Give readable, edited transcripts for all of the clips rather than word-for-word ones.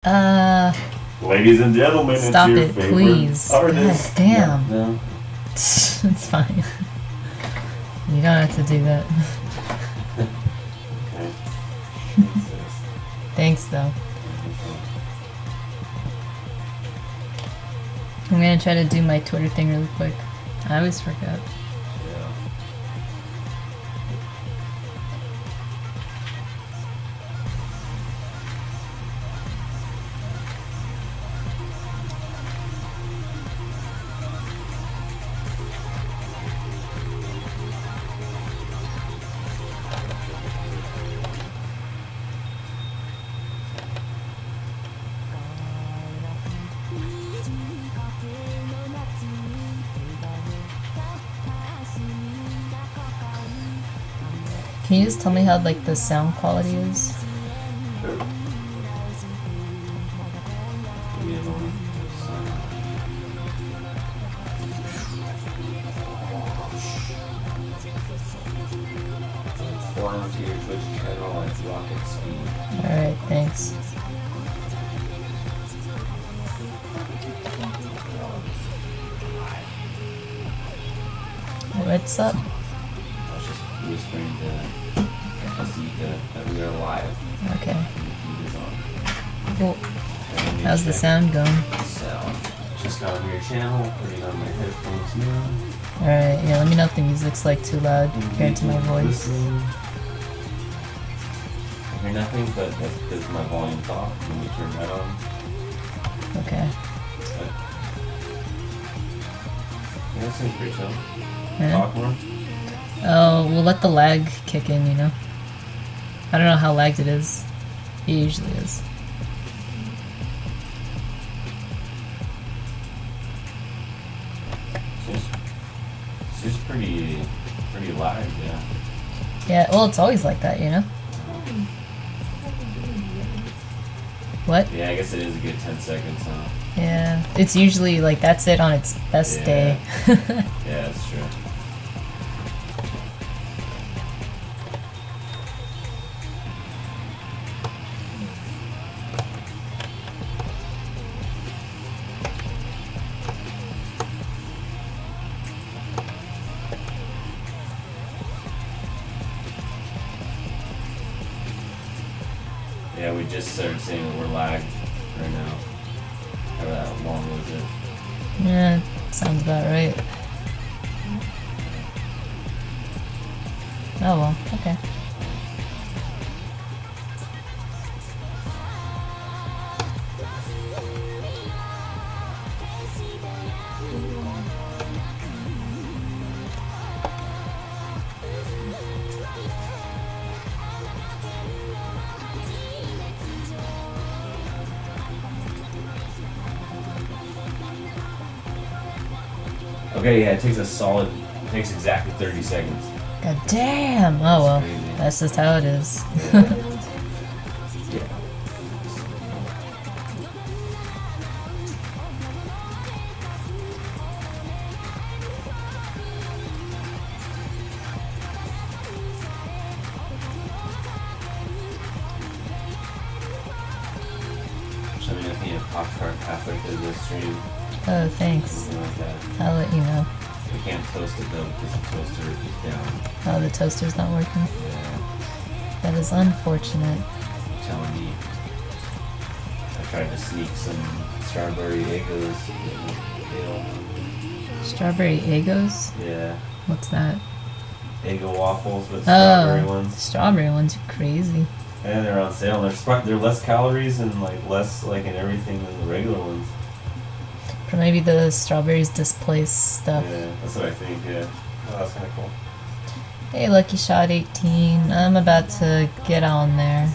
Ladies and gentlemen, Stop it's your it, favorite please. artist. God damn. No. It's fine. You don't have to do that. Okay. Thanks, though. I'm gonna try to do my Twitter thing really quick. I always forget. Can you just tell me how like the sound quality is? Sure. Fly onto your Twitch channel at rocket speed. Alright, thanks. What's up? I was just whispering to Asika that we are live. Okay. The feed is on. Cool. How's the sound going? So, just got on your channel, putting on my headphones now. Alright, yeah, let me know if the music's like too loud compared to my voice. I hear nothing, but that's because my volume's off. When we turn that on. Okay. Yeah, that seems pretty chill. Yeah. Talk more? Oh, we'll let the lag kick in, you know? I don't know how lagged it is. It usually is. Seems pretty lagged, yeah. Yeah, well, it's always like that, you know? What? Yeah, I guess it is a good 10 seconds, huh? Yeah, it's usually like that's it on its best day. Yeah, that's true. Yeah, we just started saying that we're lagged right now. How long was it? Yeah, sounds about right. Oh well, okay. Okay, yeah, it takes exactly 30 seconds. God damn! Oh well, Crazy. that's just how it is. Yeah. Should I make me a pop tart halfway through the stream? Oh, thanks. Something like that. I'll let you know. We can't toast it though because the toaster is down. Oh, the toaster's not working. Yeah, That is unfortunate. I'm telling you. I tried to sneak some strawberry Eggos. Strawberry Eggos? Yeah, What's that? Eggo waffles with strawberry ones. Strawberry ones are crazy. And they're on sale. They're less calories and like less like in everything than the regular ones. Or maybe the strawberries displace stuff. Yeah, that's what I think. Yeah, oh, that's kind of cool. Hey, Lucky Shot 18. I'm about to get on there.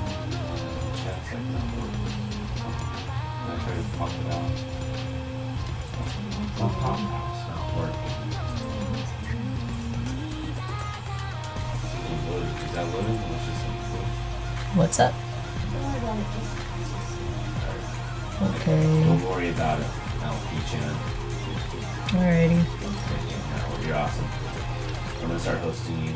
Chat's like nothing. I try to pop it out. My pop out's not working. Is that loading? Or it's just What's up? Okay. Don't worry about it, LP-chan. Alrighty. No, you're awesome. I'm gonna start hosting you.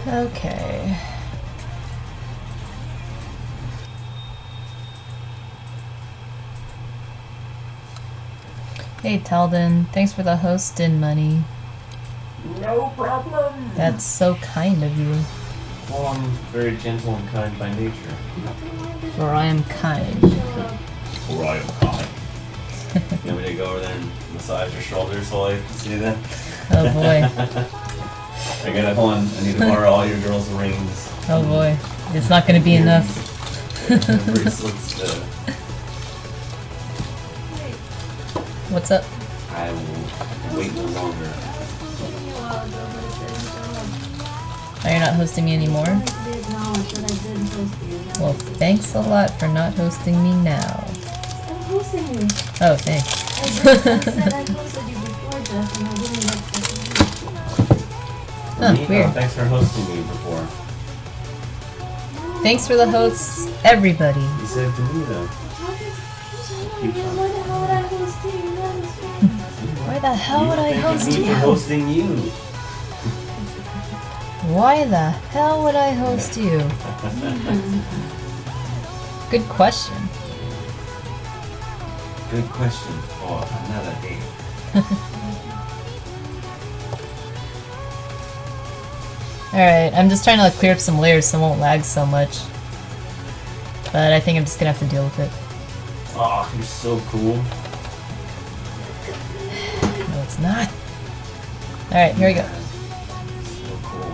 Okay. Hey Talden, thanks for the hosting money. No problem. That's so kind of you. Well, I'm very gentle and kind by nature. For I am kind. For I am kind. You want me to go over there and massage your shoulders while I see that? Oh boy. I gotta hold on. I need to borrow all your girls' rings. Oh boy. It's not gonna be enough. Bracelets. What's up? I will wait no longer. Oh, you're not hosting me anymore? Well, thanks a lot for not hosting me now. I'm hosting you. Oh, thanks. I said I hosted you before, Jeff, and I didn't like Huh, Me? weird. Oh, thanks for hosting me before. Thanks for the hosts, everybody. You said to me though. Why the hell would I host you? Why the hell would I host Me you? for hosting you. Why the hell would I host you? Good question. Good question. Oh, another eight. Alright, I'm just trying to clear up some layers so it won't lag so much. But I think I'm just gonna have to deal with it. Oh, you're so cool. No, it's not. Alright, here we go. So cool.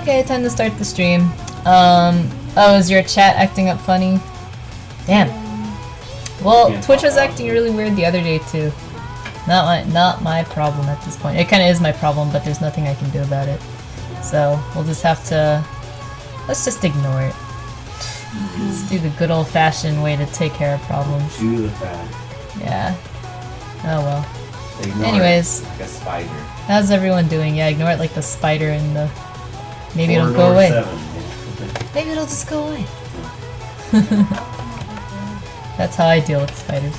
Okay, time to start the stream. Oh, is your chat acting up funny? Damn. Well, Twitch was acting really weird the other day too. Not my problem at this point. It kind of is my problem, but there's nothing I can do about it. So we'll just have to. Let's just ignore it. Let's do the good old-fashioned way to take care of problems. Do the fact. Yeah. Oh well. Ignore Anyways, it like a spider. how's everyone doing? Yeah, ignore it like the spider in the. Maybe Or it'll go number away. 7. Maybe it'll just go away. That's how I deal with spiders.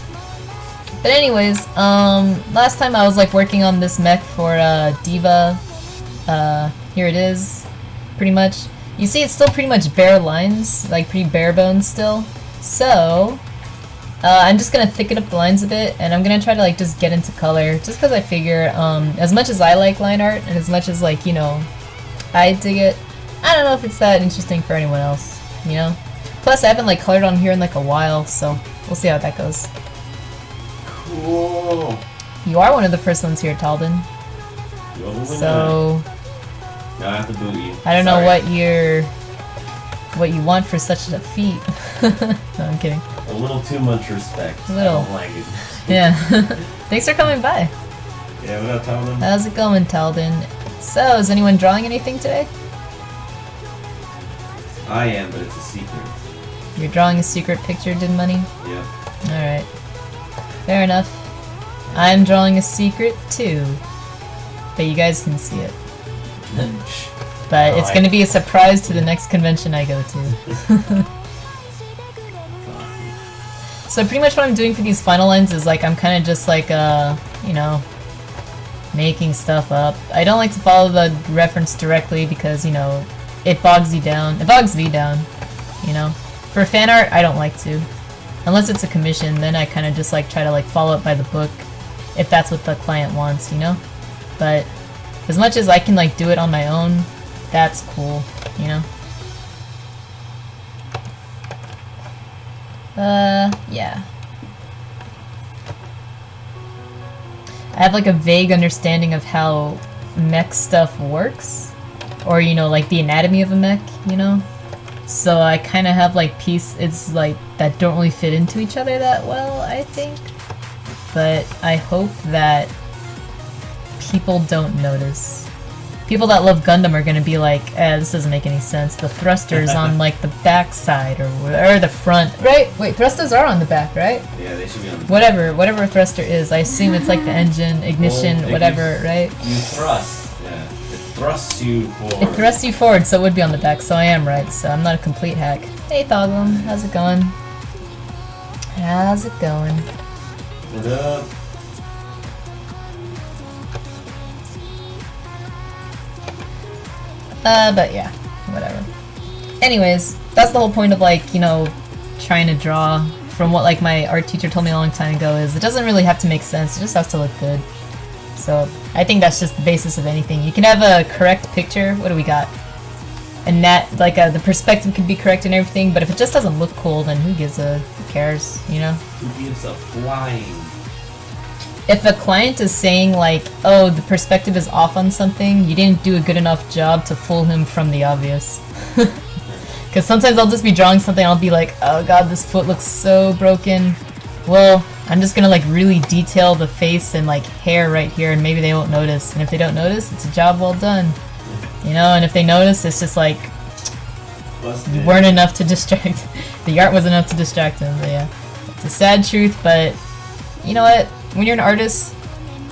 But anyways, last time I was working on this mech for D.Va. Here it is, pretty much. You see, it's still pretty much bare lines, pretty bare bones still. So, I'm just gonna thicken up the lines a bit, and I'm gonna try to just get into color, just because I figure, as much as I like line art, and as much as I dig it, I don't know if it's that interesting for anyone else, you know? Plus, I haven't colored on here in a while, so we'll see how that goes. Cool. You are one of the first ones here, Talden. You're the winner. So Now I have to boot you. I don't know Sorry. what you want for such a feat. No, I'm kidding. A little too much respect. A little. I don't like it. Yeah. Thanks for coming by. Yeah, what up, Talden? How's it going, Talden? So, is anyone drawing anything today? I am, but it's a secret. You're drawing a secret picture, did money? Yep. Alright. Fair enough. I'm drawing a secret too. But you guys can see it. But it's gonna be a surprise to the next convention I go to. So pretty much what I'm doing for these final lines is I'm kind of just you know, making stuff up. I don't like to follow the reference directly because, you know, it bogs you down. It bogs me down, you know. For fan art, I don't like to. Unless it's a commission, then I kind of just like try to like follow it by the book if that's what the client wants, you know? But as much as I can like do it on my own, that's cool, you know? Yeah. I have like a vague understanding of how mech stuff works. Or, you know, like the anatomy of a mech, you know? So I kind of have like it's like that don't really fit into each other that well, I think. But I hope that people don't notice. People that love Gundam are gonna be like, this doesn't make any sense. The thrusters on like the back side or the front, right? Wait, thrusters are on the back, right? Yeah, they should be on the Whatever a thruster is. I assume it's like the engine, ignition, Well, whatever, right? You thrust. Yeah. It thrusts you forward. It thrusts you forward, so it would be on the back, so I am right, so I'm not a complete hack. Hey Thoglum, how's it going? How's it going? What up? But yeah, whatever. Anyways, that's the whole point of like, you know, trying to draw from what like my art teacher told me a long time ago is it doesn't really have to make sense, it just has to look good. So I think that's just the basis of anything. You can have a correct picture, what do we got? And that, like the perspective could be correct and everything, but if it just doesn't look cool, then who cares, you know? Who gives a flying? If a client is saying like, oh, the perspective is off on something, you didn't do a good enough job to fool him from the obvious. Because sometimes I'll just be drawing something and I'll be like, oh god, this foot looks so broken. Well, I'm just gonna like really detail the face and like hair right here and maybe they won't notice. And if they don't notice, it's a job well done. You know, and if they notice, it's just like, you weren't enough to distract. The art was enough to distract them, but yeah. It's a sad truth, but you know what? When you're an artist,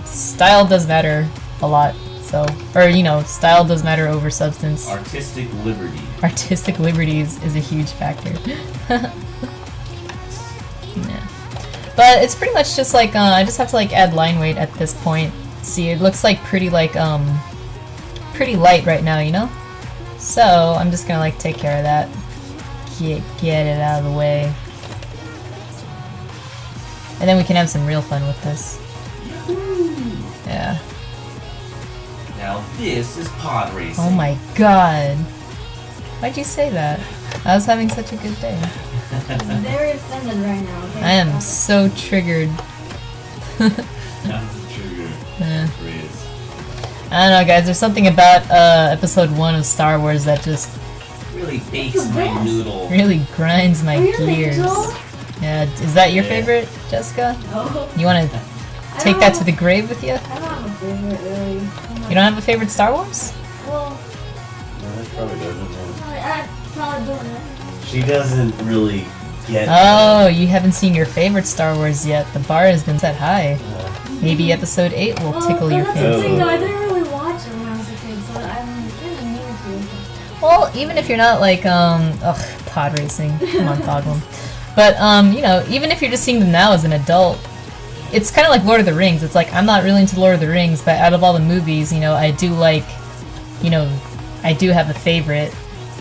style does matter a lot. So, or you know, style does matter over substance. Artistic liberty. Artistic liberties is a huge factor. Yeah. But it's pretty much just like, I just have to like add line weight at this point. See, it looks like pretty like, pretty light right now, you know? So, I'm just gonna like take care of that. Get it out of the way. And then we can have some real fun with this. Yeah. Now this is pod racing. Oh my god. Why'd you say that? I was having such a good day. I'm very offended right now. Okay? I am so triggered. That's a trigger. Yeah. Phrase. I don't know, guys. There's something about episode 1 of Star Wars that just Really bakes my noodle. really grinds my Really, gears. Joel? Yeah, is that your Yeah. favorite, Jessica? No. You want to take that to the grave with you? I don't have a favorite, really. You don't have a favorite Star Wars? Well, No, that probably doesn't. I probably don't know. She doesn't really get. Oh, you haven't seen your favorite Star Wars yet. The bar has been set high. Maybe episode 8 will tickle your That's the fancy. thing, though. I didn't really watch it when I was a kid, so I'm kind of new to it. Well, even if you're not like, pod racing. Come on, Thoglum. But, you know, even if you're just seeing them now as an adult, it's kind of like Lord of the Rings. It's like, I'm not really into Lord of the Rings, but out of all the movies, you know, I do like, you know, I do have a favorite,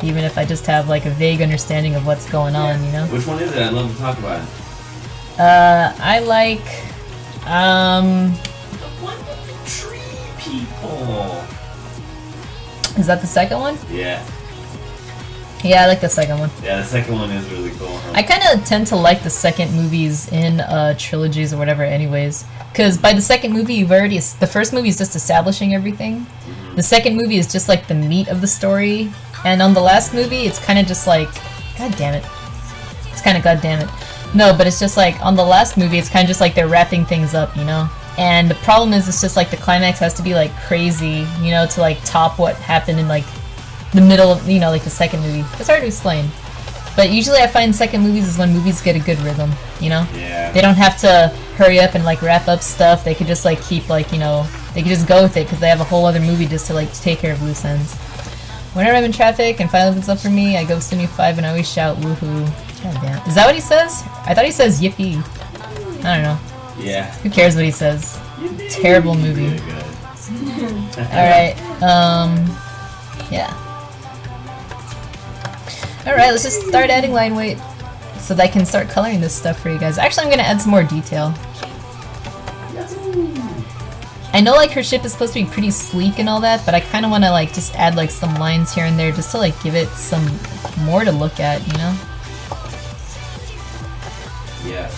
even if I just have like a vague understanding of what's going on, you know? Which one is it? I'd love to talk about it. I like, The one with the tree people. is that the second one? Yeah. Yeah, I like the second one. Yeah, the second one is really cool. Huh? I kind of tend to like the second movies in trilogies or whatever anyways. Because by the second movie, you've already... The first movie is just establishing everything. The second movie is just like the meat of the story. And on the last movie, it's kind of just like... God damn it. It's kind of god damn it. No, but it's just like, on the last movie, it's kind of just like they're wrapping things up, you know? And the problem is, it's just like the climax has to be like crazy, you know, to like top what happened in like the middle of, you know, like the second movie. It's hard to explain. But usually I find second movies is when movies get a good rhythm, you know? Yeah. They don't have to hurry up and like wrap up stuff. They could just like keep like, you know, they could just go with it because they have a whole other movie just to like take care of loose ends. Whenever I'm in traffic and finally opens up for me, I go Stimmy 5 and I always shout woohoo. God damn. Is that what he says? I thought he says yippee. I don't know. Yeah. Who cares what he says? Terrible movie. Good. Alright, yeah. Alright, let's just start adding line weight so that I can start coloring this stuff for you guys. Actually, I'm gonna add some more detail. I know like her ship is supposed to be pretty sleek and all that, but I kind of want to like just add like some lines here and there just to like give it some more to look at, you know? Yes.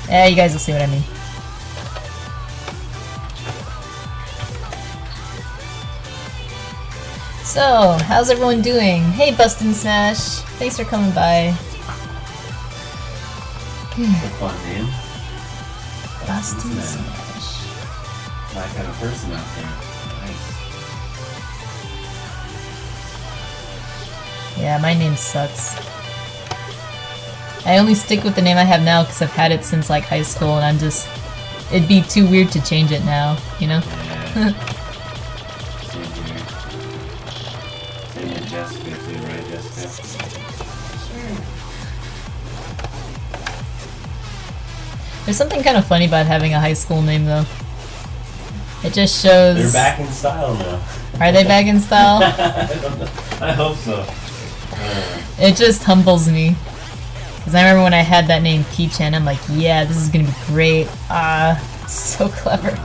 Yeah, you guys will see what I mean. So, how's everyone doing? Hey, Bustin' Smash! Thanks for coming by. What a fun name. Bustin' Smash. Smash. My kind of person out there. Nice. Yeah, my name sucks. I only stick with the name I have now because I've had it since like high school and I'm just... It'd be too weird to change it now, you know? Yeah. Same here. Same with Jessica too, right, Jessica? Sure. There's something kind of funny about having a high school name though. It just shows... They're back in style now. Are they back in style? I don't know. I hope so. It just humbles me. Because I remember when I had that name Peachan, I'm like, yeah, this is gonna be great. So clever.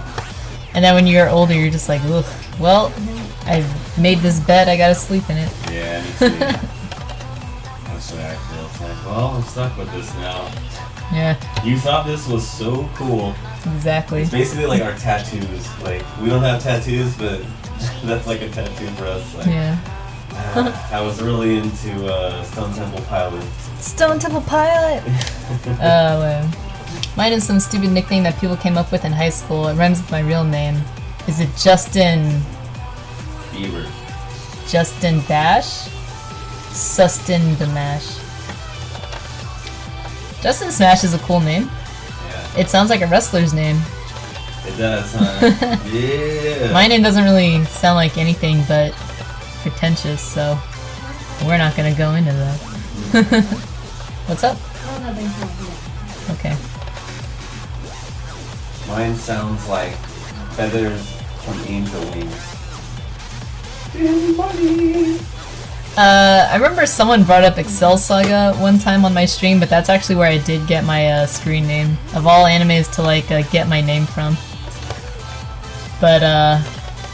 And then when you're older, you're just like, ugh, well, I've made this bed, I gotta sleep in it. Yeah, me too. That's what I feel. It's like, well, I'm stuck with this now. Yeah, You thought this was so cool. exactly. It's basically like our tattoos. Like, we don't have tattoos, but that's like a tattoo for us. Like, Yeah. I was really into Stone Temple Pilots. Stone Temple Pilot! Well. Mine is some stupid nickname that people came up with in high school. It rhymes with my real name. Is it Justin... Bieber. Justin Dash? Sustin Damash. Justin Smash is a cool name. Yeah, It sounds like a wrestler's name. it does, huh? Yeah. My name doesn't really sound like anything but pretentious, so we're not gonna go into that. What's up? Oh, nothing. Okay. Mine sounds like feathers from angel wings. I remember someone brought up Excel Saga one time on my stream, but that's actually where I did get my screen name. Of all animes to like get my name from. But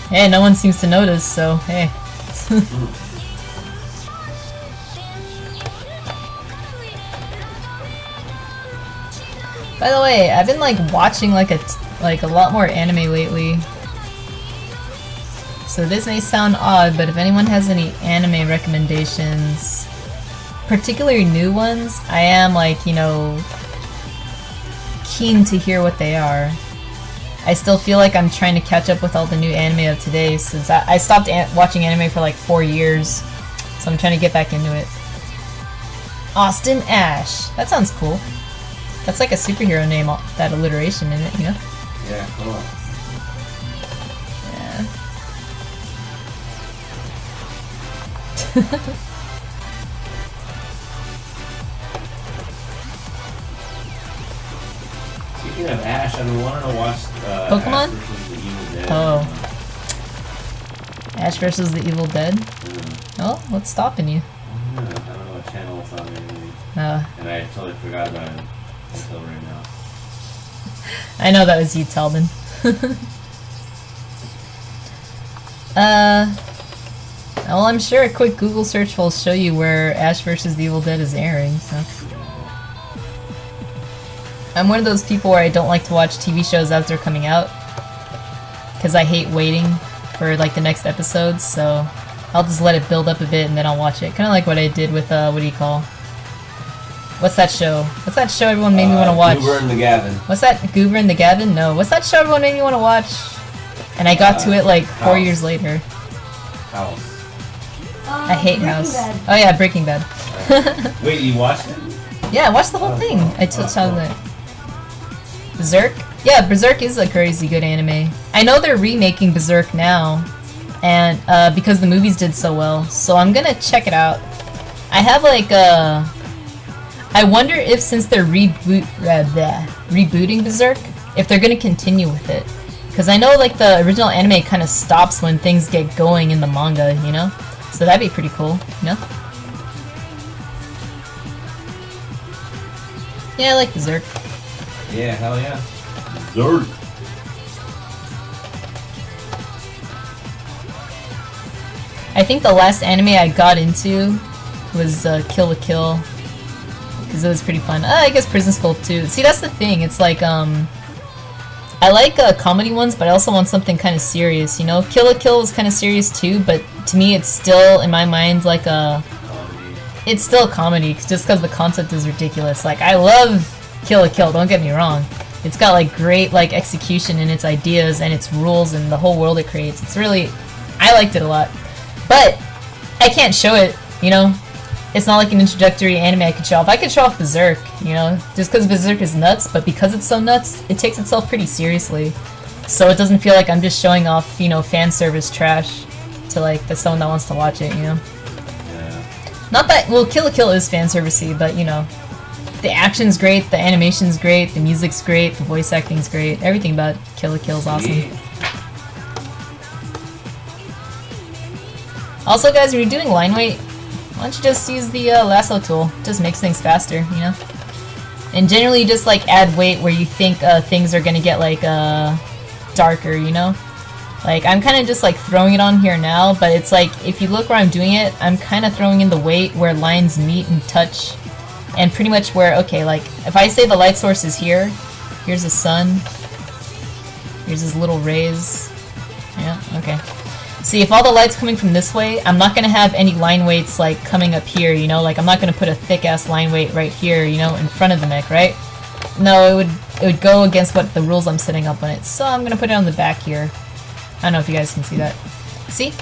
hey, no one seems to notice, so hey. By the way, I've been like watching like a lot more anime lately. So this may sound odd, but if anyone has any anime recommendations, particularly new ones, I am like, you know, keen to hear what they are. I still feel like I'm trying to catch up with all the new anime of today since I stopped watching anime for like 4 years. So I'm trying to get back into it. Austin Ash. That sounds cool. That's like a superhero name, that alliteration in it, you know? Yeah, cool. Yeah. Speaking of Ash, I've been wanting to watch Pokemon? Ash vs. the Evil Dead. Oh. Ash versus the Evil Dead? Oh, what's stopping you? I don't know what channel it's on really. Uh, And I totally forgot about it until right now. I know that was you, Talbin. Well, I'm sure a quick Google search will show you where Ash vs. the Evil Dead is airing, so. I'm one of those people where I don't like to watch TV shows as they're coming out. Because I hate waiting for, like, the next episodes, so I'll just let it build up a bit and then I'll watch it. Kind of like what I did with, what do you call? What's that show? What's that show everyone made me want to watch? Goober and the Gavin. What's that? Goober and the Gavin? No. What's that show everyone made me want to watch? And I got to it like 4 House. years later. House. I hate Breaking House. Bad. Oh yeah, Breaking Bad. Wait, you watched it? Yeah, I watched the whole thing. I told it. Berserk? Yeah, Berserk is a crazy good anime. I know they're remaking Berserk now, and because the movies did so well, so I'm gonna check it out. I have like I wonder if since they're rebooting Berserk, if they're gonna continue with it. Because I know like the original anime kind of stops when things get going in the manga, you know? So that'd be pretty cool, you know? Yeah, I like Berserk. Yeah, hell yeah. Berserk. I think the last anime I got into was Kill la Kill, because it was pretty fun. I guess Prison School too. See, that's the thing. It's like I like comedy ones, but I also want something kind of serious. You know, Kill la Kill was kind of serious too, but to me, it's still in my mind like a. It's still a comedy, just because the concept is ridiculous. Like, I love Kill la Kill, don't get me wrong. It's got like great like execution in its ideas and its rules and the whole world it creates. It's really, I liked it a lot. But I can't show it, you know? It's not like an introductory anime I could show off. I could show off Berserk, you know? Just because Berserk is nuts, but because it's so nuts, it takes itself pretty seriously. So it doesn't feel like I'm just showing off, you know, fan service trash to like someone that wants to watch it, you know? Yeah. Not that, well, Kill la Kill is fan servicey, but you know, the action's great, the animation's great, the music's great, the voice acting's great, everything about Kill la Kill is awesome. Yeah. Also, guys, when you're doing line weight, why don't you just use the lasso tool? It just makes things faster, you know? And generally, you just like add weight where you think things are gonna get like darker, you know? Like, I'm kind of just like throwing it on here now, but it's like, if you look where I'm doing it, I'm kind of throwing in the weight where lines meet and touch, and pretty much where, okay, like, if I say the light source is here, here's the sun, here's his little rays, yeah, okay. See, if all the light's coming from this way, I'm not going to have any line weights, like, coming up here, you know? Like, I'm not going to put a thick-ass line weight right here, you know, in front of the mech, right? No, it would go against what the rules I'm setting up on it. So I'm going to put it on the back here. I don't know if you guys can see that. See?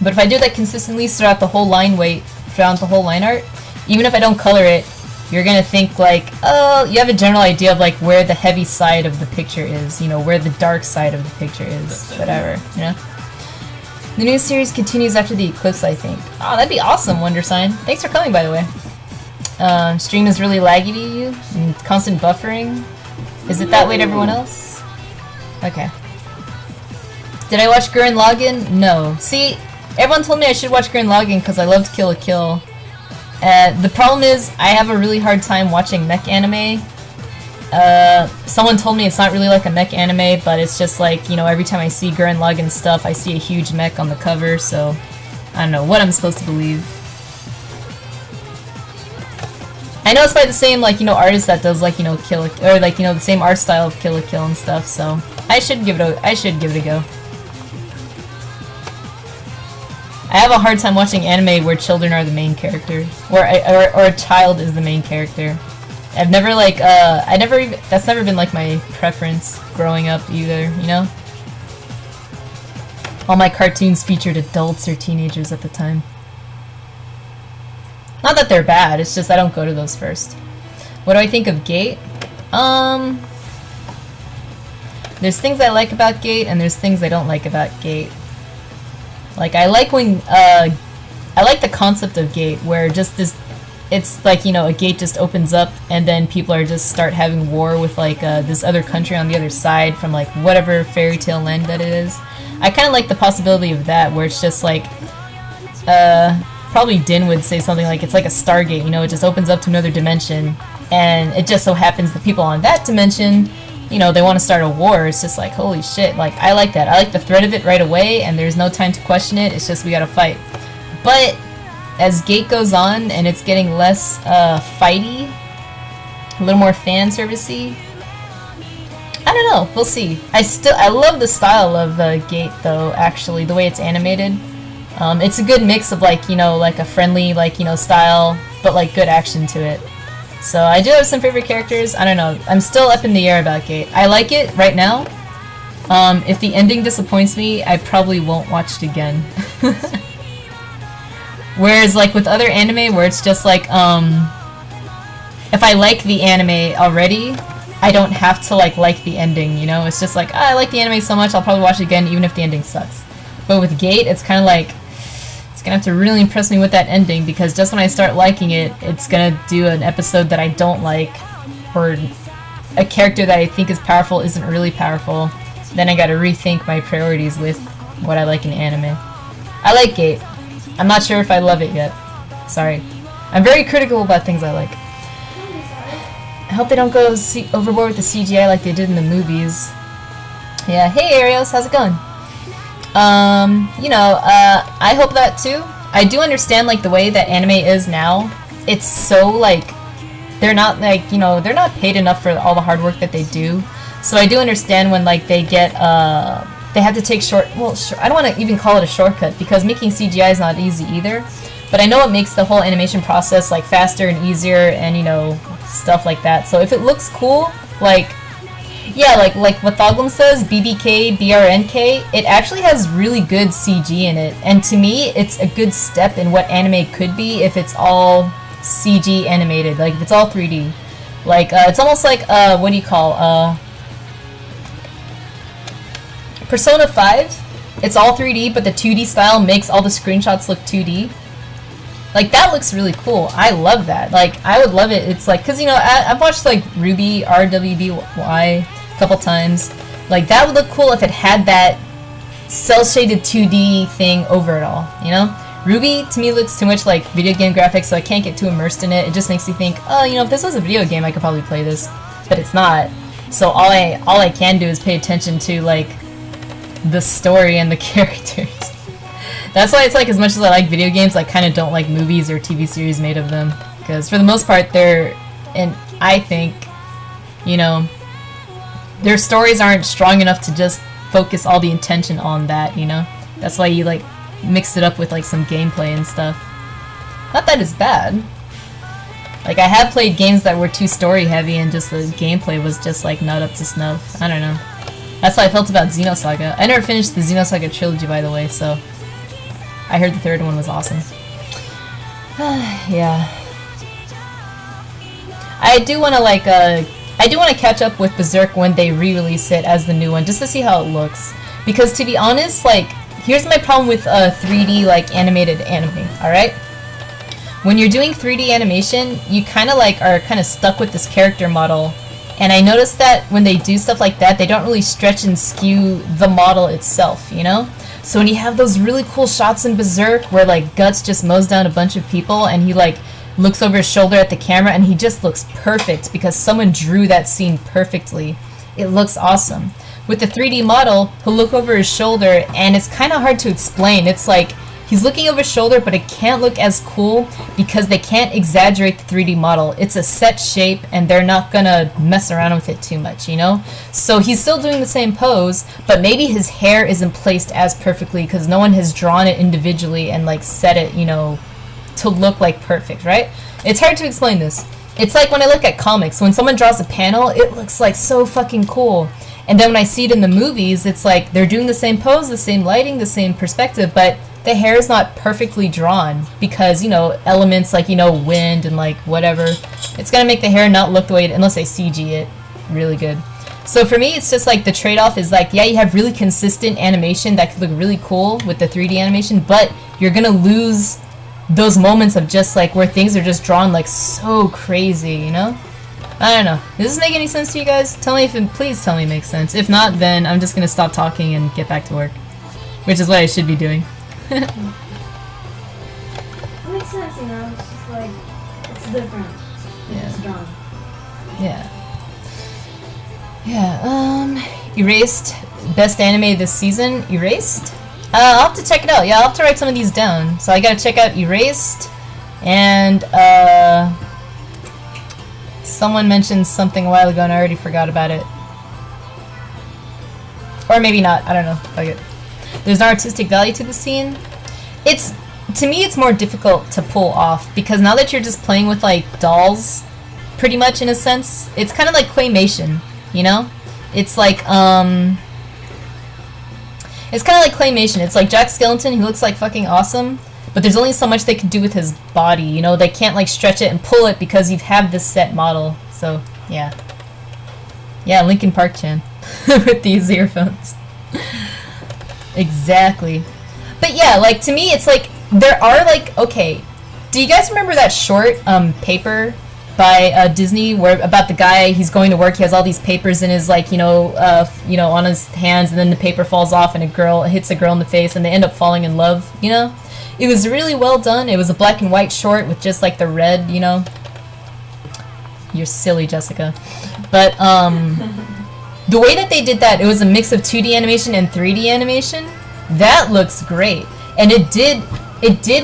But if I do that consistently throughout the whole line weight, throughout the whole line art, even if I don't color it, you're going to think, like, oh, you have a general idea of, like, where the heavy side of the picture is, you know, where the dark side of the picture is, whatever, you know? The new series continues after the eclipse, I think. Oh, that'd be awesome, Wonder Sign. Thanks for coming, by the way. Stream is really laggy to you, and constant buffering. Is it that way to everyone else? Okay. Did I watch Gurren Lagann? No. See, everyone told me I should watch Gurren Lagann because I loved Kill la Kill. The problem is, I have a really hard time watching mech anime. Someone told me it's not really like a mech anime, but it's just like, you know, every time I see Gurren Lagann stuff, I see a huge mech on the cover, so I don't know what I'm supposed to believe. I know it's by the same, like, you know, artist that does, like, you know, or like, you know, the same art style of Kill la Kill and stuff, so I should give it a go. I have a hard time watching anime where children are the main character, or a child is the main character. I've never, like, that's never been, like, my preference growing up either, you know? All my cartoons featured adults or teenagers at the time. Not that they're bad, it's just I don't go to those first. What do I think of Gate? There's things I like about Gate, and there's things I don't like about Gate. Like, I like when, I like the concept of Gate, where just this, it's like, you know, a gate just opens up and then people are just start having war with like this other country on the other side from like whatever fairy tale land that it is. I kind of like the possibility of that, where it's just like, probably Din would say something like it's like a Stargate, you know, it just opens up to another dimension, and it just so happens the people on that dimension, you know, they want to start a war. It's just like, holy shit, like, I like that. I like the threat of it right away, and there's no time to question it, it's just we gotta fight. But as Gate goes on and it's getting less fighty, a little more fan servicey, I don't know, we'll see. I love the style of Gate though, actually, the way it's animated. It's a good mix of like, you know, like a friendly, like, you know, style, but like good action to it. So I do have some favorite characters. I don't know, I'm still up in the air about Gate. I like it right now. If the ending disappoints me, I probably won't watch it again. Whereas, like, with other anime, where it's just, like, if I like the anime already, I don't have to, like the ending, you know? It's just like, I like the anime so much, I'll probably watch it again, even if the ending sucks. But with Gate, it's kind of like, it's gonna have to really impress me with that ending, because just when I start liking it, it's gonna do an episode that I don't like, or a character that I think is powerful isn't really powerful. Then I gotta rethink my priorities with what I like in anime. I like Gate. I'm not sure if I love it yet. Sorry. I'm very critical about things I like. I hope they don't go overboard with the CGI like they did in the movies. Yeah, hey Arios, how's it going? I hope that too. I do understand like the way that anime is now. It's so like they're not like, they're not paid enough for all the hard work that they do. So I do understand when like they get they have to take I don't want to even call it a shortcut because making CGI is not easy either. But I know it makes the whole animation process like faster and easier and stuff like that. So if it looks cool, like like what Thoglum says, BBK, BRNK, it actually has really good CG in it. And to me, it's a good step in what anime could be if it's all CG animated, like if it's all 3D. Like, it's almost like, what do you call, Persona 5, it's all 3D, but the 2D style makes all the screenshots look 2D. Like, that looks really cool. I love that. Like, I would love it. It's like, because, I've watched, like, Ruby, RWBY a couple times. Like, that would look cool if it had that cel-shaded 2D thing over it all, Ruby, to me, looks too much like video game graphics, so I can't get too immersed in it. It just makes me think, oh, if this was a video game, I could probably play this. But it's not. So all I can do is pay attention to, like, the story and the characters. That's why it's like, as much as I like video games, I kind of don't like movies or TV series made of them. Because for the most part, and I think, their stories aren't strong enough to just focus all the attention on that, That's why you, like, mix it up with, like, some gameplay and stuff. Not that it's bad. Like, I have played games that were too story heavy and just the gameplay was just, like, not up to snuff. I don't know. That's how I felt about Xenosaga. I never finished the Xenosaga trilogy, by the way, so I heard the third one was awesome. Yeah. I do want to catch up with Berserk when they re-release it as the new one, just to see how it looks. Because to be honest, like, here's my problem with 3D, like, animated anime, alright? When you're doing 3D animation, you kind of, like, are kind of stuck with this character model. And I noticed that when they do stuff like that, they don't really stretch and skew the model itself, So when you have those really cool shots in Berserk where, like, Guts just mows down a bunch of people and he, like, looks over his shoulder at the camera and he just looks perfect because someone drew that scene perfectly. It looks awesome. With the 3D model, he'll look over his shoulder and it's kind of hard to explain. It's like he's looking over his shoulder, but it can't look as cool because they can't exaggerate the 3D model. It's a set shape and they're not gonna mess around with it too much, So he's still doing the same pose, but maybe his hair isn't placed as perfectly because no one has drawn it individually and, like, set it, to look like perfect, right? It's hard to explain this. It's like when I look at comics, when someone draws a panel, it looks like so fucking cool. And then when I see it in the movies, it's like they're doing the same pose, the same lighting, the same perspective, but the hair is not perfectly drawn because, elements like, wind and, like, whatever. It's gonna make the hair not look the way unless they CG it really good. So for me, it's just like the trade-off is like, yeah, you have really consistent animation that could look really cool with the 3D animation, but you're gonna lose those moments of just like where things are just drawn like so crazy, I don't know. Does this make any sense to you guys? Tell me please tell me it makes sense. If not, then I'm just gonna stop talking and get back to work. Which is what I should be doing. It makes sense, It's just like, it's different. It's drawn. Yeah. Yeah, Erased, best anime this season. Erased? I'll have to check it out. Yeah, I'll have to write some of these down. So I gotta check out Erased, and, someone mentioned something a while ago and I already forgot about it. Or maybe not, I don't know. Fuck it. There's an artistic value to the scene. To me, it's more difficult to pull off, because now that you're just playing with, like, dolls, pretty much, in a sense, it's kind of like claymation, It's like, it's kind of like claymation. It's like Jack Skellington, who looks like fucking awesome, but there's only so much they can do with his body, They can't, like, stretch it and pull it because you have this set model. So, yeah. Yeah, Linkin Park Chan. With these earphones. Exactly. But yeah, like, to me, it's like, there are, like, okay, do you guys remember that short, Paper by Disney, where about the guy, he's going to work, he has all these papers in his, like, on his hands, and then the paper falls off and hits a girl in the face and they end up falling in love, It was really well done. It was a black and white short with just, like, the red, You're silly, Jessica. But the way that they did that, it was a mix of 2D animation and 3D animation. That looks great, and it did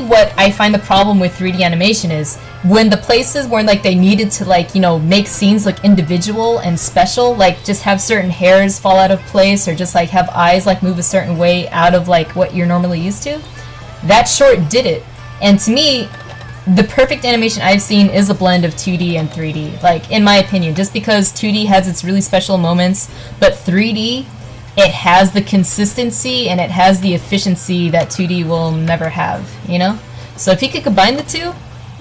what I find the problem with 3D animation is when the places where like they needed to like, you know, make scenes look individual and special, like just have certain hairs fall out of place or just like have eyes like move a certain way out of like what you're normally used to. That short did it, and to me, the perfect animation I've seen is a blend of 2D and 3D, like in my opinion, just because 2D has its really special moments, but 3D, it has the consistency and it has the efficiency that 2D will never have, you know? So if you could combine the two,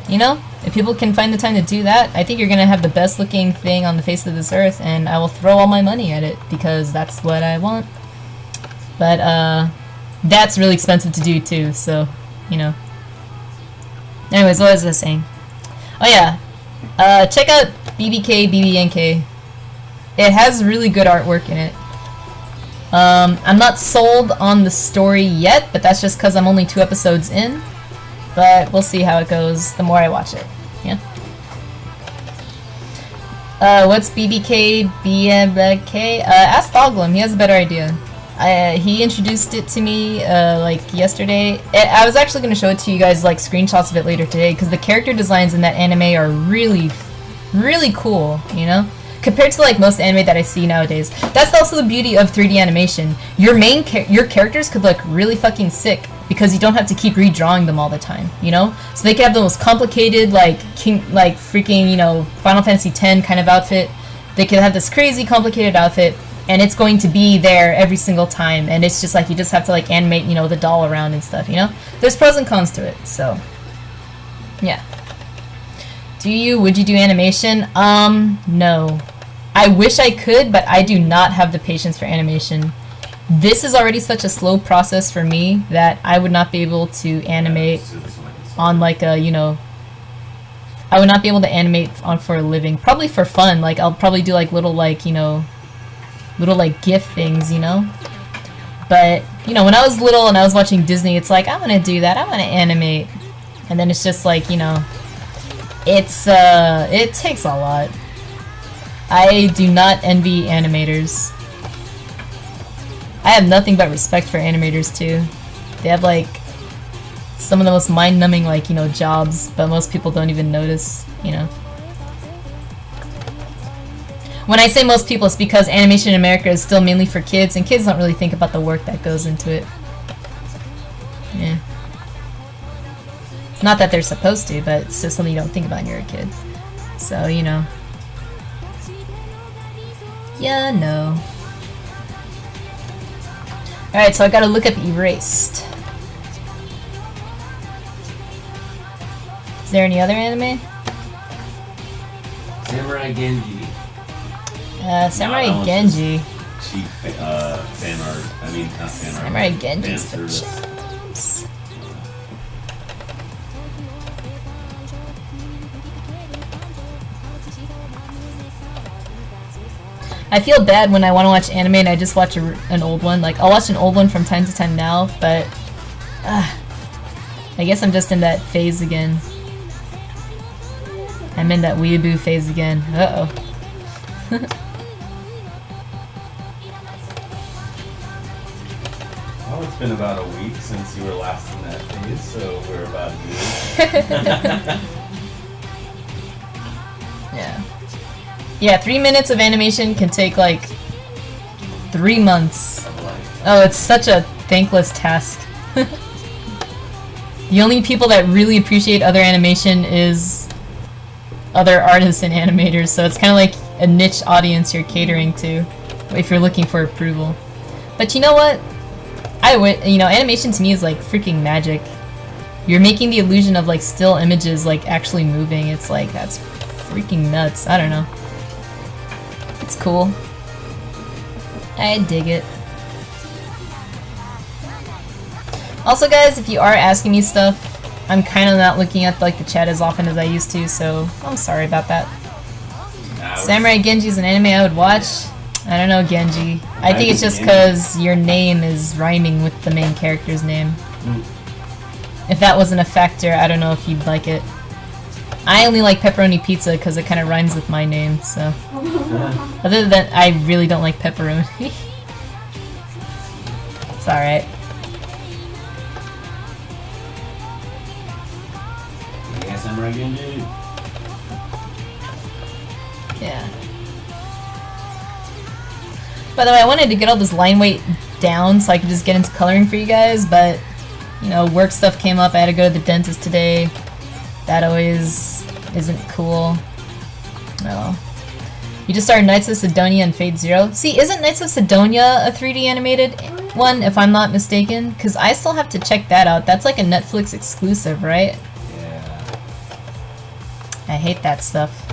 you know, if people can find the time to do that, I think you're gonna have the best looking thing on the face of this earth, and I will throw all my money at it because that's what I want. But that's really expensive to do too, so, you know. Anyways, what was I saying? Oh yeah, check out BBK BBNK. It has really good artwork in it. I'm not sold on the story yet, but that's just because I'm only 2 episodes in. But we'll see how it goes the more I watch it. Yeah. What's BBK BBK? Ask Thoglam, he has a better idea. He introduced it to me like yesterday. I was actually going to show it to you guys, like screenshots of it later today, because the character designs in that anime are really, really cool, you know? Compared to like most anime that I see nowadays. That's also the beauty of 3D animation. Your characters could look really fucking sick because you don't have to keep redrawing them all the time, you know? So they could have the most complicated, like freaking, you know, Final Fantasy X kind of outfit. They could have this crazy complicated outfit, and it's going to be there every single time, and it's just like you just have to like animate, you know, the doll around and stuff, you know? There's pros and cons to it, so yeah. Would you do animation? No. I wish I could, but I do not have the patience for animation. This is already such a slow process for me that I would not be able to animate on like a, you know, I would not be able to animate on for a living. Probably for fun, like I'll probably do like little like, you know, little like GIF things, you know? But, you know, when I was little and I was watching Disney, it's like, I want to do that, I want to animate. And then it's just like, you know, it takes a lot. I do not envy animators. I have nothing but respect for animators too. They have like some of the most mind-numbing like, you know, jobs, but most people don't even notice, you know. When I say most people, it's because animation in America is still mainly for kids, and kids don't really think about the work that goes into it. Yeah. Not that they're supposed to, but it's just something you don't think about when you're a kid. So, you know. Yeah, no. Alright, so I gotta look up Erased. Is there any other anime? Samurai Genji. Samurai Genji. Cheap fan art. I mean, not fan art. Samurai Genji's for service. chumps. I feel bad when I want to watch anime and I just watch an old one. Like, I'll watch an old one from time to time now, but I guess I'm just in that phase again. I'm in that weeaboo phase again. Uh-oh. Well, it's been about a week since you were last in that phase, so we're about to Yeah. Yeah, 3 minutes of animation can take like 3 months. Oh, it's such a thankless task. The only people that really appreciate other animation is other artists and animators, so it's kind of like a niche audience you're catering to if you're looking for approval. But you know what? You know, animation to me is like freaking magic. You're making the illusion of like still images like actually moving. It's like, that's freaking nuts. I don't know. It's cool. I dig it. Also guys, if you are asking me stuff, I'm kind of not looking at like the chat as often as I used to, so I'm sorry about that. Samurai Genji is an anime I would watch. I don't know, Genji. I think it's just because your name is rhyming with the main character's name. If that wasn't a factor, I don't know if you'd like it. I only like pepperoni pizza because it kind of rhymes with my name, so. Other than that, I really don't like pepperoni. It's alright. Yes, I'm right again, dude. Yeah. By the way, I wanted to get all this line weight down so I could just get into coloring for you guys, but, you know, work stuff came up. I had to go to the dentist today. That always isn't cool. Oh. You just started Knights of Sidonia and Fate Zero. See, isn't Knights of Sidonia a 3D animated one, if I'm not mistaken? Because I still have to check that out. That's like a Netflix exclusive, right? Yeah. I hate that stuff.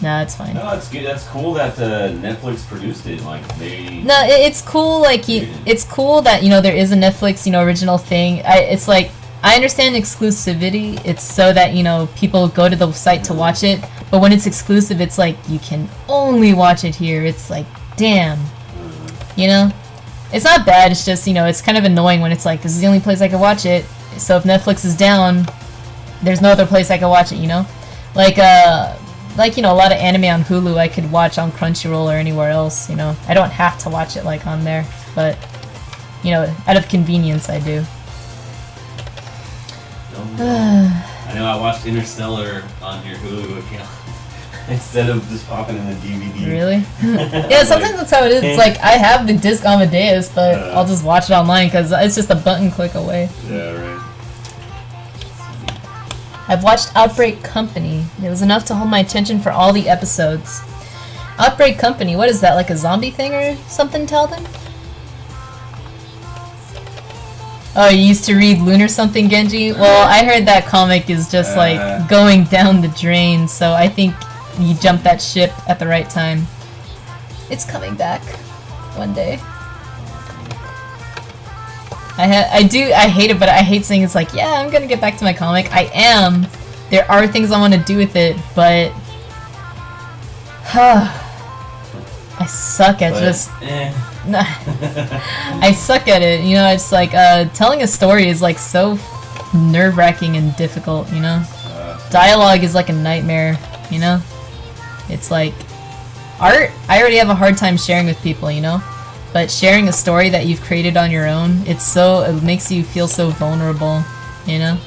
No, it's fine. No, it's good. That's cool that Netflix produced it. Like they. No, it's cool. Like it's cool that there is a Netflix original thing. It's like I understand exclusivity. It's so that people go to the site to watch it. But when it's exclusive, it's like you can only watch it here. It's like damn, It's not bad. It's just it's kind of annoying when it's like this is the only place I can watch it. So if Netflix is down, there's no other place I can watch it. Like a lot of anime on Hulu I could watch on Crunchyroll or anywhere else, I don't have to watch it like on there, but out of convenience I do. I know I watched Interstellar on your Hulu account instead of just popping in the DVD. Really? Yeah, sometimes that's how it is. It's like I have the disc Amadeus, but I'll just watch it online because it's just a button click away. Yeah, right. I've watched Outbreak Company. It was enough to hold my attention for all the episodes. Outbreak Company, what is that, like a zombie thing or something, Talden? Oh, you used to read Lunar something, Genji? Well, I heard that comic is just like going down the drain, so I think you jumped that ship at the right time. It's coming back one day. I hate it, but I hate saying it's like, yeah, I'm gonna get back to my comic. I am. There are things I want to do with it, but I suck at I suck at it. It's like telling a story is like so nerve-wracking and difficult. Dialogue is like a nightmare. It's like art. I already have a hard time sharing with people. But sharing a story that you've created on your own, it makes you feel so vulnerable, Yeah.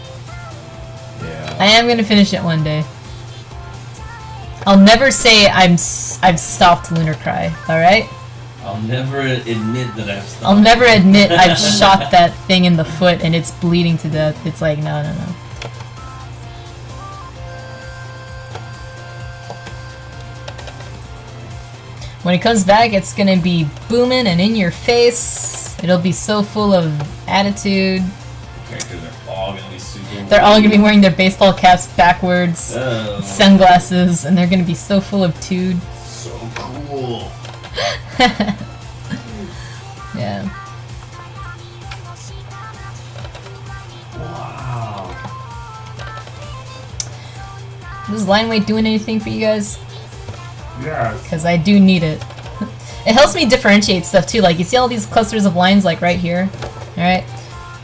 I am gonna finish it one day. I'll never say I've stopped Lunar Cry, alright? I'll never admit that I've stopped. I'll never admit I've shot that thing in the foot and it's bleeding to death. It's like, no. When it comes back, it's gonna be booming and in your face. It'll be so full of attitude. Characters are all gonna be super. They're all gonna be wearing their baseball caps backwards, sunglasses, and they're gonna be so full of tude. So cool. Yeah. Wow. Is line weight doing anything for you guys? Yes. Because I do need it. It helps me differentiate stuff too. Like you see all these clusters of lines like right here. Alright.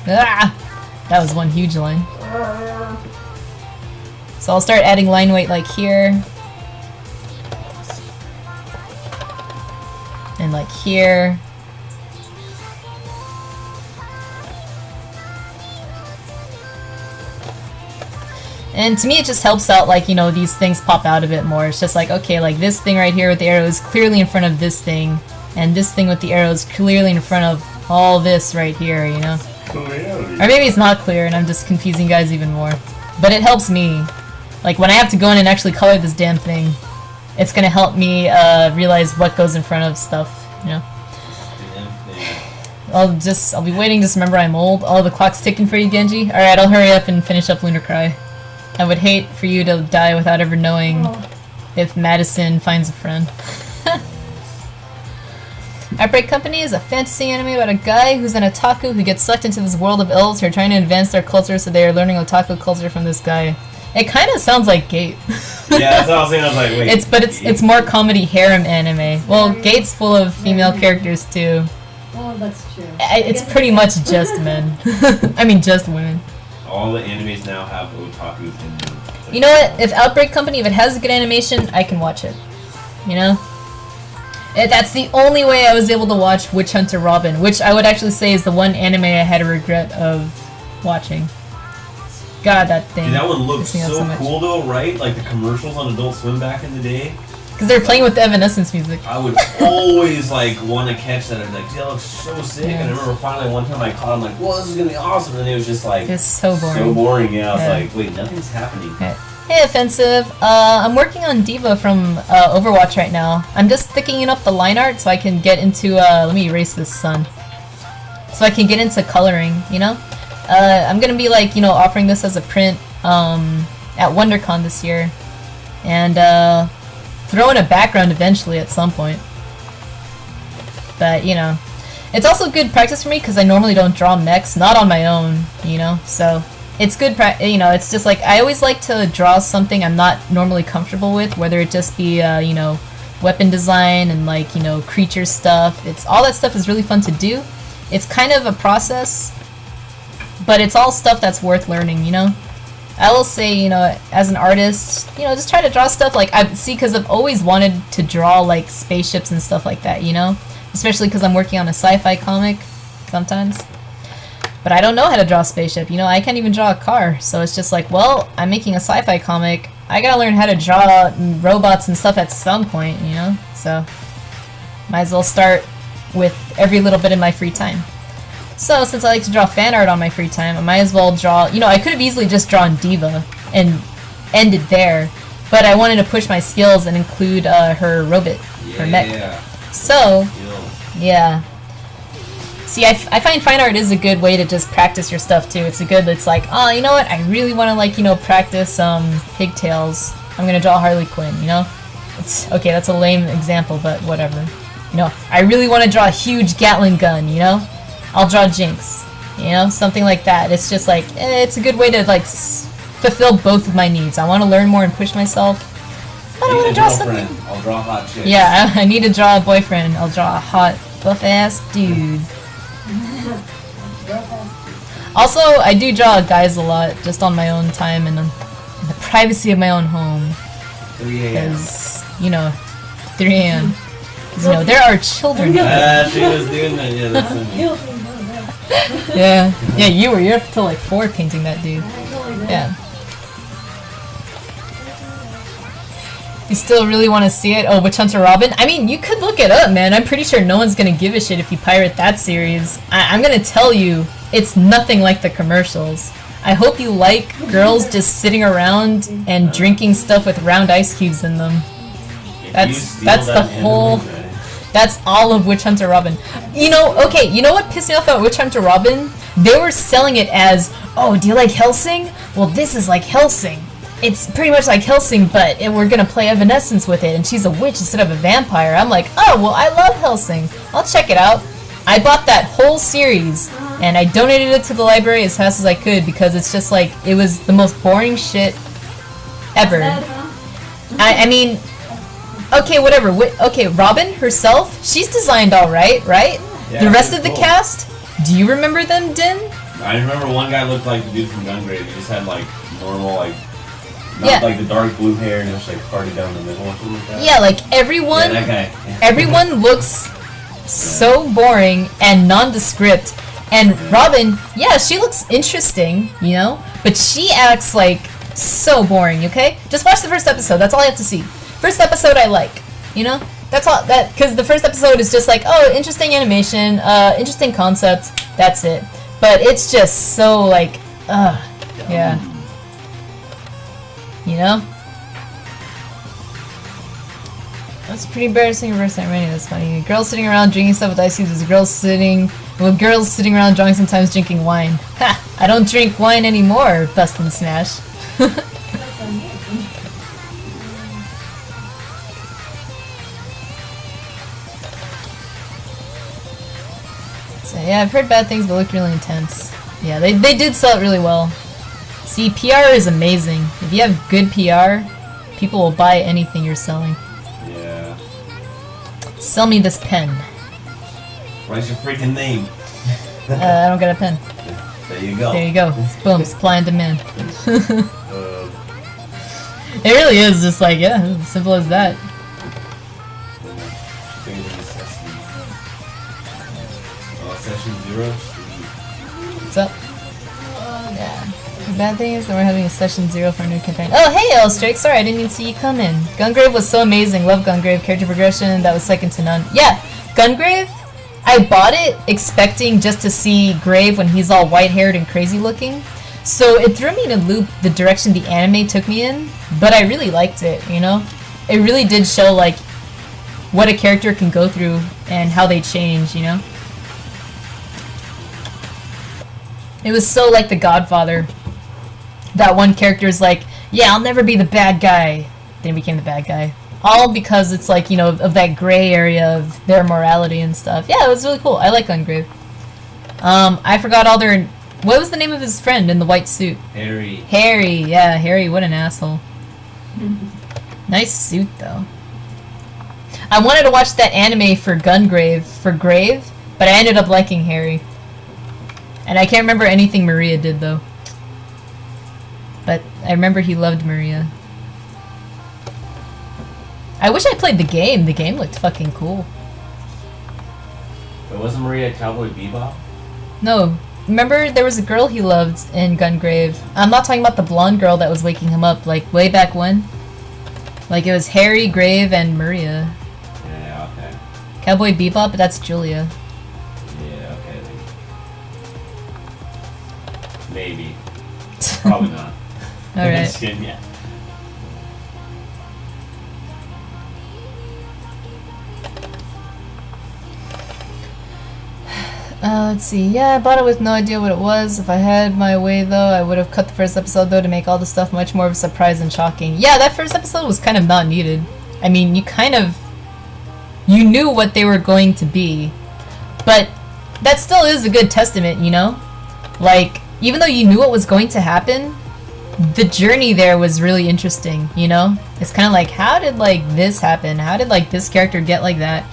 Ah! That was one huge line. So I'll start adding line weight like here. And like here. And to me it just helps out, like, these things pop out a bit more. It's just like, okay, like this thing right here with the arrow is clearly in front of this thing. And this thing with the arrow is clearly in front of all this right here, Or maybe it's not clear and I'm just confusing guys even more. But it helps me. Like, when I have to go in and actually color this damn thing, it's gonna help me realize what goes in front of stuff, I'll be waiting, just remember I'm old. Oh, the clock's ticking for you, Genji? Alright, I'll hurry up and finish up Lunar Cry. I would hate for you to die without ever knowing if Madison finds a friend. Outbreak Company is a fantasy anime about a guy who's an otaku who gets sucked into this world of elves who are trying to advance their culture, so they are learning otaku culture from this guy. It kind of sounds like Gate. Yeah, that's what I was saying. I was like, wait. It's more comedy harem anime. Well, Gate's full of female characters too. Oh, that's true. It's pretty much just men. I mean, just women. All the animes now have otakus in them. You know what? If Outbreak Company, if it has a good animation, I can watch it. You know? That's the only way I was able to watch Witch Hunter Robin, which I would actually say is the one anime I had a regret of watching. God, that thing. Dude, that one looked pissed me off so much. cool though, right? Like the commercials on Adult Swim back in the day. Because they're playing with the Evanescence music. I would always like want to catch that. I'd be like, dude, that looks so sick. Yeah. And I remember finally one time I caught him like, whoa, this is gonna be awesome. And it was just like, It's so boring. So boring, yeah. I was Yeah. like, wait, nothing's happening. Okay. Hey, Offensive. I'm working on D.Va from Overwatch right now. I'm just thickening up the line art so I can get into, let me erase this sun. So I can get into coloring, you know? I'm gonna be like, you know, offering this as a print at WonderCon this year. And throw in a background eventually at some point. But, you know. It's also good practice for me because I normally don't draw mechs, not on my own, you know? So it's good, you know, it's just like, I always like to draw something I'm not normally comfortable with, whether it just be, you know, weapon design and like, you know, creature stuff. All that stuff is really fun to do. It's kind of a process, but it's all stuff that's worth learning, you know? I will say, you know, as an artist, you know, just try to draw stuff like, because I've always wanted to draw like spaceships and stuff like that, you know? Especially because I'm working on a sci-fi comic sometimes. But I don't know how to draw a spaceship, you know, I can't even draw a car. So it's just like, well, I'm making a sci-fi comic. I gotta learn how to draw robots and stuff at some point, you know? So, might as well start with every little bit of my free time. So, since I like to draw fan art on my free time, I might as well draw, you know, I could have easily just drawn D.Va and ended there. But I wanted to push my skills and include her robot, her mech. So, yeah. See, I find fine art is a good way to just practice your stuff too. It's like, oh, you know what? I really want to like, you know, practice pigtails. I'm gonna draw Harley Quinn, you know? It's okay, that's a lame example, but whatever. You know, I really want to draw a huge Gatling gun, you know? I'll draw Jinx, you know? Something like that. It's just like, it's a good way to like fulfill both of my needs. I want to learn more and push myself. But I want to draw something. I'll draw hot chicks. Yeah, I need to draw a boyfriend. I'll draw a hot, buff-ass dude. Also, I do draw guys a lot, just on my own time and in the privacy of my own home. 3 a.m. Because, you know, 3 a.m. Because, you know, there are children. She was doing that, yeah, that's funny. Yeah, you're up till like 4 painting that dude. Yeah. You still really want to see it? Oh, Witch Hunter Robin? I mean, you could look it up, man. I'm pretty sure no one's gonna give a shit if you pirate that series. I'm gonna tell you, it's nothing like the commercials. I hope you like girls just sitting around and drinking stuff with round ice cubes in them. That's the whole... That's all of Witch Hunter Robin. You know, okay, you know what pissed me off about Witch Hunter Robin? They were selling it as, oh, do you like Hellsing? Well, this is like Hellsing. It's pretty much like Hellsing, but we're gonna play Evanescence with it, and she's a witch instead of a vampire. I'm like, oh, well, I love Hellsing. I'll check it out. I bought that whole series, and I donated it to the library as fast as I could, because it's just like, it was the most boring shit ever. I mean, okay, whatever. Okay, Robin herself, she's designed alright, right? Yeah, the rest of the cool. cast, do you remember them, Din? I remember one guy looked like the dude from Gungrave. He just had like normal, like, not Yeah. like the dark blue hair and it was like parted down the middle or something like that. Yeah, like everyone, Yeah, that guy. everyone looks so boring and nondescript. And Robin, yeah, she looks interesting, you know? But she acts like so boring, okay? Just watch the first episode, that's all I have to see. First episode I like, you know? That's all, because the first episode is just like, oh, interesting animation, interesting concept, that's it. But it's just so like, yeah. You know? That's pretty embarrassing reverse time rating, that's funny. Girls sitting around drinking stuff with ice cubes is girls sitting around drawing sometimes drinking wine. Ha! I don't drink wine anymore, Bust and Snash. So yeah, I've heard bad things but it looked really intense. Yeah, they did sell it really well. See, PR is amazing. If you have good PR, people will buy anything you're selling. Yeah. Sell me this pen. What's your freaking name? I don't got a pen. There you go. There you go. Boom, supply and demand. It really is just like, yeah, as simple as that. Session 0. What's up? Yeah. The bad thing is that we're having a session 0 for a new campaign. Oh, hey, Elstrake! Sorry, I didn't even see you come in. Gungrave was so amazing. Love Gungrave. Character progression, that was second to none. Yeah, Gungrave, I bought it expecting just to see Grave when he's all white-haired and crazy looking. So it threw me in a loop the direction the anime took me in, but I really liked it, you know? It really did show, like, what a character can go through and how they change, you know? It was so like The Godfather. That one character's like, yeah, I'll never be the bad guy. Then he became the bad guy. All because it's like, you know, of that gray area of their morality and stuff. Yeah, it was really cool. I like Gungrave. I forgot all their... What was the name of his friend in the white suit? Harry. Harry, yeah, Harry, what an asshole. Nice suit, though. I wanted to watch that anime for Gungrave, for Grave, but I ended up liking Harry. And I can't remember anything Maria did, though. But I remember he loved Maria. I wish I played the game. The game looked fucking cool. But wasn't Maria Cowboy Bebop? No. Remember there was a girl he loved in Gungrave. I'm not talking about the blonde girl that was waking him up, like, way back when. Like, it was Harry, Grave, and Maria. Yeah, okay. Cowboy Bebop, but that's Julia. Yeah, okay. Maybe. Probably not. Alright. Just kidding, yeah. Let's see. Yeah, I bought it with no idea what it was. If I had my way, though, I would have cut the first episode, though, to make all the stuff much more of a surprise and shocking. Yeah, that first episode was kind of not needed. I mean, you knew what they were going to be. But that still is a good testament, you know? Like, even though you knew what was going to happen, the journey there was really interesting, you know? It's kind of like, how did, like, this happen? How did, like, this character get like that?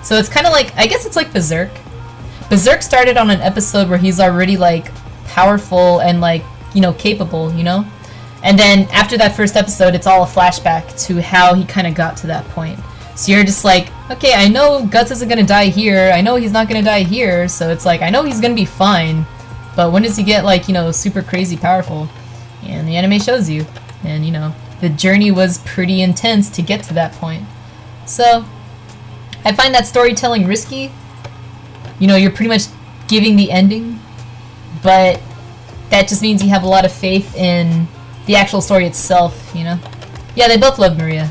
So it's kind of like, I guess it's like Berserk. Berserk started on an episode where he's already, like, powerful and, like, you know, capable, you know? And then after that first episode, it's all a flashback to how he kind of got to that point. So you're just like, okay, I know Guts isn't gonna die here, I know he's not gonna die here, so it's like, I know he's gonna be fine, but when does he get, like, you know, super crazy powerful? And the anime shows you. And, you know, the journey was pretty intense to get to that point. So, I find that storytelling risky. You know, you're pretty much giving the ending, but that just means you have a lot of faith in the actual story itself, you know? Yeah, they both loved Maria.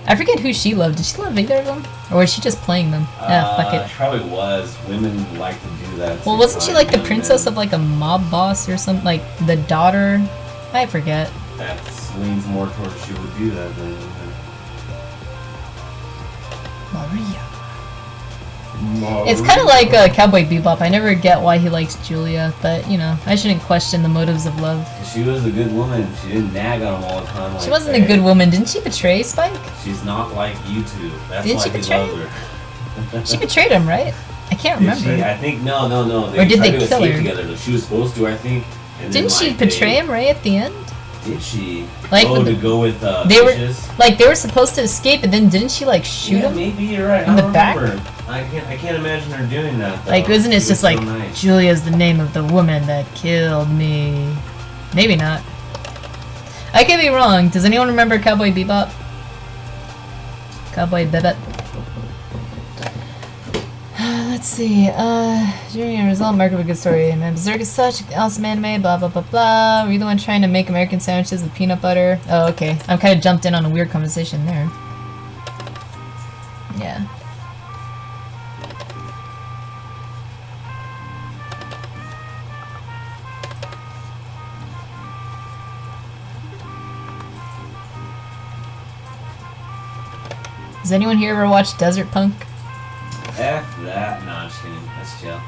I forget who she loved. Did she love either of them? Or was she just playing them? Fuck it. She probably was. Women like to do that. Well, wasn't she like the princess of like a mob boss or something? Like the daughter? I forget. That leans more towards she would do that than... Maria. It's kind of like Cowboy Bebop. I never get why he likes Julia, but, you know, I shouldn't question the motives of love. She was a good woman. She didn't nag on him all the time. Like, she wasn't a good woman. Didn't she betray Spike? She's not like you two. That's Didn't why she he betray loved her. She betrayed him, right? I can't remember. Did she? I think, no. Or did they tried to kill escape her? together. She was supposed to, I think. And Didn't then, she betray him right at the end? Did she? Like, to go with they Fishes? they were supposed to escape, and then didn't she like shoot him? Maybe you're right. in the back? I can't imagine her doing that. Though. Like, isn't it She just was like so nice. Julia's the name of the woman that killed me? Maybe not. I could be wrong. Does anyone remember Cowboy Bebop? Cowboy Bebop. Let's see. Journey and result mark of a good story. Man, Berserk is such an awesome anime. Blah blah blah blah. Were you the one trying to make American sandwiches with peanut butter? Oh, okay. I'm kind of jumped in on a weird conversation there. Yeah. Does anyone here ever watch Desert Punk? F that. No, I'm just kidding. That's chill.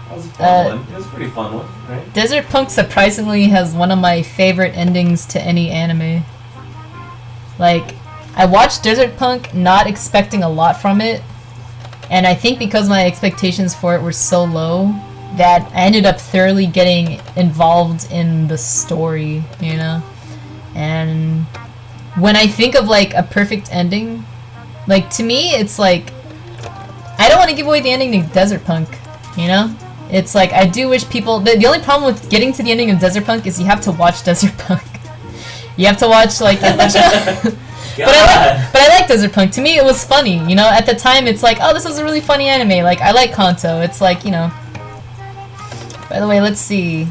That was a fun one. It was a pretty fun one, right? Desert Punk surprisingly has one of my favorite endings to any anime. Like, I watched Desert Punk not expecting a lot from it, and I think because my expectations for it were so low that I ended up thoroughly getting involved in the story, you know? And when I think of like a perfect ending, like to me it's like I don't want to give away the ending to Desert Punk, you know? It's like I do wish people the only problem with getting to the ending of Desert Punk is you have to watch Desert Punk. You have to watch like a bunch of but I like Desert Punk. To me it was funny, you know? At the time it's like, oh, this was a really funny anime. Like I like Kanto. It's like, you know. By the way, let's see.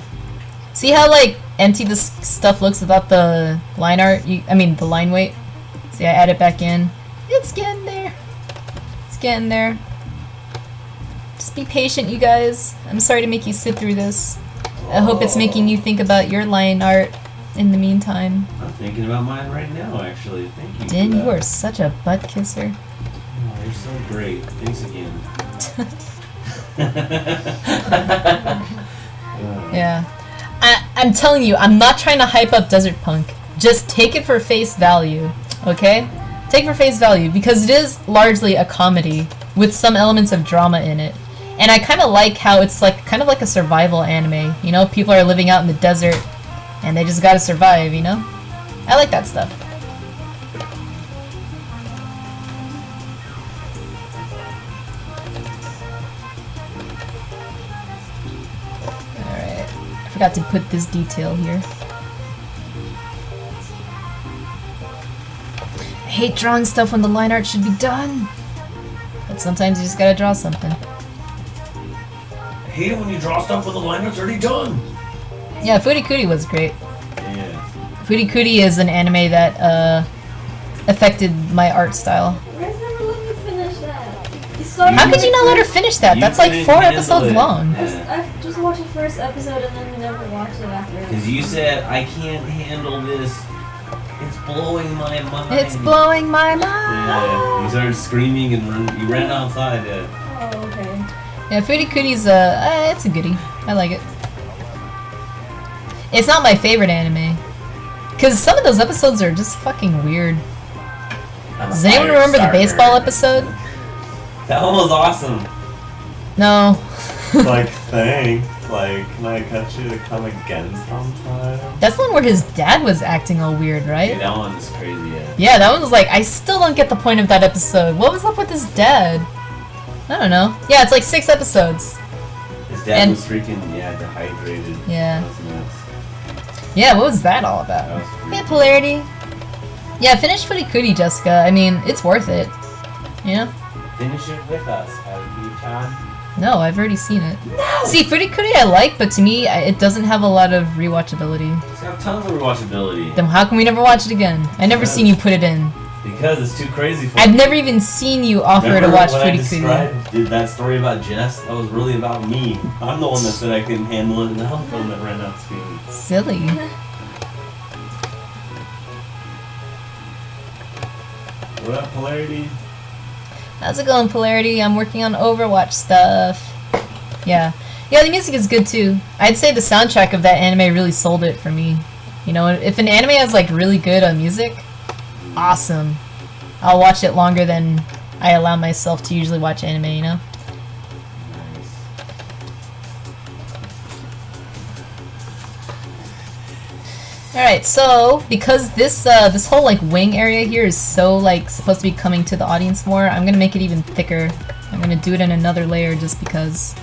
See how like empty this stuff looks without the line art? I mean the line weight. See, I add it back in. It's getting there. It's getting there. Just be patient, you guys. I'm sorry to make you sit through this. I hope it's making you think about your line art in the meantime. I'm thinking about mine right now, actually. Thank you. Din, you are such a butt kisser. Oh, you're so great. Thanks again. Yeah. I'm telling you, I'm not trying to hype up Desert Punk. Just take it for face value, okay? Take it for face value, because it is largely a comedy with some elements of drama in it. And I kind of like how it's like kind of like a survival anime, you know? People are living out in the desert, and they just gotta survive, you know? I like that stuff. I forgot to put this detail here. I hate drawing stuff when the line art should be done. But sometimes you just gotta draw something. I hate it when you draw stuff when the line art's already done. Yeah, Furikuri was great. Yeah. Furikuri is an anime that affected my art style. Where's never let me finish that? You started How could you not let her finish that? You That's like couldn't 4 handle episodes it. long. Yeah. I just watched the first episode and then never watched it after. Because you said, I can't handle this. It's blowing my mind. It's blowing my mind. Yeah, you started screaming and you ran outside. Yeah. Oh, okay. Yeah, Furikuri's it's a goodie. I like it. It's not my favorite anime. Because some of those episodes are just fucking weird. Does anyone remember the baseball episode? That one was awesome. No. Like, thanks. Like, can I cut you to come again sometime? That's the one where his dad was acting all weird, right? Yeah, that one was crazy, yeah. Yeah, that one was like, I still don't get the point of that episode. What was up with his dad? I don't know. Yeah, it's like 6 episodes. His dad And- was freaking, dehydrated. Yeah. That was nuts. Yeah, what was that all That about? was Yeah, freaking- polarity. Yeah, finish Furikuri, Jessica. I mean, it's worth it. You know? Finish it with us, Haruki-chan. No, I've already seen it. See, Furikuri I like, but to me, it doesn't have a lot of rewatchability. It's got tons of rewatchability. Then how can we never watch it again? I never seen you put it in. Because it's too crazy for I've me. never even seen you offer Remember to watch when I Furikuri. did that story about Jess? That was really about me. I'm the one that said I couldn't handle it, and I'm the one that ran out screaming. Silly. What up, Polarity? How's it going, Polarity? I'm working on Overwatch stuff. Yeah. Yeah, the music is good too. I'd say the soundtrack of that anime really sold it for me. You know, if an anime has like really good music, awesome. I'll watch it longer than I allow myself to usually watch anime, you know? Alright, so because this this whole like wing area here is so like supposed to be coming to the audience more, I'm gonna make it even thicker. I'm gonna do it in another layer just because.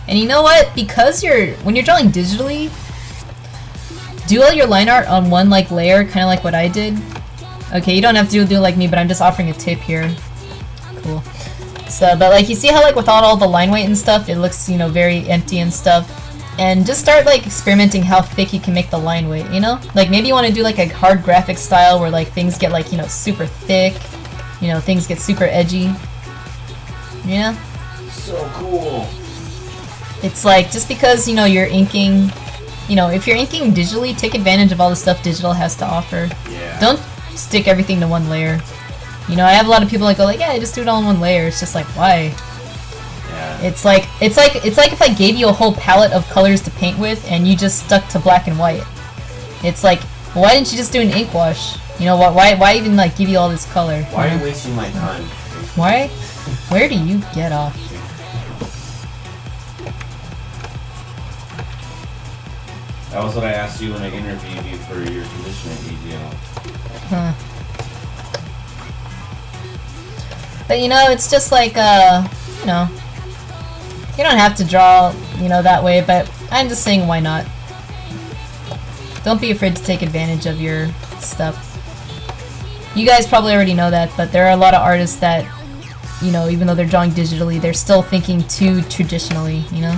And you know what? Because when you're drawing digitally, do all your line art on one like layer, kind of like what I did. Okay, you don't have to do it like me, but I'm just offering a tip here. Cool. So, but like you see how like without all the line weight and stuff, it looks, you know, very empty and stuff. And just start like experimenting how thick you can make the line weight, you know? Like maybe you want to do like a hard graphic style where like things get like, you know, super thick, you know, things get super edgy. Yeah? So cool. It's like just because, you know, you're inking, you know, if you're inking digitally, take advantage of all the stuff digital has to offer. Yeah. Don't stick everything to one layer. You know, I have a lot of people that go like, yeah, just do it all in one layer. It's just like, why? Yeah. It's like if I gave you a whole palette of colors to paint with and you just stuck to black and white. It's like, why didn't you just do an ink wash? You know, why even like give you all this color? Why are you wasting my time? Why? Where do you get off? That was what I asked you when I interviewed you for your position at EGL. Huh. But you know, it's just like, you know, you don't have to draw, you know, that way, but I'm just saying why not. Don't be afraid to take advantage of your stuff. You guys probably already know that, but there are a lot of artists that, you know, even though they're drawing digitally, they're still thinking too traditionally, you know?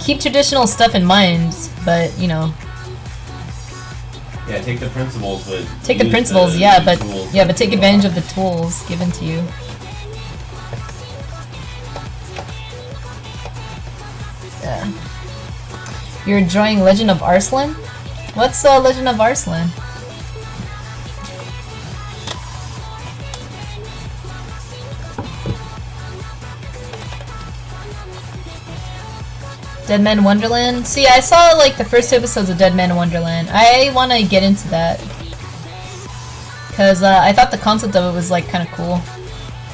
Keep traditional stuff in mind, but, you know... Yeah, take the principles, but... Take the principles, yeah, but take advantage of the tools given to you. Yeah. You're drawing Legend of Arslan? What's Legend of Arslan? Dead Man Wonderland? See, I saw like the first 2 episodes of Dead Man Wonderland. I want to get into that. Because I thought the concept of it was like kind of cool.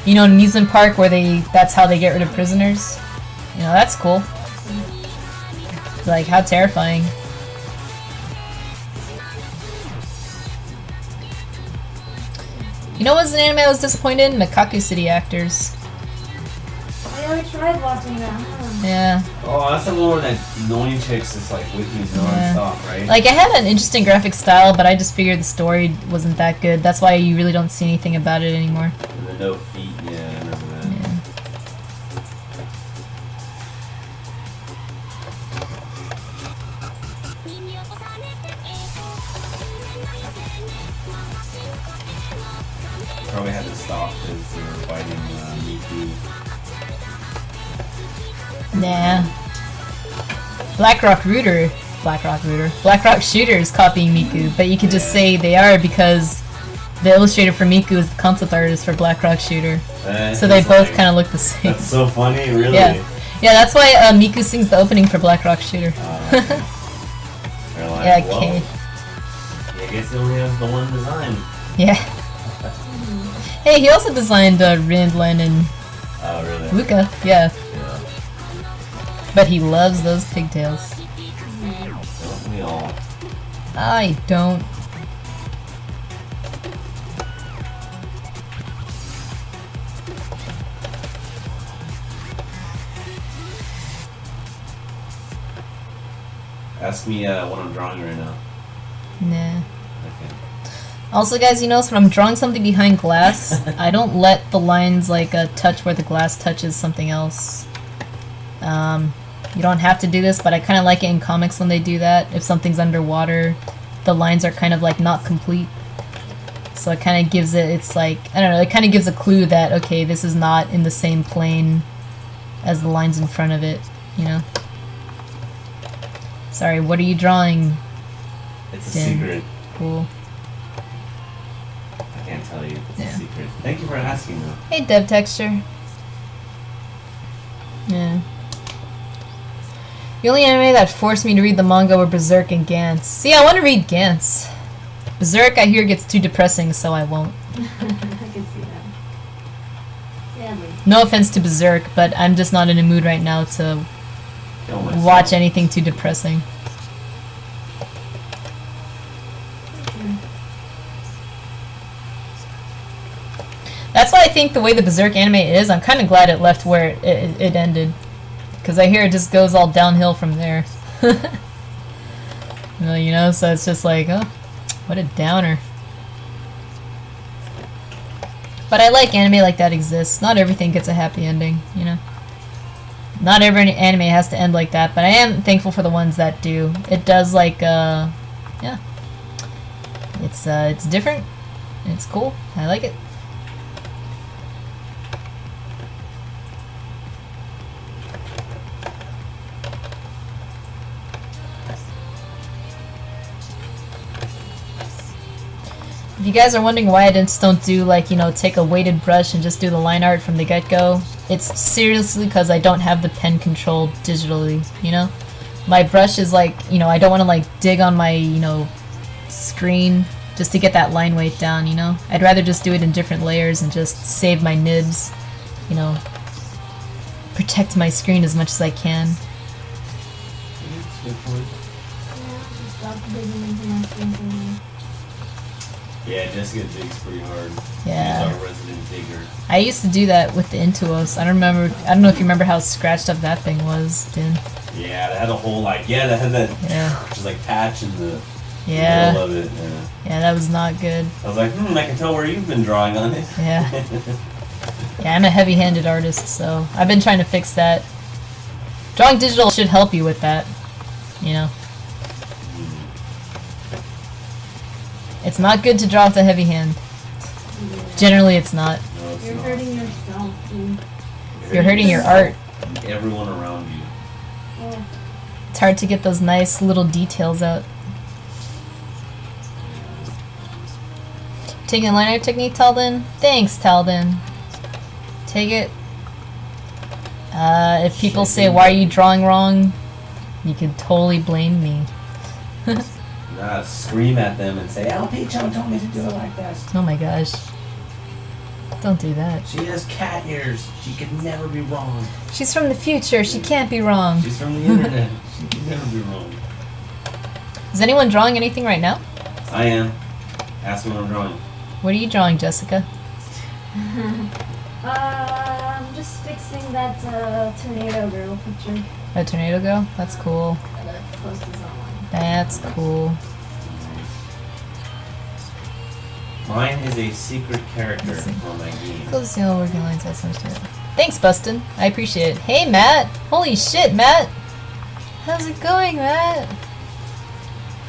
You know, an amusement park where that's how they get rid of prisoners. You know, that's cool. Like, how terrifying. You know what's an anime I was disappointed in? Makaku City Actors. I tried watching that. Huh? Yeah. Oh, that's the one where that annoying chick's just like with me non-stop, right? Like, it had an interesting graphic style, but I just figured the story wasn't that good. That's why you really don't see anything about it anymore. And the no feet, yeah, I remember that. Yeah. Probably had to stop because they were fighting Miku. Nah. Blackrock Shooter is copying Miku, but you could just say they are because the illustrator for Miku is the concept artist for Blackrock Shooter. So they both kind of look the same. That's so funny, really? Yeah, that's why Miku sings the opening for Blackrock Shooter. Okay. Like, yeah, well, okay. I guess he only has the one design. Yeah. Hey, he also designed Rindland and Luca, yeah. But he loves those pigtails. Don't we all? I don't. Ask me what I'm drawing right now. Nah. Okay. Also, guys, you notice when I'm drawing something behind glass, I don't let the lines like touch where the glass touches something else. You don't have to do this, but I kind of like it in comics when they do that. If something's underwater, the lines are kind of like not complete. So it kind of gives it's like, I don't know, it kind of gives a clue that, okay, this is not in the same plane as the lines in front of it, you know? Sorry, what are you drawing? It's a Tim? secret. Cool. I can't tell you. It's Yeah. a secret. Thank you for asking, though. Hey, Dev Texture. Yeah. The only anime that forced me to read the manga were Berserk and Gantz. See, I want to read Gantz. Berserk, I hear, gets too depressing, so I won't. I can see that. Sadly. No offense to Berserk, but I'm just not in a mood right now to Kill myself. watch anything too depressing. That's why I think the way the Berserk anime is, I'm kind of glad it left where it ended. Because I hear it just goes all downhill from there. Well, you know, so it's just like, oh, what a downer. But I like anime like that exists. Not everything gets a happy ending, you know. Not every anime has to end like that, but I am thankful for the ones that do. It does like, yeah. It's different. It's cool. I like it. If you guys are wondering why I just don't do, like, you know, take a weighted brush and just do the line art from the get-go, it's seriously because I don't have the pen controlled digitally, you know? My brush is like, you know, I don't want to, like, dig on my, you know, screen just to get that line weight down, you know? I'd rather just do it in different layers and just save my nibs, you know? Protect my screen as much as I can. That's a good point. digging into my screen for me. Yeah, Jessica digs pretty hard. Yeah. She's our resident digger. I used to do that with the Intuos. I don't know if you remember how scratched up that thing was, Din. Yeah, they had a whole like they had that Yeah. just like patch in the Yeah. middle of it. Yeah. Yeah, that was not good. I was like, I can tell where you've been drawing on it. Yeah. Yeah, I'm a heavy-handed artist, so I've been trying to fix that. Drawing digital should help you with that, you know. It's not good to draw with a heavy hand. Generally, it's not. No, it's You're not. hurting yourself, dude. You're hurting your art. And everyone around you. Oh, It's hard to get those nice little details out. Taking a line art technique, Talden? Thanks, Talden. Take it. If people say, why are you drawing wrong? You can totally blame me. Nah, scream at them and say, LP-chan told me to do it like this. Oh my gosh. Don't do that. She has cat ears. She could never be wrong. She's from the future. She can't be wrong. She's from the internet. She could never be wrong. Is anyone drawing anything right now? I am. Ask me what I'm drawing. What are you drawing, Jessica? I'm just fixing that tornado girl picture. A tornado girl? That's cool. That post is online. That's cool. Mine is a secret character Let's see. on my game. Close the all working lines. That's so much. Thanks, Bustin. I appreciate it. Hey, Matt. Holy shit, Matt. How's it going, Matt?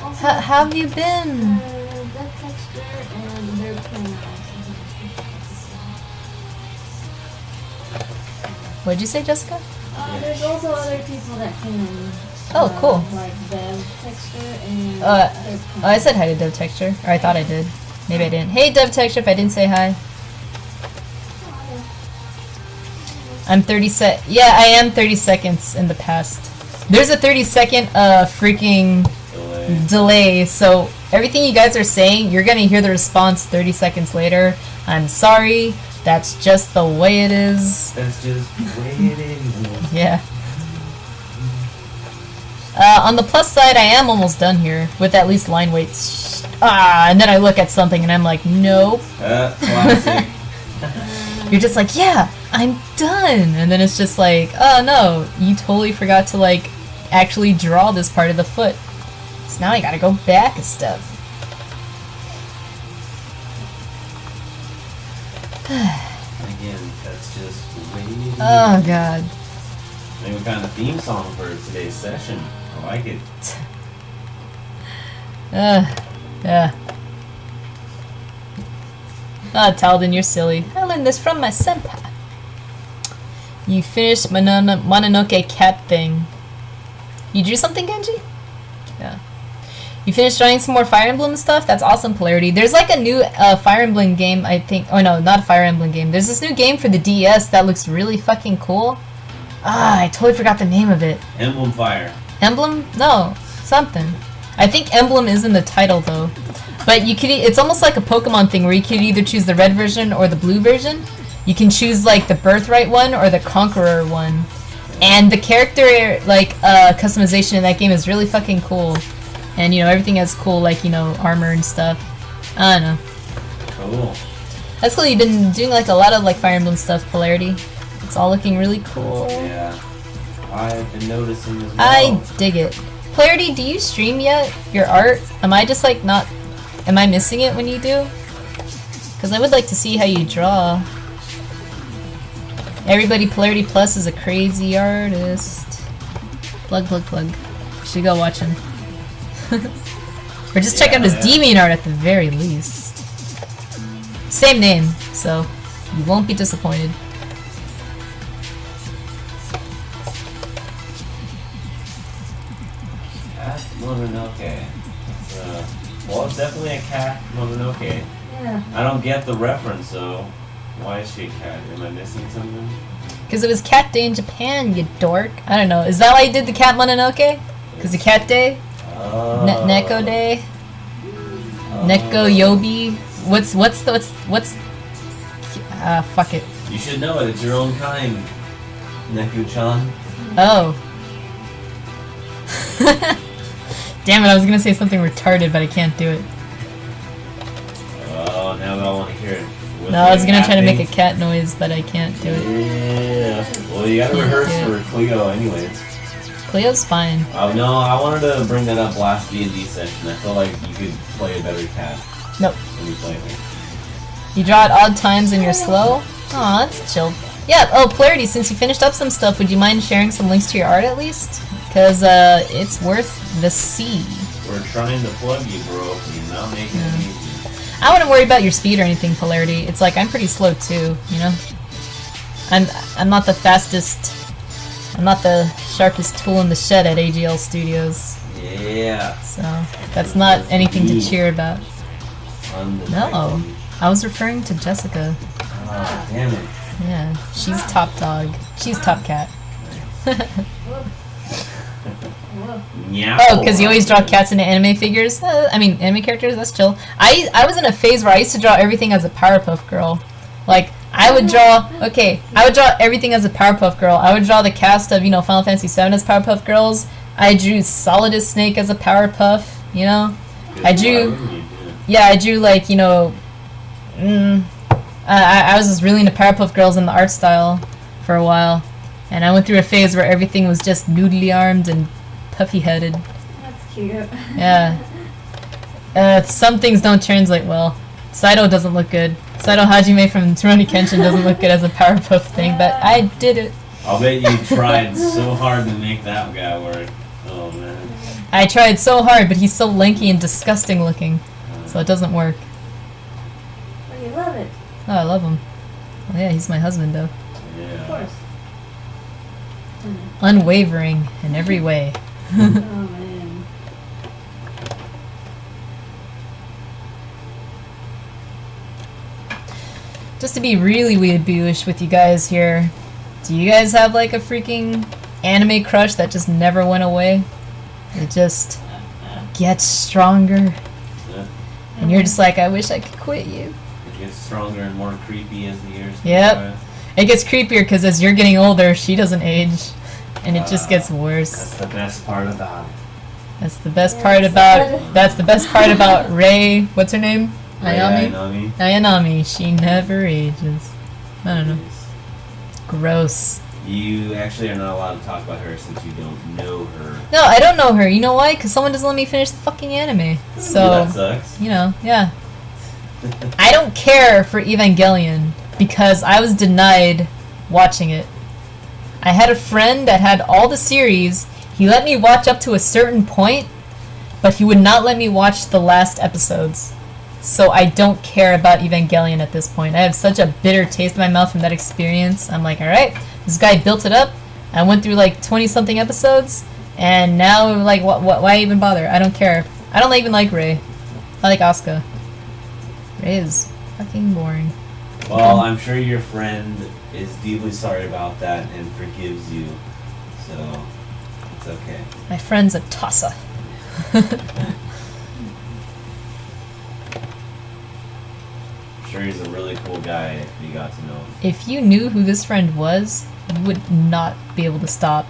Also, How have you been? that texture and their playing What'd you say, Jessica? There's also other people that came in. Oh, cool. Like Dev Texture and Oh, I said hi to Dev Texture. Or I thought I did. Maybe I didn't. Hey, Dev Texture, if I didn't say hi. I'm 30 Yeah, I am 30 seconds in the past. There's a 30-second freaking delay, so everything you guys are saying, you're gonna hear the response 30 seconds later. I'm sorry. That's just the way it is. That's just the way it is. Yeah. On the plus side, I am almost done here with at least line weights. And then I look at something and I'm like, nope. Classic. You're just like, yeah, I'm done. And then it's just like, oh no, you totally forgot to like actually draw this part of the foot. So now I gotta go back a step. Again, that's just the way it is. Oh god. Maybe we found a theme song for today's session. I like it. Yeah. Talden, you're silly. I learned this from my senpai. You finished Mononoke cat thing. You drew something, Genji? Yeah. You finished drawing some more Fire Emblem stuff? That's awesome, Polarity. There's like a new Fire Emblem game, I think. Oh no, not a Fire Emblem game. There's this new game for the DS that looks really fucking cool. I totally forgot the name of it. Emblem Fire. Emblem? No, something. I think Emblem is in the title though. But you could. It's almost like a Pokemon thing where you could either choose the red version or the blue version. You can choose like the Birthright one or the Conqueror one. And the character like customization in that game is really fucking cool. And you know everything has cool like armor and stuff. I don't know. Cool. That's cool. You've been doing like a lot of like Fire Emblem stuff, Polarity. It's all looking really cool. Yeah. I've been noticing as well. I dig it. Polarity, do you stream yet? Your art? Am I just like not... Am I missing it when you do? Because I would like to see how you draw. Everybody, Polarity Plus is a crazy artist. Plug. Should go watch him. Or just check out his Deviant art at the very least. Same name, so you won't be disappointed. Cat Mononoke. Well, it's definitely a cat Mononoke. Yeah. I don't get the reference, so why is she a cat? Am I missing something? Because it was Cat Day in Japan, you dork. I don't know. Is that why you did the Cat Mononoke? Because the Cat Day? Neko Day? Neko Yobi? Fuck it. You should know it. It's your own kind, Neku-chan. Oh. Damn it, I was gonna say something retarded, but I can't do it. Oh, now I want to hear it. No, I was gonna try to make a cat noise, but I can't do it. Yeah. Well, you gotta Can't rehearse do for Cleo anyways. Cleo's fine. Oh no, I wanted to bring that up last D&D session. I feel like you could play a better cat Nope. when you play her. You draw at odd times and you're slow? Aw, that's chill. Yeah, oh, Polarity, since you finished up some stuff, would you mind sharing some links to your art at least? Because, it's worth the see. We're trying to plug you, bro. You're not making it easy. I wouldn't worry about your speed or anything, Polarity. It's like, I'm pretty slow too, you know? I'm not the fastest, I'm not the sharpest tool in the shed at AGL Studios. Yeah. So, that's not anything to cheer about. No, Undetected. I was referring to Jessica. Oh, damn it. Yeah, she's top dog. She's top cat. Meow. Oh, because you always draw cats into anime figures? Anime characters? That's chill. I was in a phase where I used to draw everything as a Powerpuff Girl. Like, I would draw everything as a Powerpuff Girl. I would draw the cast of, Final Fantasy VII as Powerpuff Girls. I drew Solidus Snake as a Powerpuff, you know? I drew, like, I was just really into Powerpuff Girls in the art style for a while. And I went through a phase where everything was just noodly armed and puffy headed. That's cute. Yeah. Some things don't translate well. Saito doesn't look good. Saito Hajime from Rurouni Kenshin doesn't look good as a Powerpuff thing, but I did it. I'll bet you tried so hard to make that guy work. Oh, man. I tried so hard, but he's so lanky and disgusting looking, so it doesn't work. Well, you love it. Oh, I love him. Well, yeah, he's my husband, though. Of Yeah. course. Unwavering in every way. Oh, man. Just to be really weeaboo-ish with you guys here, do you guys have like a freaking anime crush that just never went away? It just gets stronger, Yeah. and you're just like, I wish I could quit you. It gets stronger and more creepy as the years go Yep. by. It gets creepier because as you're getting older, she doesn't age, and it just gets worse. That's the best part about it. That's the best part about. That's the best part about Rei. What's her name? Ayami. Ayami. Ayanami. She never ages. I don't know. Gross. You actually are not allowed to talk about her since you don't know her. No, I don't know her. You know why? Because someone doesn't let me finish the fucking anime. So, That sucks. yeah. I don't care for Evangelion because I was denied watching it. I had a friend that had all the series. He let me watch up to a certain point, but he would not let me watch the last episodes. So I don't care about Evangelion at this point. I have such a bitter taste in my mouth from that experience. I'm like, alright, this guy built it up. I went through like 20-something episodes, and now, like, why even bother? I don't care. I don't even like Rei. I like Asuka. Rei is fucking boring. Well, I'm sure your friend is deeply sorry about that and forgives you. So, it's okay. My friend's a Tossa. I'm sure he's a really cool guy if you got to know him. If you knew who this friend was, you would not be able to stop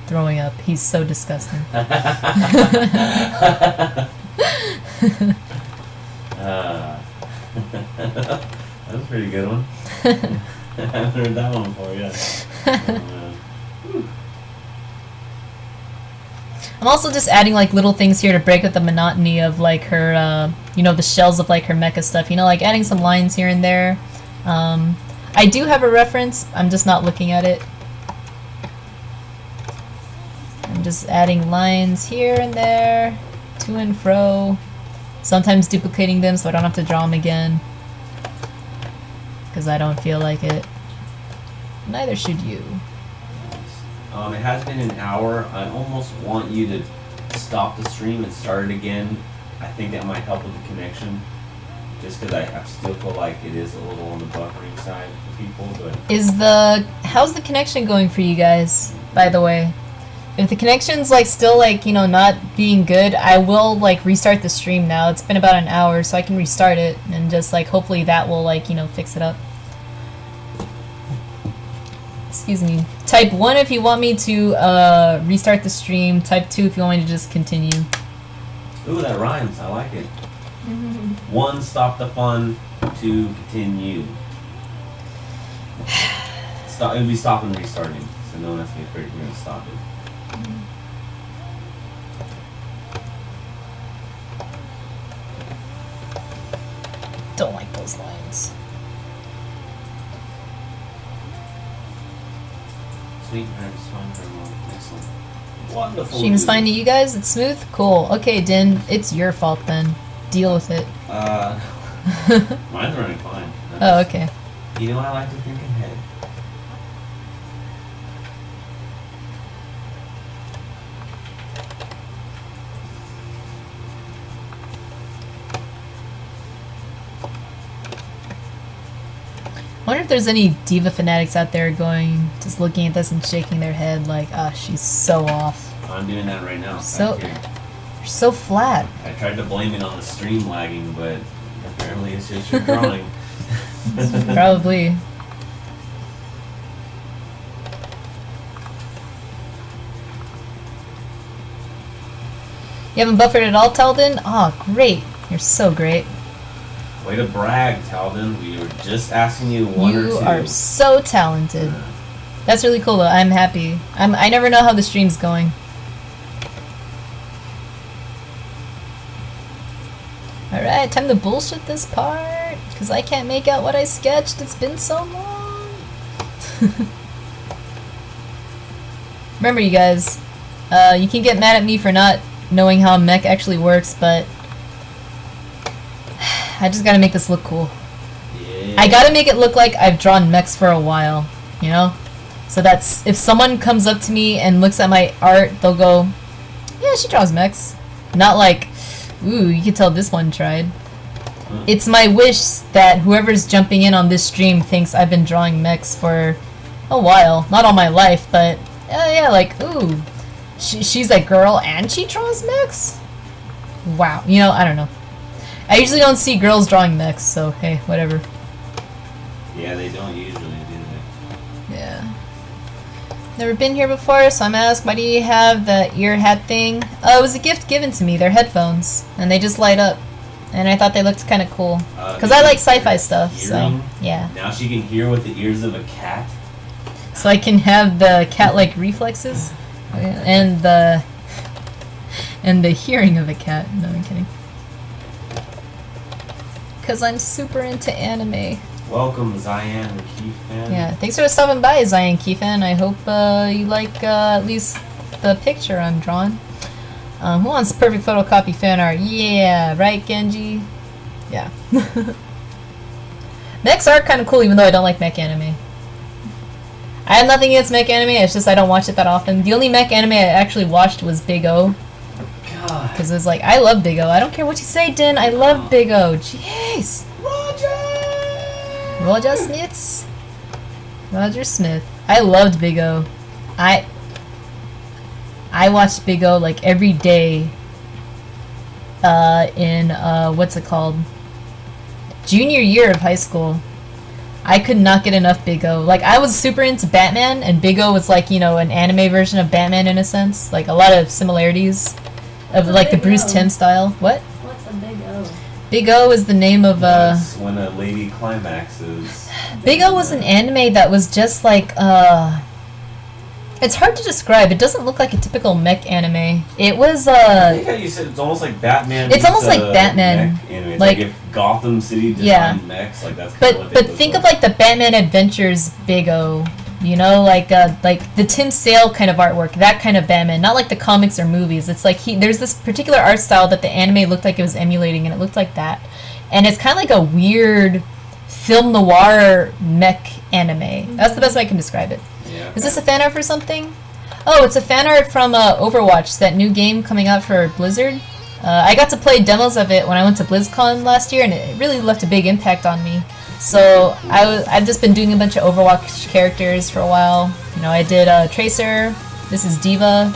throwing up. He's so disgusting. That was a pretty good one. I haven't heard that one before yet. I'm also just adding like little things here to break up the monotony of like her, the shells of like her mecha stuff. Like adding some lines here and there. I do have a reference. I'm just not looking at it. I'm just adding lines here and there, to and fro. Sometimes duplicating them so I don't have to draw them again. Because I don't feel like it. Neither should you. It has been an hour. I almost want you to stop the stream and start it again. I think that might help with the connection. Just because I still feel like it is a little on the buffering side for people. But how's the connection going for you guys, by the way? If the connection's like still like, not being good, I will like restart the stream now. It's been about an hour, so I can restart it and just like hopefully that will like, fix it up. Excuse me. Type 1 if you want me to restart the stream. Type 2 if you want me to just continue. Ooh, that rhymes. I like it. 1, stop the fun. 2, continue. Stop. It would be stop and restarting, so no one has to get hurt. We're gonna stop it. Don't like those lines. Sweet parents fine for a moment. Excellent. Wonderful. Seems fine to you guys? It's smooth? Cool. Okay, Din, it's your fault then. Deal with it. Mine's running fine. Oh, okay. You know I like to think ahead. I wonder if there's any D.Va fanatics out there going, just looking at this and shaking their head like, ah, she's so off. I'm doing that right now. So, back here. you're so flat. I tried to blame it on the stream lagging, but apparently it's just your drawing. Probably. You haven't buffered at all, Teldon? Oh, great. You're so great. Way to brag, Talden. We were just asking you one or two. You are so talented. That's really cool though. I'm happy. I never know how the stream's going. Alright, time to bullshit this part. Because I can't make out what I sketched. It's been so long. Remember, you guys, you can get mad at me for not knowing how a mech actually works, but I just gotta make this look cool. Yeah. I gotta make it look like I've drawn mechs for a while, you know? So that's, if someone comes up to me and looks at my art, they'll go, yeah, she draws mechs. Not like, ooh, you can tell this one tried. It's my wish that whoever's jumping in on this stream thinks I've been drawing mechs for a while. Not all my life, but yeah, like, ooh, she's a girl and she draws mechs? Wow, you know, I don't know. I usually don't see girls drawing mechs, so hey, whatever. Yeah, they don't usually, do they? Yeah. Never been here before, so I'm gonna ask, why do you have the ear hat thing? Oh, it was a gift given to me. They're headphones, and they just light up. And I thought they looked kind of cool. Because I like sci-fi stuff, so yeah. Now she can hear with the ears of a cat. So I can have the cat-like reflexes, and the hearing of a cat. No, I'm kidding. Because I'm super into anime. Welcome, Zion Keefan. Yeah, thanks for stopping by, Zion Keefan. I hope you like at least the picture I'm drawing. Who wants perfect photocopy fan art? Yeah, right, Genji? Yeah. Mechs are kind of cool, even though I don't like mech anime. I have nothing against mech anime, it's just I don't watch it that often. The only mech anime I actually watched was Big O. Because it was like, I love Big O. I don't care what you say, Din. I love Big O. Jeez. Roger Smith. Roger Smith. I loved Big O. I watched Big O like every day. In what's it called? Junior year of high school. I could not get enough Big O. Like, I was super into Batman, and Big O was like, you know, an anime version of Batman in a sense. Like, a lot of similarities. Of like the Bruce Timm style. What? What's a Big O? Big O is the name of That's when a lady climaxes. Big O was an anime that was just like it's hard to describe. It doesn't look like a typical mech anime. It was I think how you said it's almost like Batman. It's almost like Batman. Mech anime. It's like if Gotham City designed mechs, like that's kind of what But think of like the Batman Adventures Big O. You know, like the Tim Sale kind of artwork, that kind of Batman, not like the comics or movies. It's like there's this particular art style that the anime looked like it was emulating, and it looked like that. And it's kind of like a weird film noir mech anime. That's the best way I can describe it. Yeah, okay. Is this a fan art for something? Oh, it's a fan art from Overwatch, that new game coming out for Blizzard. I got to play demos of it when I went to BlizzCon last year, and it really left a big impact on me. So I've just been doing a bunch of Overwatch characters for a while. You know, I did Tracer. This is D.Va.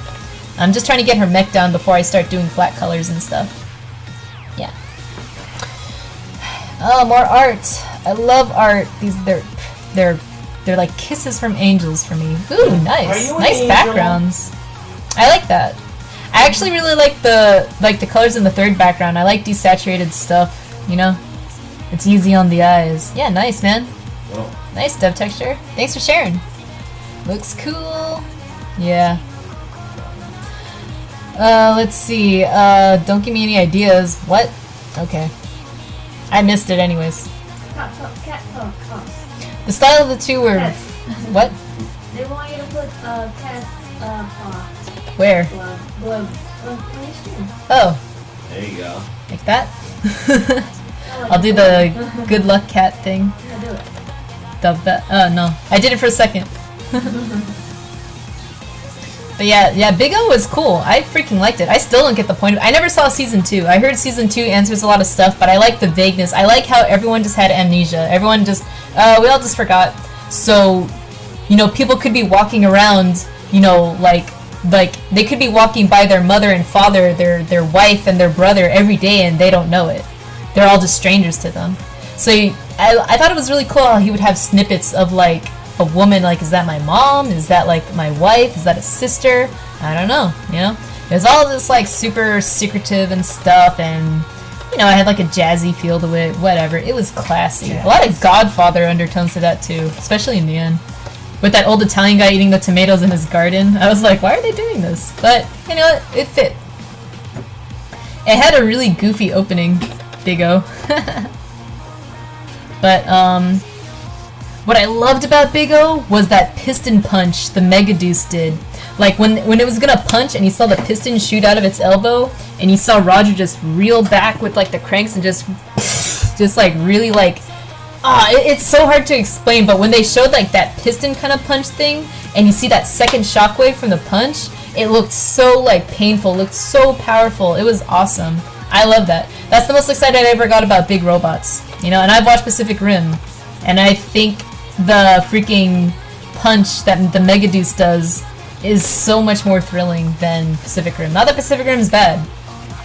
I'm just trying to get her mech down before I start doing flat colors and stuff. Yeah. Oh, more art. I love art. They're like kisses from angels for me. Ooh, nice. Nice backgrounds. I like that. I actually really like the colors in the third background. I like desaturated stuff, you know? It's easy on the eyes. Yeah, nice, man. Well, Nice dev texture. Thanks for sharing. Looks cool. Yeah. Let's see. Don't give me any ideas. What? Okay. I missed it anyways. Cat talk. The style of the two were... Cats. What? They want you to put cat's paw. Where? Blood. On your screen. Oh, there you go. like that? I like I'll do it. the good luck cat thing. Yeah, do it. No. I did it for a second. But yeah, Big O was cool. I freaking liked it. I still don't get the point of I never saw season 2. I heard season 2 answers a lot of stuff, but I like the vagueness. I like how everyone just had amnesia. Everyone just, we all just forgot. So, you know, people could be walking around, you know, like they could be walking by their mother and father, their wife and their brother every day and they don't know it. They're all just strangers to them. So I thought it was really cool how he would have snippets of like a woman, like, is that my mom? Is that like my wife? Is that a sister? I don't know, you know? It was all just like super secretive and stuff, and you know, I had like a jazzy feel to it, whatever. It was classy. A lot of Godfather undertones to that too, especially in the end. With that old Italian guy eating the tomatoes in his garden. I was like, why are they doing this? But, you know, it fit. It had a really goofy opening, Big O. But, what I loved about Big O was that piston punch the Mega Deuce did. Like, when it was gonna punch and you saw the piston shoot out of its elbow, and you saw Roger just reel back with, like, the cranks and just like, really, like... it's so hard to explain, but when they showed, like, that piston kind of punch thing, and you see that second shockwave from the punch, it looked so, like, painful, looked so powerful. It was awesome. I love that. That's the most excited I ever got about big robots. You know, and I've watched Pacific Rim, and I think the freaking punch that the Mega Deuce does is so much more thrilling than Pacific Rim. Not that Pacific Rim's bad.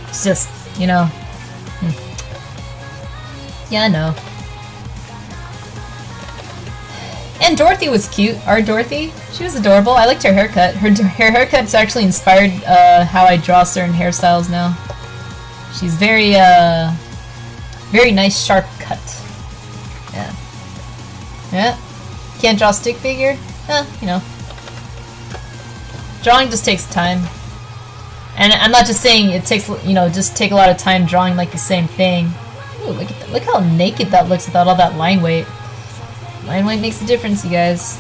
It's just, you know... Yeah, I know. And Dorothy was cute. Our Dorothy, she was adorable. I liked her haircut. Her haircut's actually inspired how I draw certain hairstyles now. She's very, very nice, sharp cut. Yeah. Yeah. Can't draw stick figure? You know. Drawing just takes time. And I'm not just saying it takes, you know, just take a lot of time drawing like the same thing. Ooh, look at that. Look how naked that looks without all that line weight. Line weight makes a difference, you guys.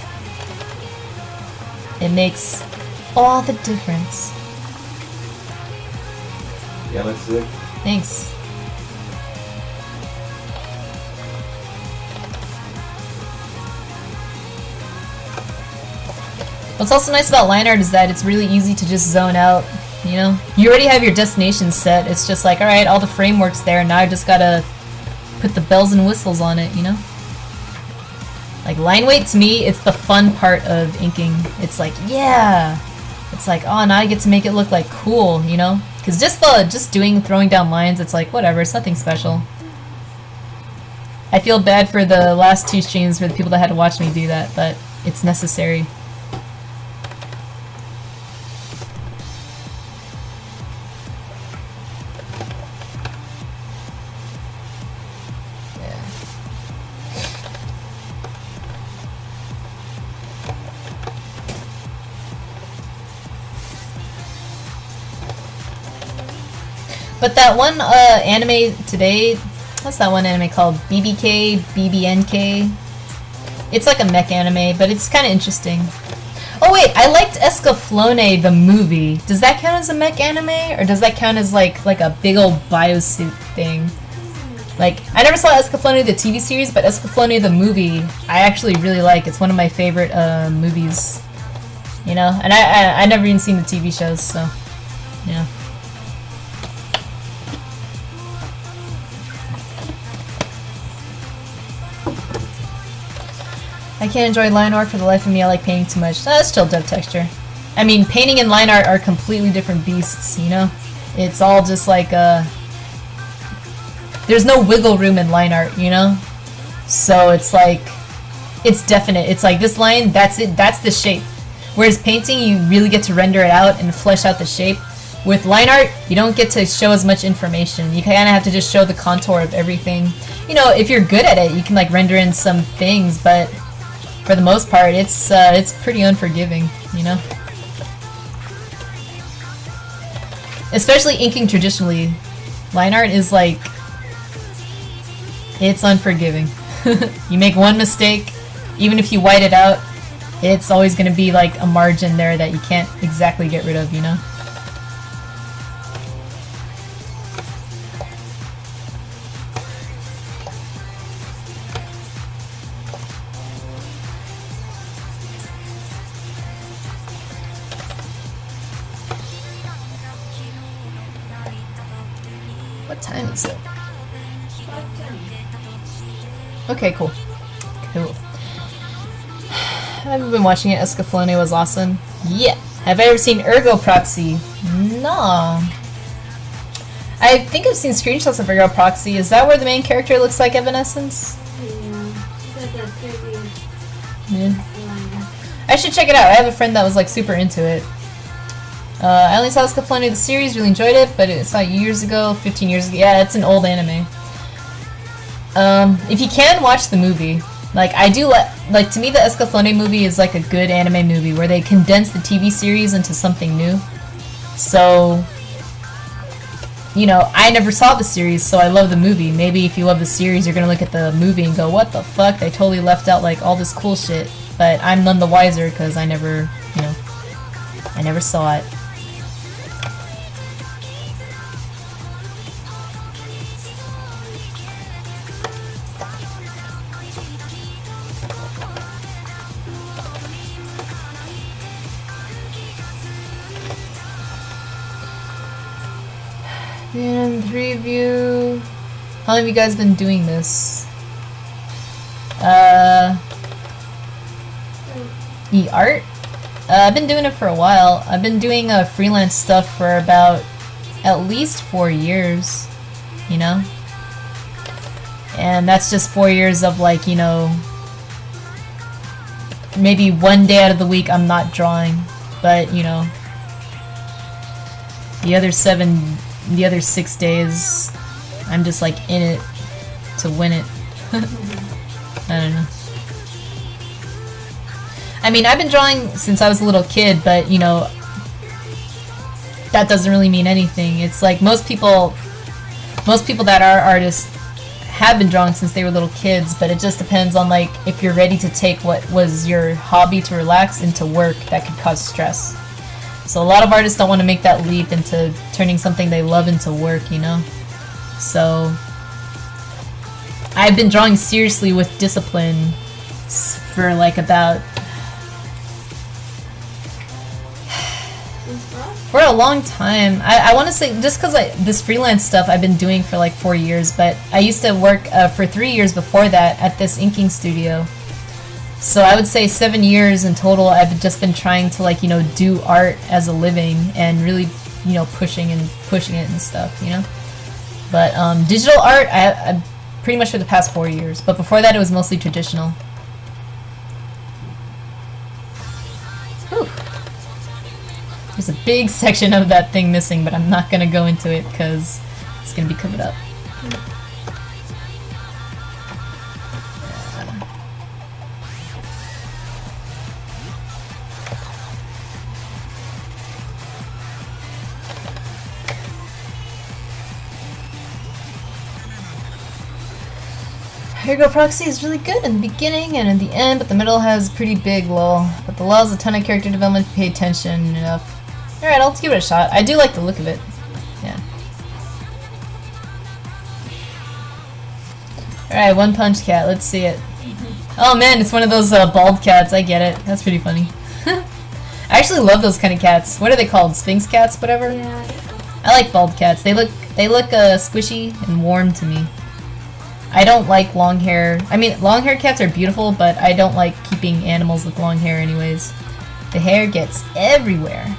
It makes all the difference. Yeah, looks good. Thanks. What's also nice about line art is that it's really easy to just zone out, you know? You already have your destination set. It's just like, alright, all the framework's there, now I just gotta put the bells and whistles on it, you know? Like, line weight, to me, it's the fun part of inking. It's like, yeah! It's like, oh, now I get to make it look, like, cool, you know? Because just throwing down lines, it's like, whatever, it's nothing special. I feel bad for the last 2 streams for the people that had to watch me do that, but it's necessary. But that one anime today, what's that one anime called? BBK, BBNK? It's like a mech anime, but it's kind of interesting. Oh wait, I liked Escaflowne, the movie. Does that count as a mech anime? Or does that count as like a big old biosuit thing? Like, I never saw Escaflowne the TV series, but Escaflowne the movie, I actually really like. It's one of my favorite movies. You know? And I never even seen the TV shows, so, yeah. I can't enjoy line art for the life of me. I like painting too much. That's still dev texture. I mean, painting and line art are completely different beasts, you know? It's all just like, there's no wiggle room in line art, you know? So it's like, it's definite. It's like, this line, that's it, that's the shape. Whereas painting, you really get to render it out and flesh out the shape. With line art, you don't get to show as much information. You kind of have to just show the contour of everything. You know, if you're good at it, you can like render in some things, but for the most part, it's pretty unforgiving, you know? Especially inking traditionally. Line art is like, it's unforgiving. You make one mistake, even if you white it out, it's always going to be like a margin there that you can't exactly get rid of, you know? What time is it? Okay, cool. Cool. I've been watching it. Escaflowne was awesome. Yeah. Have I ever seen Ergo Proxy? No. I think I've seen screenshots of Ergo Proxy. Is that where the main character looks like Evanescence? Yeah. I should check it out. I have a friend that was like super into it. I only saw Escaflowne the series, really enjoyed it, but it's like years ago, 15 years ago. Yeah, it's an old anime. If you can, watch the movie. Like, I do like, to me the Escaflowne movie is like a good anime movie where they condense the TV series into something new. So, you know, I never saw the series, so I love the movie. Maybe if you love the series, you're gonna look at the movie and go, what the fuck? They totally left out like all this cool shit. But I'm none the wiser because I never, you know, I never saw it. And 3 of you. How long have you guys been doing this? E-art? I've been doing it for a while. I've been doing freelance stuff for about at least 4 years, you know? And that's just 4 years of like, you know, maybe one day out of the week I'm not drawing, but you know, the other 6 days I'm just like in it to win it. I don't know. I mean, I've been drawing since I was a little kid, but you know, that doesn't really mean anything. It's like most people that are artists have been drawing since they were little kids, but it just depends on like if you're ready to take what was your hobby to relax into work that could cause stress. So a lot of artists don't want to make that leap into turning something they love into work, you know? So I've been drawing seriously with discipline for like about for a long time. I want to say, just because this freelance stuff I've been doing for like 4 years, but I used to work for 3 years before that at this inking studio. So I would say 7 years in total I've just been trying to like, you know, do art as a living and really, you know, pushing it and stuff, you know? But digital art, I pretty much for the past 4 years. But before that it was mostly traditional. Whew. There's a big section of that thing missing, but I'm not going to go into it because it's going to be covered up. Ergo Proxy is really good in the beginning and in the end, but the middle has pretty big lull. But the lull is a ton of character development to pay attention enough. Alright, I'll give it a shot. I do like the look of it. Yeah. Alright, One Punch Cat. Let's see it. Oh man, it's one of those bald cats. I get it. That's pretty funny. I actually love those kind of cats. What are they called? Sphinx cats? Whatever? Yeah. I like bald cats. They look squishy and warm to me. I don't like long hair. I mean, long hair cats are beautiful, but I don't like keeping animals with long hair anyways. The hair gets everywhere.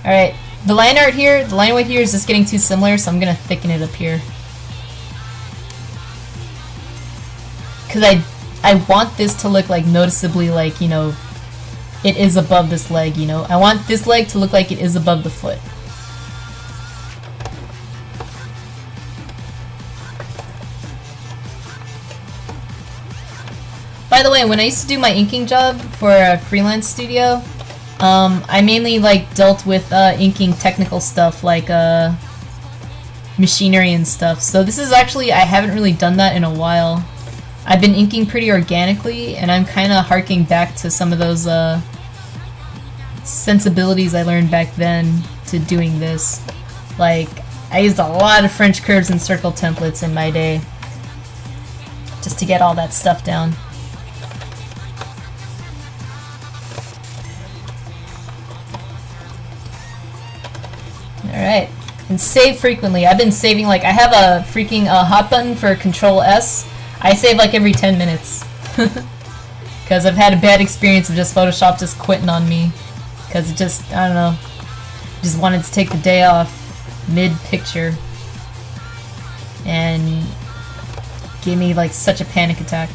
Alright, the line art here, the line weight here is just getting too similar, so I'm gonna thicken it up here. Because I want this to look like noticeably like, you know, it is above this leg, you know? I want this leg to look like it is above the foot. By the way, when I used to do my inking job for a freelance studio, I mainly like dealt with inking technical stuff like machinery and stuff. So this is actually, I haven't really done that in a while. I've been inking pretty organically, and I'm kind of harking back to some of those sensibilities I learned back then to doing this. Like, I used a lot of French curves and circle templates in my day just to get all that stuff down. Alright, and save frequently. I've been saving, like, I have a freaking hot button for Control S. I save like every 10 minutes. Because I've had a bad experience of just Photoshop just quitting on me. Because it just, I don't know, just wanted to take the day off mid-picture. And gave me like such a panic attack.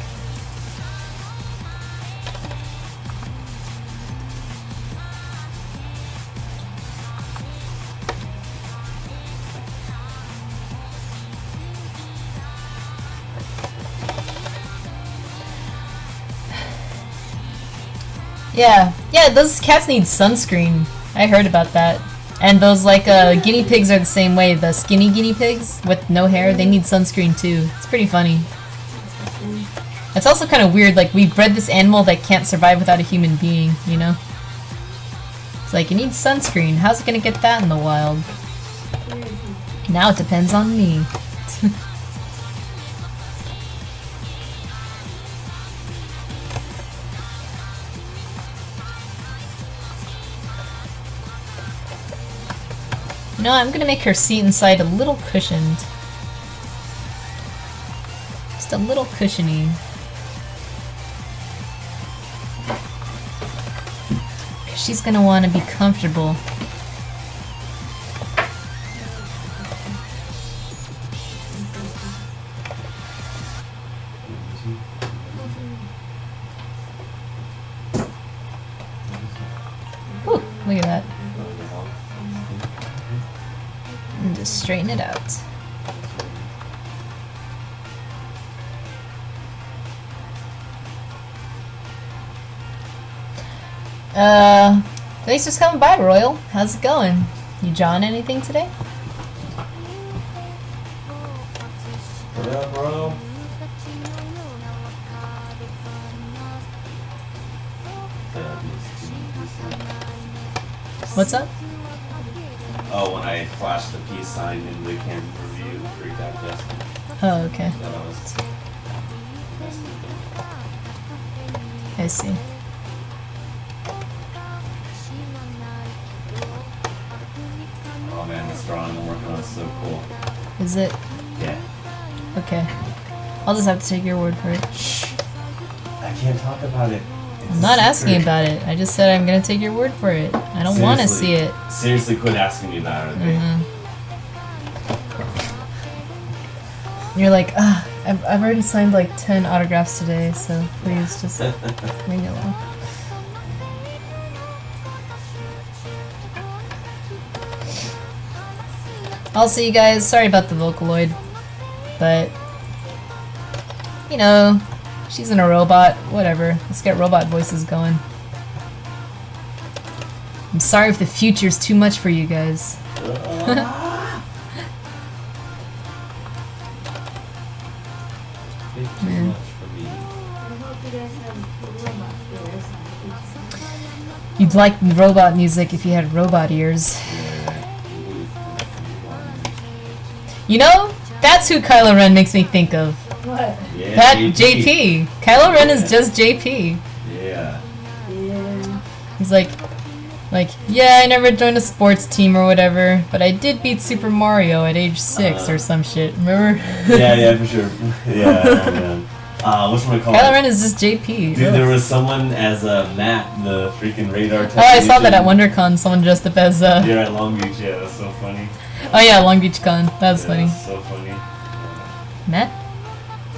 Yeah, those cats need sunscreen. I heard about that. And those, like, guinea pigs are the same way. The skinny guinea pigs with no hair, they need sunscreen too. It's pretty funny. It's also kind of weird, like, we bred this animal that can't survive without a human being, you know? It's like, it needs sunscreen. How's it gonna get that in the wild? Now it depends on me. No, I'm gonna make her seat inside a little cushioned. Just a little cushiony. Cause she's gonna wanna be comfortable. Ooh, look at that. And just straighten it out. Thanks for coming by, Royal. How's it going? You drawing anything today? What up, bro? What's up? Oh, when I flashed the peace sign in the Can review, freaked out Justin. Oh, okay. Thought I was I see. Oh man, this drawing I'm working on is so cool. Is it? Yeah. Okay. I'll just have to take your word for it. Shh. I can't talk about it. I'm not asking about it. I just said I'm gonna take your word for it. I don't want to see it. Seriously, quit asking me about it. Okay? You're like, I've already signed like 10 autographs today, so please just leave me alone. I'll see you guys. Sorry about the Vocaloid, but you know, she's in a robot. Whatever. Let's get robot voices going. I'm sorry if the future's too much for you guys. You'd like robot music if you had robot ears. You know, that's who Kylo Ren makes me think of. What? Yeah, That JP. Kylo Ren is just JP. Yeah. Yeah. He's like, yeah, I never joined a sports team or whatever, but I did beat Super Mario at age 6 or some shit. Remember? Yeah, for sure. Yeah, oh man. Whatchamacallit? Kylo Ren is just JP. Dude, there was someone as Matt, the freaking radar Oh, I saw that at WonderCon. Someone dressed up as Yeah, at Long Beach. Yeah, that's so funny. Oh yeah, Long Beach Con. That's funny. That's so funny. Matt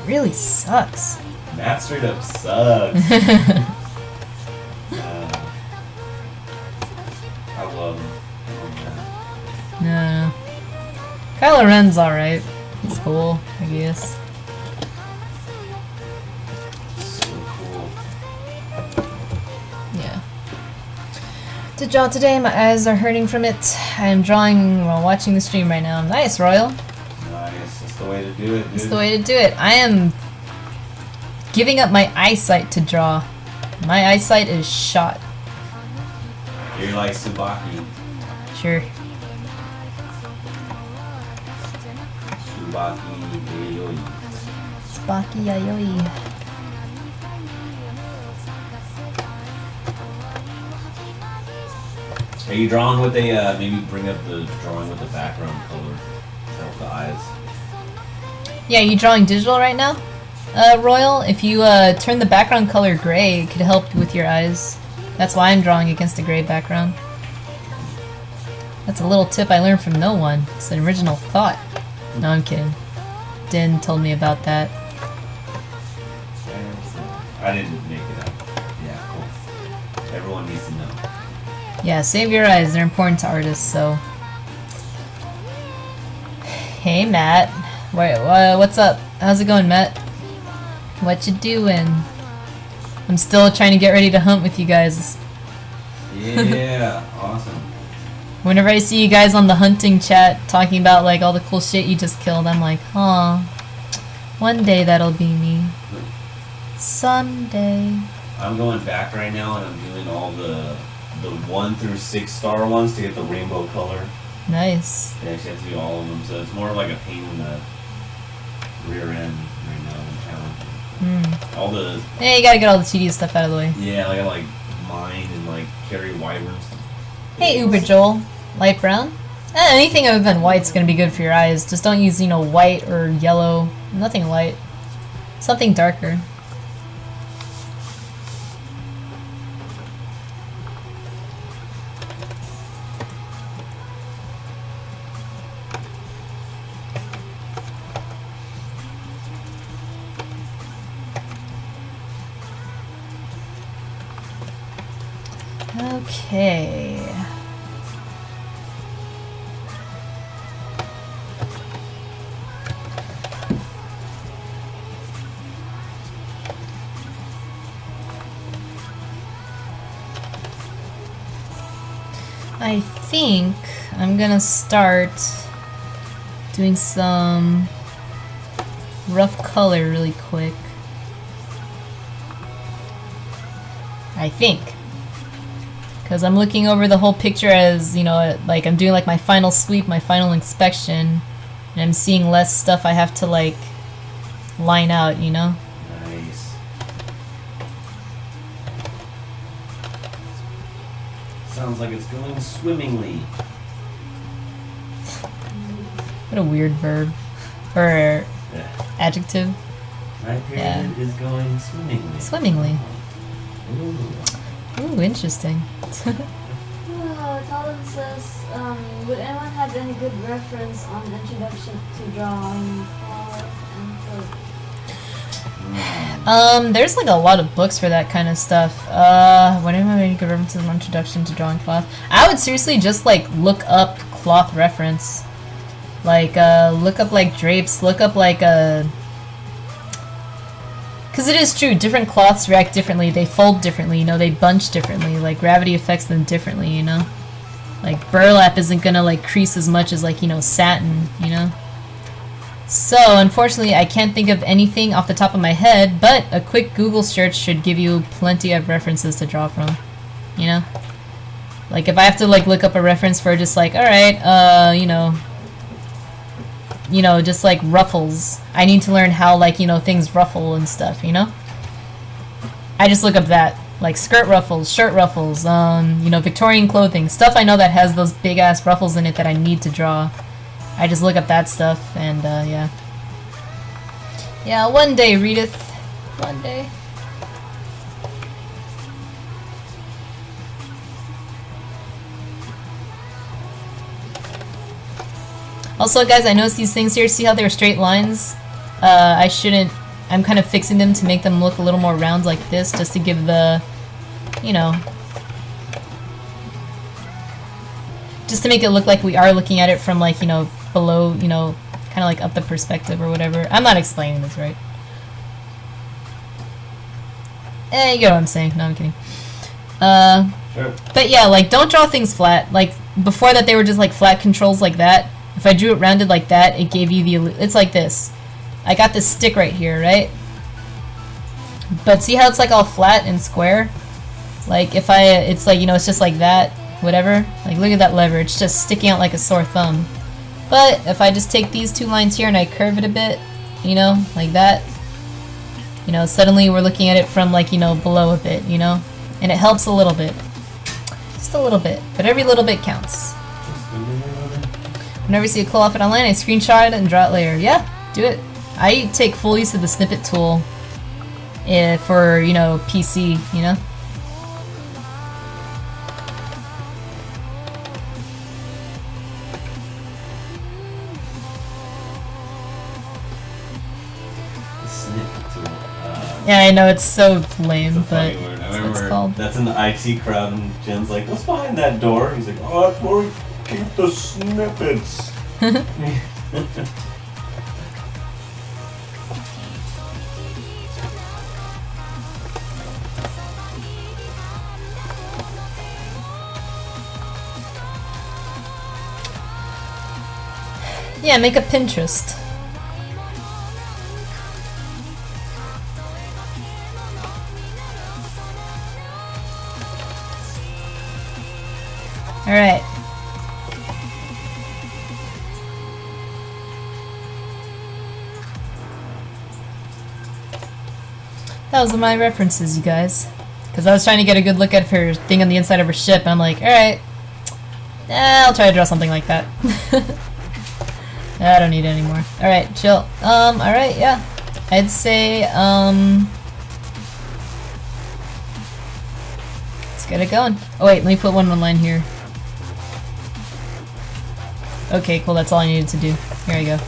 really sucks. Matt straight up sucks. Kylo Ren's alright. He's cool, I guess. So cool. Yeah. To draw today, my eyes are hurting from it. I am drawing while watching the stream right now. Nice, Royal. Nice. That's the way to do it, dude. That's the way to do it. I am giving up my eyesight to draw. My eyesight is shot. You're like Tsubaki. Sure. Tsubaki Yayoi. Spocky Yayoi. Are you drawing with a, maybe bring up the drawing with the background color? Help the eyes. Yeah, you drawing digital right now? Royal, if you turn the background color gray, it could help with your eyes. That's why I'm drawing against a gray background. That's a little tip I learned from no one. It's an original thought. No, I'm kidding. Din told me about that. I didn't make it up. Yeah, cool. Everyone needs to know. Yeah, save your eyes. They're important to artists, so... Hey, Matt. What's up? How's it going, Matt? What you doing? I'm still trying to get ready to hunt with you guys. Yeah, awesome. Whenever I see you guys on the hunting chat talking about like all the cool shit you just killed, I'm like, huh. One day that'll be me. Someday. I'm going back right now and I'm doing all the 1 through 6 star ones to get the rainbow color. Nice. You actually have to do all of them, so it's more like a pain in the rear end right now than challenging. All the... Yeah, you gotta get all the tedious stuff out of the way. Yeah, I gotta like mine and like carry wyverns. Hey, Uber Joel. Light brown? Anything other than white's gonna be good for your eyes. Just don't use, white or yellow. Nothing light. Something darker. Okay. I think I'm gonna start doing some rough color really quick. I think. Because I'm looking over the whole picture as, like I'm doing like my final sweep, my final inspection, and I'm seeing less stuff I have to like line out, Nice. Sounds like it's going swimmingly. What a weird verb. Or Yeah. adjective. My period is going swimmingly. Swimmingly. Ooh. Ooh, interesting. Talon says, would anyone have any good reference on introduction to drawing and There's like a lot of books for that kind of stuff. What do you have any good references on introduction to drawing cloth? I would seriously just like look up cloth reference. Like, look up like drapes, look up like because it is true, different cloths react differently, they fold differently, they bunch differently, like gravity affects them differently, Like burlap isn't gonna like crease as much as like, satin, So, unfortunately, I can't think of anything off the top of my head, but a quick Google search should give you plenty of references to draw from, Like if I have to like look up a reference for just like, alright, just like ruffles. I need to learn how like, things ruffle and stuff, I just look up that. Like skirt ruffles, shirt ruffles, Victorian clothing. Stuff I know that has those big ass ruffles in it that I need to draw. I just look up that stuff and yeah. Yeah, one day, Reedith. One day. Also, guys, I noticed these things here. See how they're straight lines? I'm kind of fixing them to make them look a little more round like this, just to give the, just to make it look like we are looking at it from like, below, you know, kind of like up the perspective or whatever. I'm not explaining this right. You get what I'm saying. No, I'm kidding. Sure. But yeah, like, don't draw things flat. Like, before that they were just like flat controls like that. If I drew it rounded like that, it gave you the, it's like this. I got this stick right here, right? But see how it's like all flat and square? Like, if it's like, you know, it's just like that, whatever. Like, look at that lever, it's just sticking out like a sore thumb. But if I just take these two lines here and I curve it a bit, you know, like that, you know, suddenly we're looking at it from, like, you know, below a bit, you know? And it helps a little bit. Just a little bit. But every little bit counts. Whenever you see a cool outfit online, I screenshot it and draw it later. Yeah, do it. I take full use of the snippet tool for, you know, PC, you know? Yeah, I know, it's so lame, it's a but funny word. I that's what it's remember called. that's in the IT crowd, and Jen's like, "What's behind that door?" He's like, "Oh, that's where we keep the snippets." Yeah, make a Pinterest. Alright. That was my references, you guys. Because I was trying to get a good look at her thing on the inside of her ship, and I'm like, alright. I'll try to draw something like that. I don't need it anymore. Alright, chill. Alright, yeah. I'd say, let's get it going. Oh wait, let me put one line here. Okay, cool, that's all I needed to do. Here I go.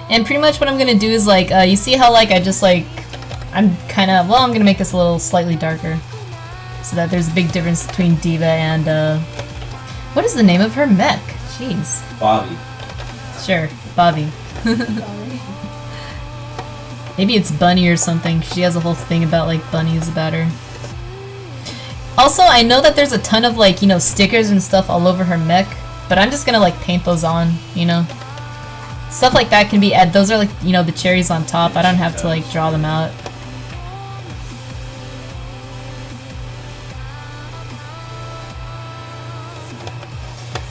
And pretty much what I'm gonna do is, like, you see how, like, I just, like, I'm kinda, well, I'm gonna make this a little slightly darker. So that there's a big difference between D.Va and, what is the name of her mech? Jeez. Bobby. Sure, Bobby. Maybe it's Bunny or something. She has a whole thing about, like, bunnies about her. Also, I know that there's a ton of, like, you know, stickers and stuff all over her mech, but I'm just gonna, like, paint those on, you know? Stuff like that can be added. Those are, like, you know, the cherries on top. I don't have to, like, draw them out.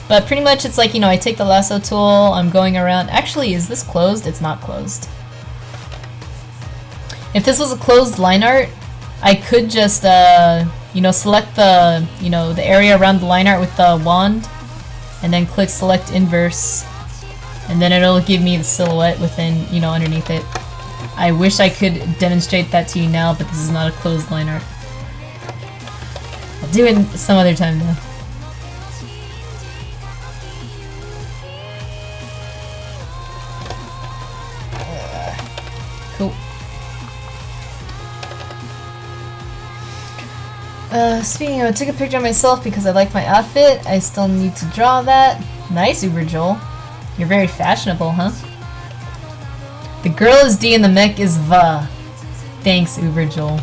But pretty much it's like, you know, I take the lasso tool, I'm going around. Actually, is this closed? It's not closed. If this was a closed line art, I could just, you know, select the, you know, the area around the line art with the wand, and then click select inverse, and then it'll give me the silhouette within, you know, underneath it. I wish I could demonstrate that to you now, but this is not a closed line art. I'll do it some other time though. Cool. Speaking of, I took a picture of myself because I like my outfit. I still need to draw that. Nice, Uber Joel. You're very fashionable, huh? The girl is D and the mech is Va. Thanks, Uber Joel.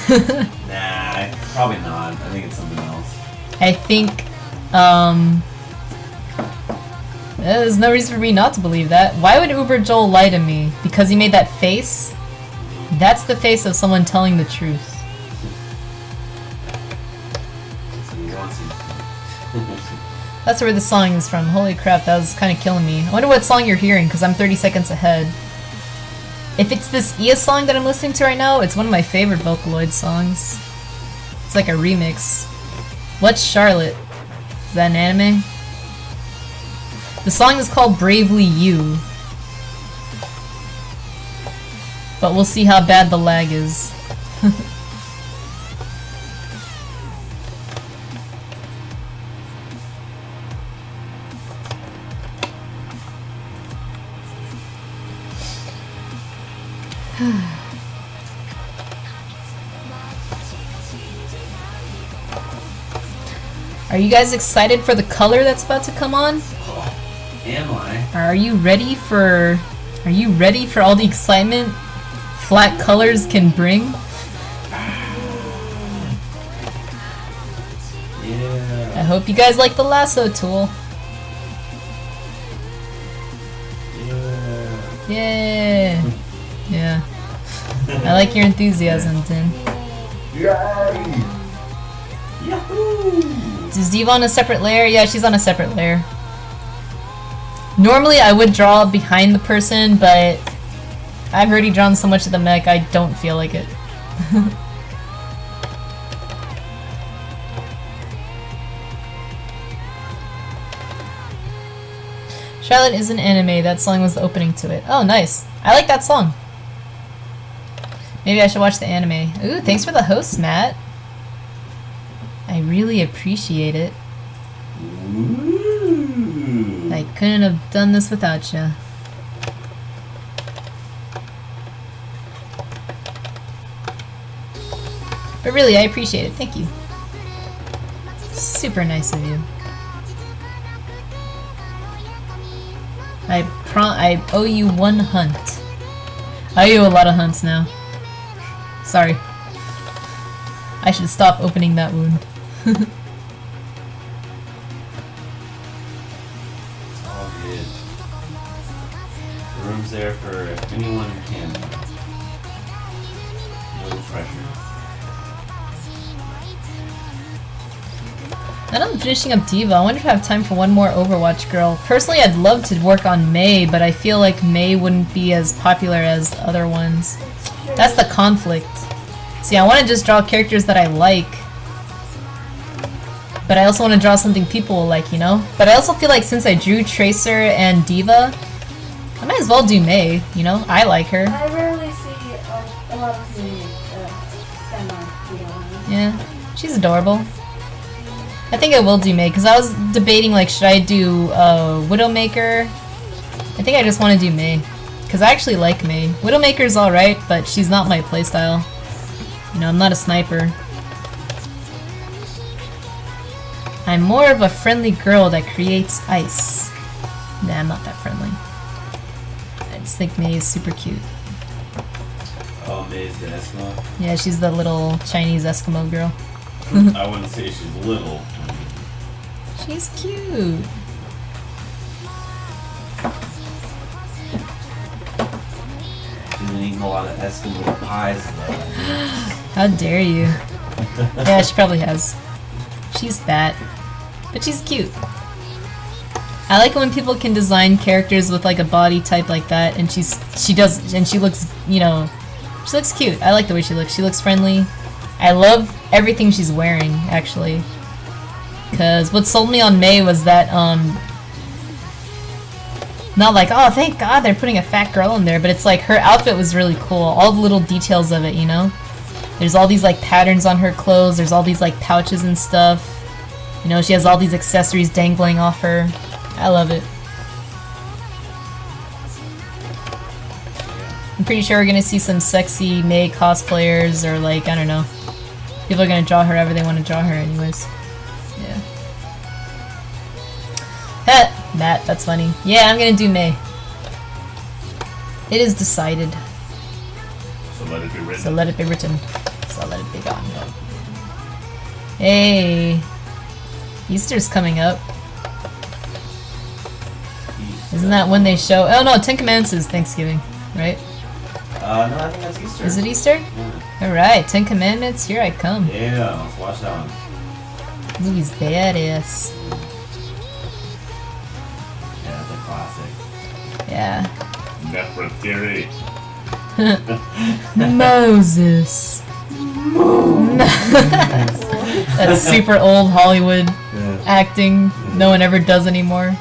Nah, probably not. I think it's something else. I think, there's no reason for me not to believe that. Why would Uber Joel lie to me? Because he made that face? That's the face of someone telling the truth. That's where the song is from. Holy crap, that was kind of killing me. I wonder what song you're hearing, because I'm 30 seconds ahead. If it's this Ia song that I'm listening to right now, it's one of my favorite Vocaloid songs. It's like a remix. What's Charlotte? Is that an anime? The song is called Bravely You. But we'll see how bad the lag is. Are you guys excited for the color that's about to come on? Am I? Are you ready for all the excitement flat colors can bring? Yeah. I hope you guys like the lasso tool. Yeah. Yeah. Yeah. I like your enthusiasm, Tim. Yay! Yahoo! Is D.Va on a separate layer? Yeah, she's on a separate layer. Normally I would draw behind the person, but I've already drawn so much of the mech, I don't feel like it. Charlotte is an anime. That song was the opening to it. Oh, nice. I like that song. Maybe I should watch the anime. Ooh, thanks for the host, Matt. I really appreciate it. Ooh. I couldn't have done this without you. But really, I appreciate it. Thank you. Super nice of you. I owe you one hunt. I owe you a lot of hunts now. Sorry. I should stop opening that wound. All good. The room's there for if anyone can. No pressure. Now I'm finishing up D.Va, I wonder if I have time for one more Overwatch girl. Personally, I'd love to work on Mei, but I feel like Mei wouldn't be as popular as other ones. That's the conflict. See, I want to just draw characters that I like. But I also want to draw something people will like, you know? But I also feel like since I drew Tracer and D.Va, I might as well do Mei, you know? I like her. I rarely see a lot of the Fanart, to be honest. Yeah, she's adorable. I think I will do Mei, because I was debating, like, should I do Widowmaker? I think I just want to do Mei. Because I actually like Mei. Widowmaker's alright, but she's not my playstyle. You know, I'm not a sniper. I'm more of a friendly girl that creates ice. Nah, I'm not that friendly. I just think Mei is super cute. Oh, May's the Eskimo. Yeah, she's the little Chinese Eskimo girl. I wouldn't say she's little. She's cute. She's been eating a lot of Eskimo pies though. How dare you? Yeah, she probably has. She's fat, but she's cute. I like it when people can design characters with like a body type like that, and she looks, you know, she looks cute. I like the way she looks. She looks friendly. I love everything she's wearing, actually. Because what sold me on Mei was that, not like, oh, thank God they're putting a fat girl in there, but it's like her outfit was really cool. All the little details of it, you know? There's all these like patterns on her clothes, there's all these like pouches and stuff. You know, she has all these accessories dangling off her. I love it. I'm pretty sure we're gonna see some sexy Mei cosplayers, or like, I don't know. People are gonna draw her however they want to draw her anyways. Yeah. Heh, Matt, that's funny. Yeah, I'm gonna do Mei. It is decided. So let it be written. So let it be written. So let it be gone. Hey. Easter's coming up. Isn't that when they show? Oh no, Ten Commandments is Thanksgiving, right? No, I think that's Easter. Is it Easter? Yeah. Alright, Ten Commandments, here I come. Yeah, let's watch that one. Movie's badass. Yeah, that's a classic. Yeah. Nefertiti. Moses. That super old Hollywood acting no one ever does anymore.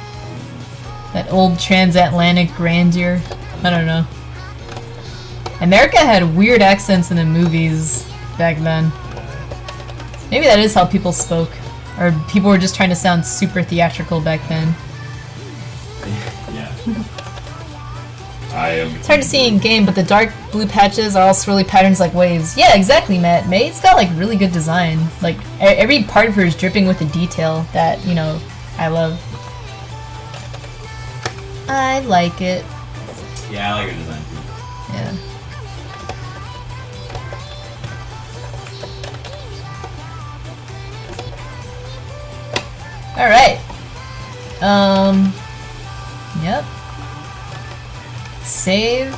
That old transatlantic grandeur. I don't know. America had weird accents in the movies back then. Maybe that is how people spoke. Or people were just trying to sound super theatrical back then. Yeah. It's hard to see in game, but the dark blue patches are all swirly patterns like waves. Yeah, exactly, Matt. May's got like really good design. Like every part of her is dripping with the detail that, you know, I love. I like it. Yeah, I like her design too. Yeah. Alright. Yep. Save.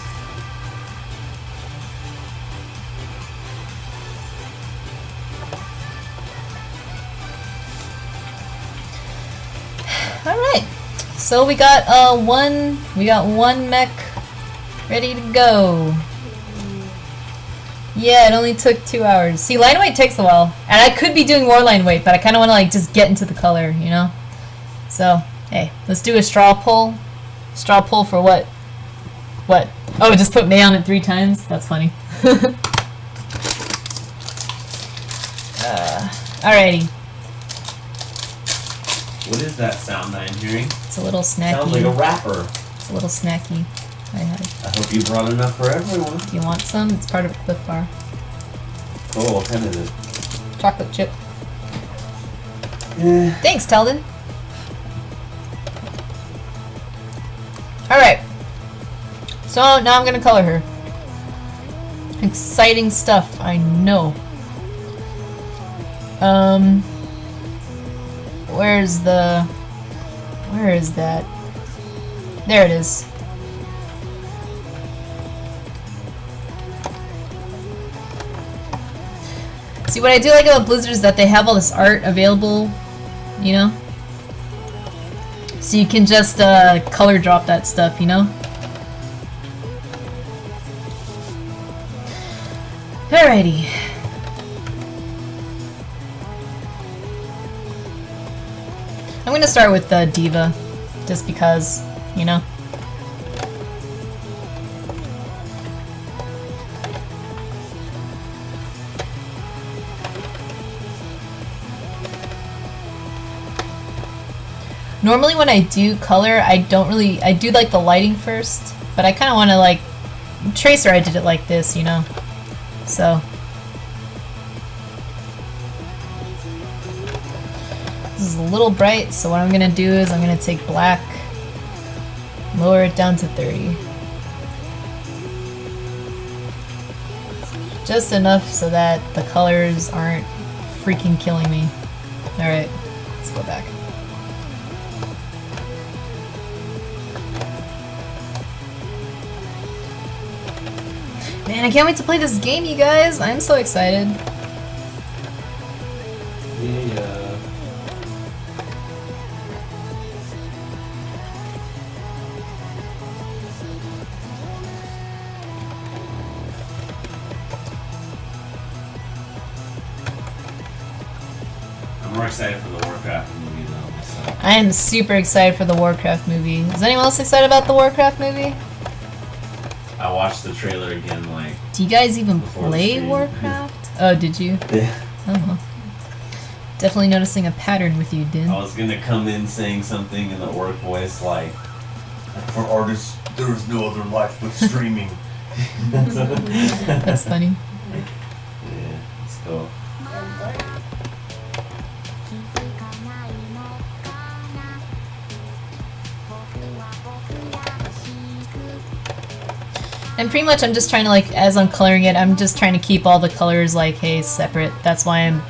Alright. So we got one mech ready to go. Yeah, it only took 2 hours. See, line weight takes a while. And I could be doing more line weight, but I kind of want to like just get into the color, you know? So, hey, let's do a straw pull. Straw pull for what? What? Oh, just put May on it 3 times? That's funny. Alrighty. What is that sound I'm hearing? It's a little snacky. Sounds like a rapper. It's a little snacky. I hope you brought enough for everyone. Do you want some? It's part of a Cliff Bar. Oh, what kind is it? Chocolate chip. Yeah. Thanks, Teldon. Alright. So now I'm gonna color her. Exciting stuff, I know. Where is that? There it is. See, what I do like about Blizzard is that they have all this art available, you know? So you can just color drop that stuff, you know? Alrighty. I'm gonna start with D.Va, just because, you know? Normally when I do color, I do like the lighting first, but I kind of want to like, Tracer I did it like this, you know? So. This is a little bright, so what I'm going to do is I'm going to take black, lower it down to 30. Just enough so that the colors aren't freaking killing me. Alright, let's go back. Man, I can't wait to play this game, you guys! I'm so excited. Yeah. I'm more excited for the Warcraft movie though, so. I am super excited for the Warcraft movie. Is anyone else excited about the Warcraft movie? I watched the trailer again, like. Do you guys even before play the Warcraft? Oh, did you? Yeah. Oh. Definitely noticing a pattern with you, Din. I was gonna come in saying something in the orc voice like, for artists, there is no other life but streaming. That's funny. Yeah, let's go. And pretty much I'm just trying to like, as I'm coloring it, I'm just trying to keep all the colors like, hey, separate. That's why I'm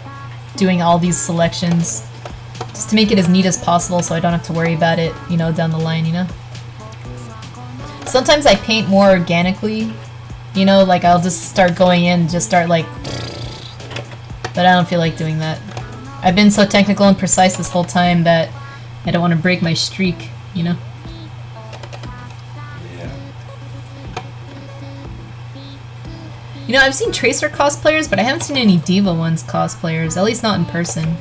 doing all these selections. Just to make it as neat as possible so I don't have to worry about it, you know, down the line, you know? Sometimes I paint more organically, you know, like I'll just start going in, just start like, but I don't feel like doing that. I've been so technical and precise this whole time that I don't want to break my streak, you know? You know, I've seen Tracer cosplayers, but I haven't seen any D.Va ones cosplayers, at least not in person.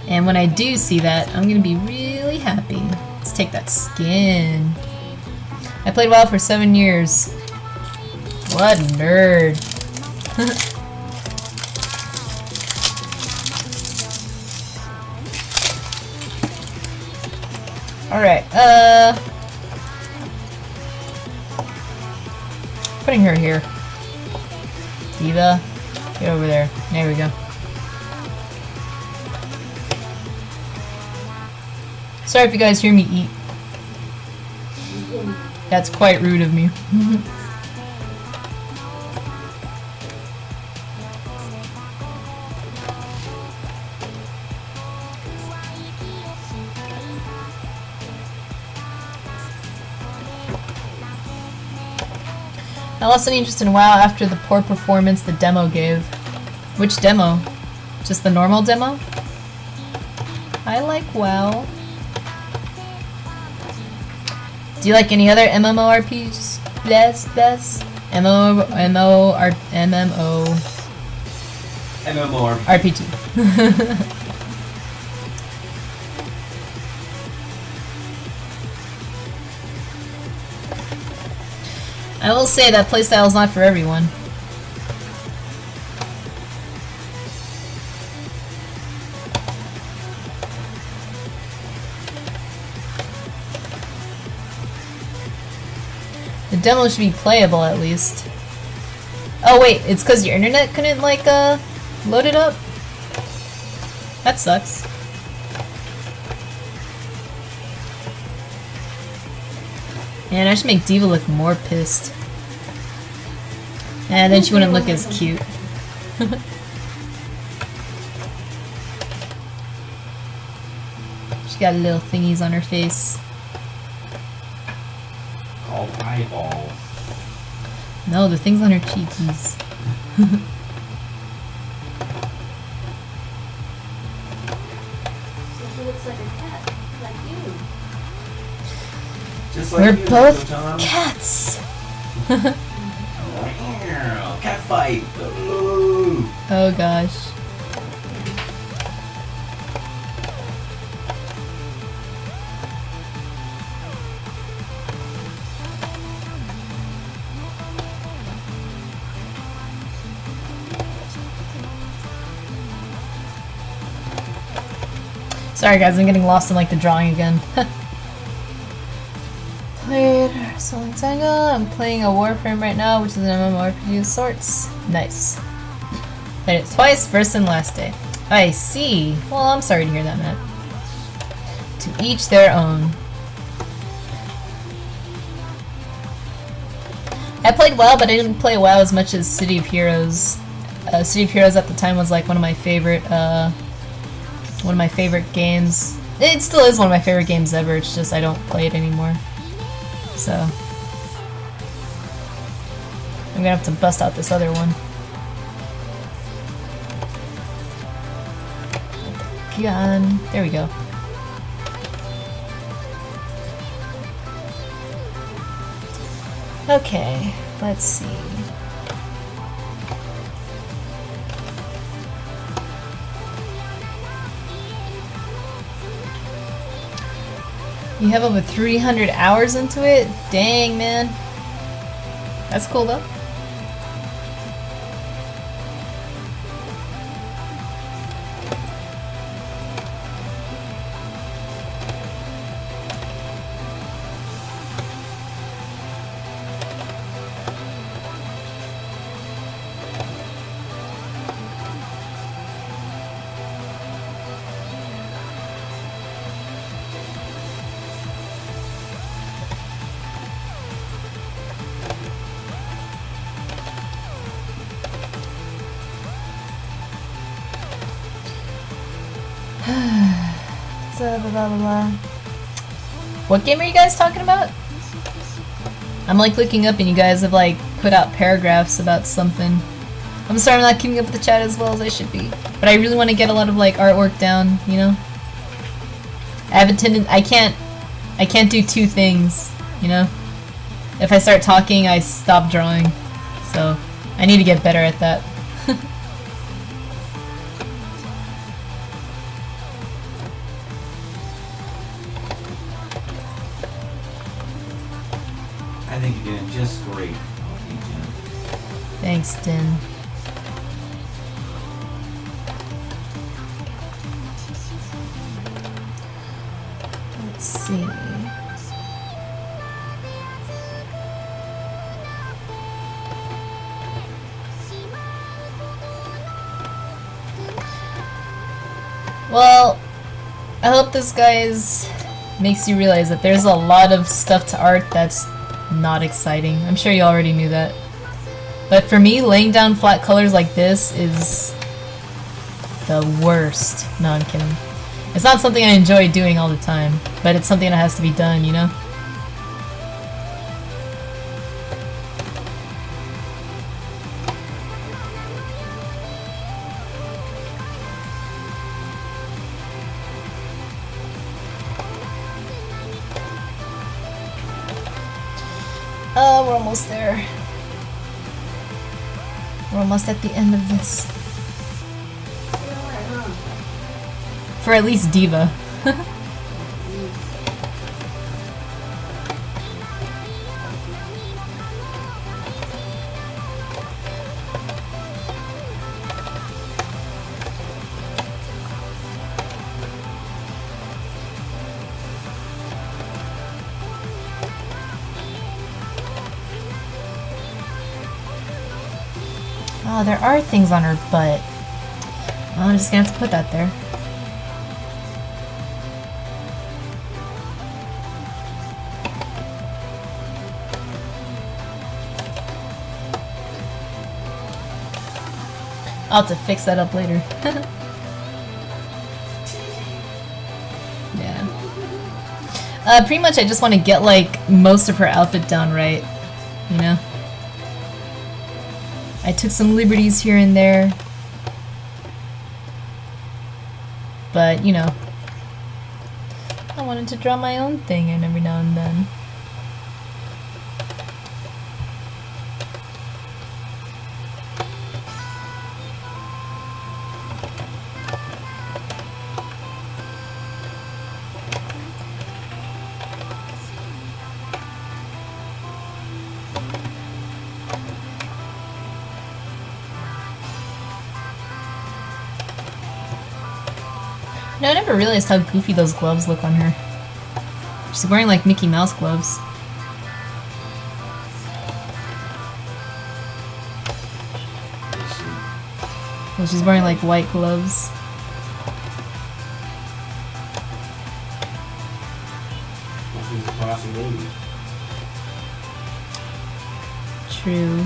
And when I do see that, I'm gonna be really happy. Let's take that skin. I played WoW for 7 years. What a nerd. Alright, Putting her here. D.Va, get over there. There we go. Sorry if you guys hear me eat. That's quite rude of me. I lost any interest in WoW after the poor performance the demo gave. Which demo? Just the normal demo? I like WoW. Do you like any other MMORPGs? Best? MMORPG. I will say that playstyle is not for everyone. The demo should be playable at least. Oh wait, it's because your internet couldn't like load it up? That sucks. Man, I should make D.Va look more pissed. And then she wouldn't look as cute. She got little thingies on her face. Called eyeballs. No, the things on her cheekies. So she looks like a cat, like you. Just like We're you, both Tom. cats! Cat fight! Ooh. Oh gosh. Sorry guys, I'm getting lost in like the drawing again. Played Soul Tango. I'm playing a Warframe right now, which is an MMORPG of sorts. Nice. Played it twice, first and last day. I see. Well, I'm sorry to hear that, Matt. To each their own. I played WoW, but I didn't play WoW as much as City of Heroes. City of Heroes at the time was like one of my favorite games. It still is one of my favorite games ever, it's just I don't play it anymore. So I'm gonna have to bust out this other one. Gun. There we go. Okay, let's see. You have over 300 hours into it? Dang, man. That's cool, though. Blah, blah, blah, blah. What game are you guys talking about? I'm like looking up and you guys have like put out paragraphs about something. I'm sorry I'm not keeping up with the chat as well as I should be. But I really want to get a lot of like artwork down, you know? I have a tendency, I can't do two things, you know? If I start talking, I stop drawing. So, I need to get better at that. I think you're doing just great. Thanks, Din. Let's see. Well, I hope this guys makes you realize that there's a lot of stuff to art that's not exciting. I'm sure you already knew that. But for me, laying down flat colors like this is the worst. No, I'm kidding. It's not something I enjoy doing all the time, but it's something that has to be done, you know? We're almost there. We're almost at the end of this. For at least D.Va. Oh, there are things on her butt. Oh, I'm just gonna have to put that there. I'll have to fix that up later. Yeah. Pretty much I just want to get like most of her outfit down right, you know? I took some liberties here and there. But, you know, I wanted to draw my own thing and every now and then. No, I never realized how goofy those gloves look on her. She's wearing like Mickey Mouse gloves. Well, she's wearing like white gloves. She's a classy lady. True.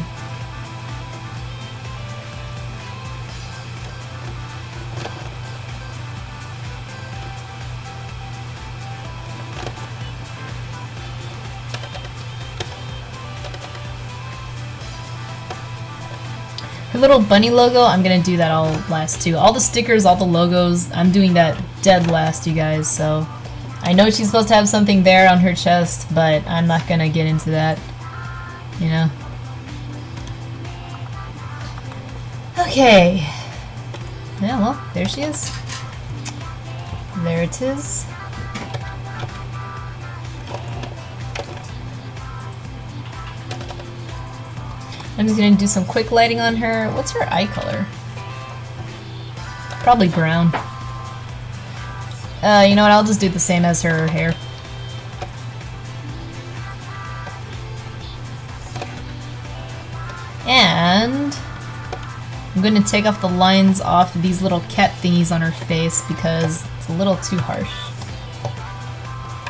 Her little bunny logo, I'm gonna do that all last too. All the stickers, all the logos, I'm doing that dead last, you guys, so I know she's supposed to have something there on her chest, but I'm not gonna get into that, you know? Okay. Yeah, well, there she is. There it is. I'm just gonna do some quick lighting on her. What's her eye color? Probably brown. You know what, I'll just do the same as her hair. And I'm gonna take off the lines off these little cat thingies on her face because it's a little too harsh.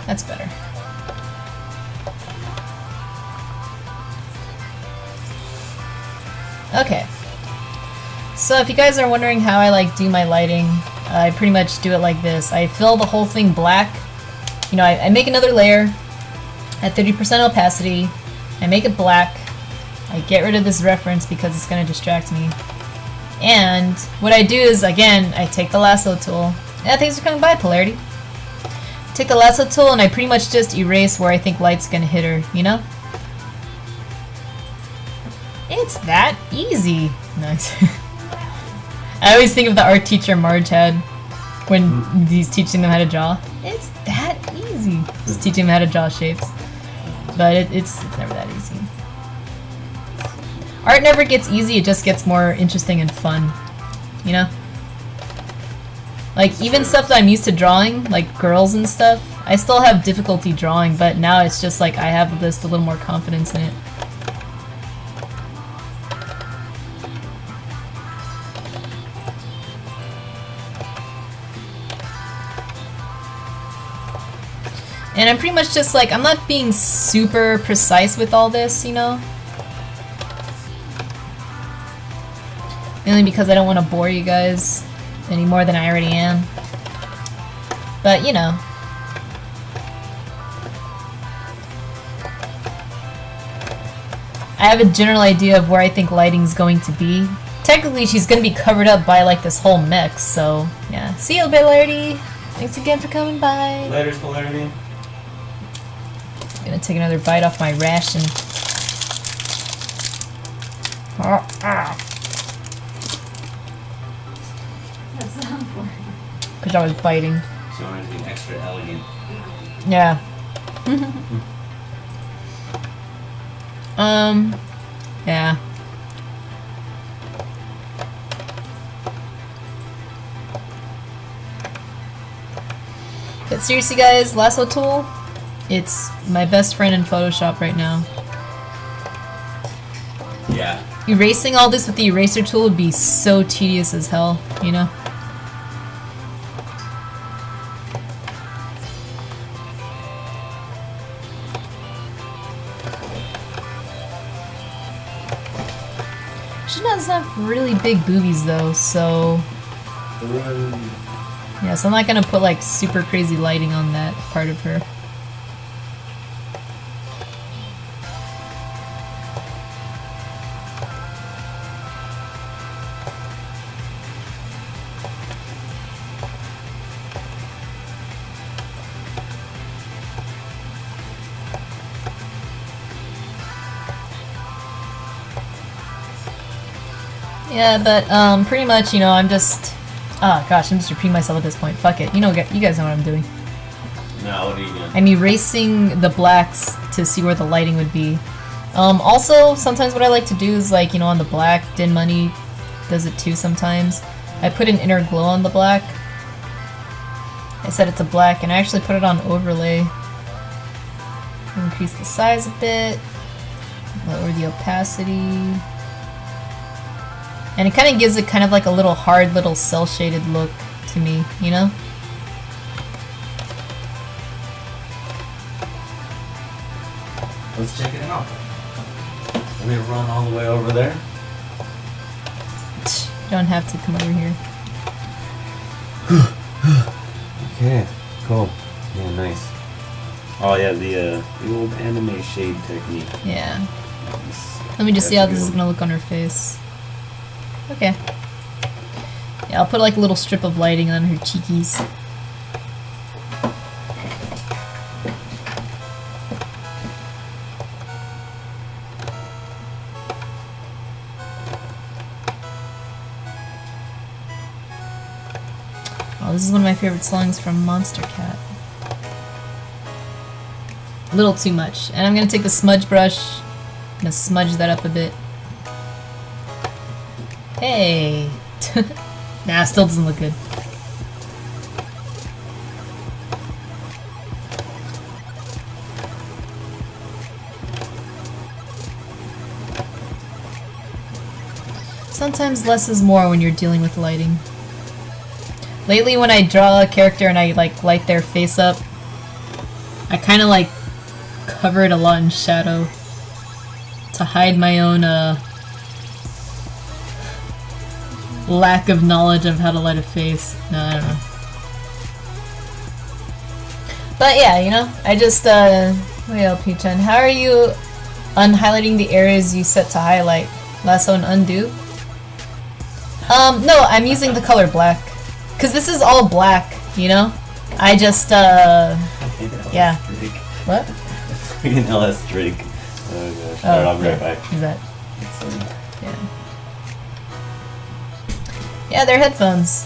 That's better. Okay, so if you guys are wondering how I like do my lighting, I pretty much do it like this. I fill the whole thing black. You know, I make another layer at 30% opacity. I make it black. I get rid of this reference because it's going to distract me. And what I do is, again, I take the lasso tool. Yeah, things are coming by, Polarity. Take the lasso tool and I pretty much just erase where I think light's going to hit her, you know? It's that easy. Nice. I always think of the art teacher Marge had when he's teaching them how to draw. It's that easy. Just teaching them how to draw shapes. But it's never that easy. Art never gets easy, it just gets more interesting and fun. You know? Like, even stuff that I'm used to drawing, like girls and stuff, I still have difficulty drawing, but now it's just like I have just a little more confidence in it. And I'm pretty much just like, I'm not being super precise with all this, you know? Mainly because I don't want to bore you guys any more than I already am. But, you know. I have a general idea of where I think lighting's going to be. Technically, she's going to be covered up by like this whole mix, so yeah. See you, Polarity! Thanks again for coming by. Later, Polarity. Gonna take another bite off my ration. What's that for? Because I was biting. So I wanted to be extra elegant. Yeah. Yeah. But seriously guys, lasso tool, it's my best friend in Photoshop right now. Yeah. Erasing all this with the eraser tool would be so tedious as hell, you know? She does have really big boobies though, so... Yeah, so I'm not gonna put like super crazy lighting on that part of her. Yeah, but pretty much, you know, I'm just... Oh gosh, I'm just repeating myself at this point. Fuck it. You know, you guys know what I'm doing. No, what are you doing? I'm erasing the blacks to see where the lighting would be. Also, sometimes what I like to do is like, you know, on the black, Din Money does it too sometimes. I put an inner glow on the black. I set it to black, and I actually put it on overlay. Increase the size a bit. Lower the opacity. And it kind of gives it kind of like a little hard little cell shaded look to me, you know? Let's check it out. Let me run all the way over there. You don't have to come over here. Okay, cool. Yeah, nice. Oh yeah, the old anime shade technique. Yeah. Nice. Let me just see how That's this is good. gonna look on her face. Okay. Yeah, I'll put like a little strip of lighting on her cheekies. Oh, this is one of my favorite songs from Monster Cat. A little too much. And I'm gonna take the smudge brush. I'm gonna smudge that up a bit. Hey! Nah, still doesn't look good. Sometimes less is more when you're dealing with lighting. Lately when I draw a character and I like light their face up, I kinda like cover it a lot in shadow to hide my own lack of knowledge of how to light a face. No, I don't know. But yeah, you know, I just, wait up, P-chan. How are you unhighlighting the areas you set to highlight? Lasso and undo? No, I'm using the color black. Cause this is all black, you know? I just, yeah. What? Freaking LS Drake. Oh gosh. Alright, I'll be right back. Is that? Yeah. Yeah, they're headphones.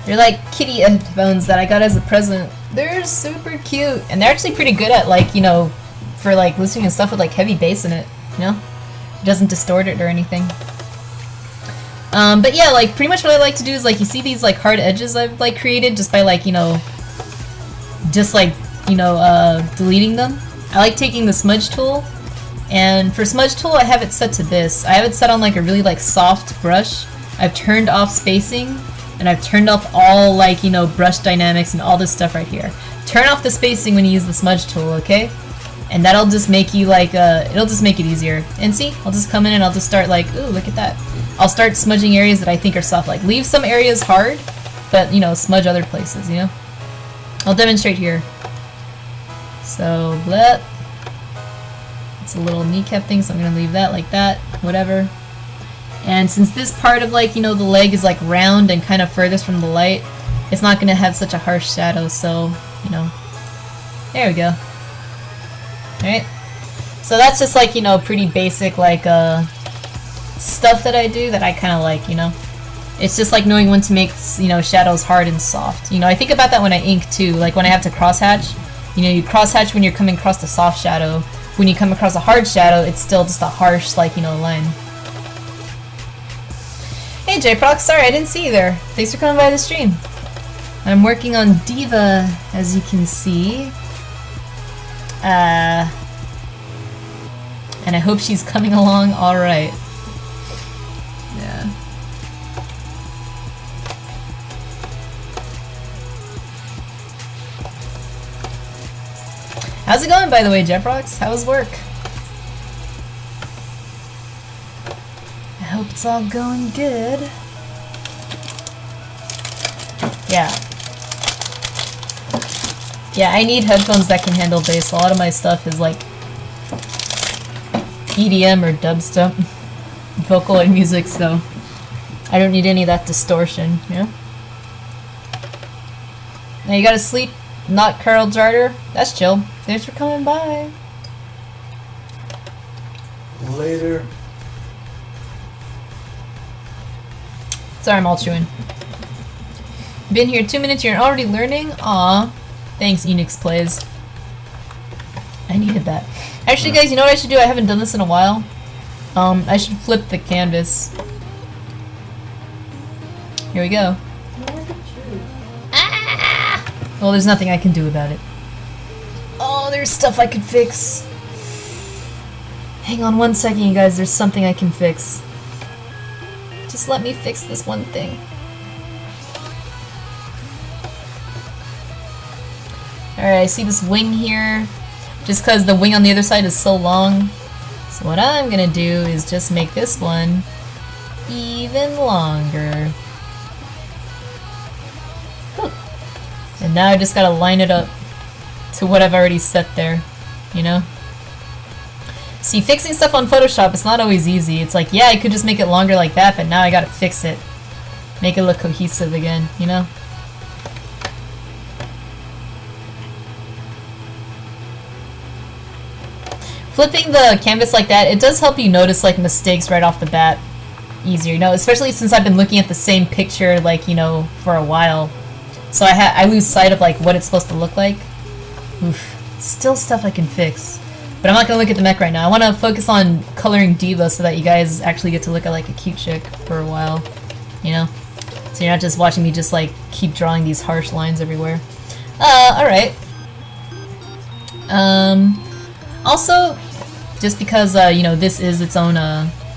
They're like kitty headphones that I got as a present. They're super cute. And they're actually pretty good at like, you know, for like listening to stuff with like heavy bass in it, you know? It doesn't distort it or anything. But yeah, like pretty much what I like to do is like, you see these like hard edges I've like created just by like, you know, just like, you know, deleting them. I like taking the smudge tool. And for smudge tool, I have it set to this. I have it set on like a really like soft brush. I've turned off spacing, and I've turned off all, like, you know, brush dynamics and all this stuff right here. Turn off the spacing when you use the smudge tool, okay? And that'll just make you, like, it'll just make it easier. And see, I'll just come in and I'll just start, like, ooh, look at that. I'll start smudging areas that I think are soft. Like, leave some areas hard, but, you know, smudge other places, you know? I'll demonstrate here. So, bleh. It's a little kneecap thing, so I'm gonna leave that like that, whatever. And since this part of, like, you know, the leg is like round and kind of furthest from the light, it's not gonna have such a harsh shadow, so, you know. There we go. Alright. So that's just, like, you know, pretty basic, like, stuff that I do that I kind of like, you know. It's just like knowing when to make, you know, shadows hard and soft. You know, I think about that when I ink too, like when I have to crosshatch. You know, you crosshatch when you're coming across the soft shadow. When you come across a hard shadow, it's still just a harsh, like, you know, line. Hey J-Proc, sorry I didn't see you there. Thanks for coming by the stream. I'm working on D.Va, as you can see. And I hope she's coming along alright. Yeah. How's it going, by the way, Jeprox? How was work? I hope it's all going good. Yeah. Yeah, I need headphones that can handle bass. A lot of my stuff is like EDM or dubstep, Vocaloid music, so I don't need any of that distortion, you know? Now you gotta sleep, not Carl Jarder. That's chill. Thanks for coming by. Later. Sorry, I'm all chewing. Been here 2 minutes, you're already learning? Aw. Thanks, Enix Plays. I needed that. Actually, guys, you know what I should do? I haven't done this in a while. I should flip the canvas. Here we go. Ah! Well, there's nothing I can do about it. Oh, there's stuff I could fix. Hang on 1 second, you guys. There's something I can fix. Just let me fix this one thing. Alright, I see this wing here. Just because the wing on the other side is so long. So what I'm gonna do is just make this one even longer. Whew. And now I just gotta line it up to what I've already set there, you know? See, fixing stuff on Photoshop, it's not always easy. It's like, yeah, I could just make it longer like that, but now I gotta fix it. Make it look cohesive again, you know? Flipping the canvas like that, it does help you notice, like, mistakes right off the bat easier, you know? Especially since I've been looking at the same picture, like, you know, for a while. So I lose sight of, like, what it's supposed to look like. Oof. Still stuff I can fix. But I'm not gonna look at the mech right now. I want to focus on coloring D.Va so that you guys actually get to look at, like, a cute chick for a while. You know? So you're not just watching me just, like, keep drawing these harsh lines everywhere. Alright. Also, just because, you know, this is its own,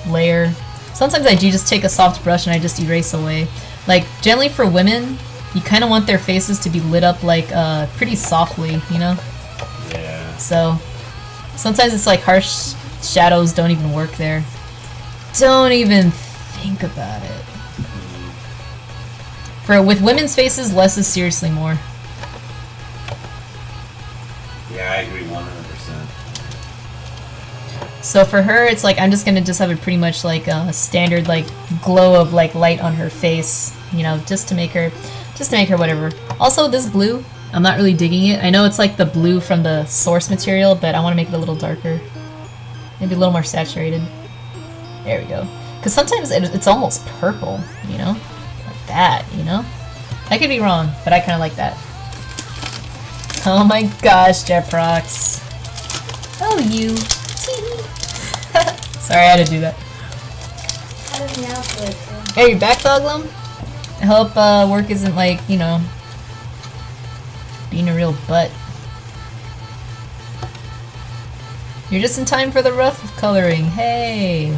layer, sometimes I do just take a soft brush and I just erase away. Like, generally for women, you kind of want their faces to be lit up, like, pretty softly, you know? Yeah. So, sometimes it's like harsh shadows don't even work there. Don't even think about it. With women's faces, less is seriously more. Yeah, I agree 100%. So for her, it's like I'm just gonna have it pretty much like a standard like glow of like light on her face, you know, just to make her whatever. Also, this blue, I'm not really digging it. I know it's like the blue from the source material, but I want to make it a little darker, maybe a little more saturated. There we go. Because sometimes it's almost purple, you know, like that, you know. I could be wrong, but I kind of like that. Oh my gosh, Jeprox. Oh, you. Sorry, I had to do that. Hey, you back, Doglum? I hope work isn't like, you know, being a real butt. You're just in time for the rough coloring. Hey.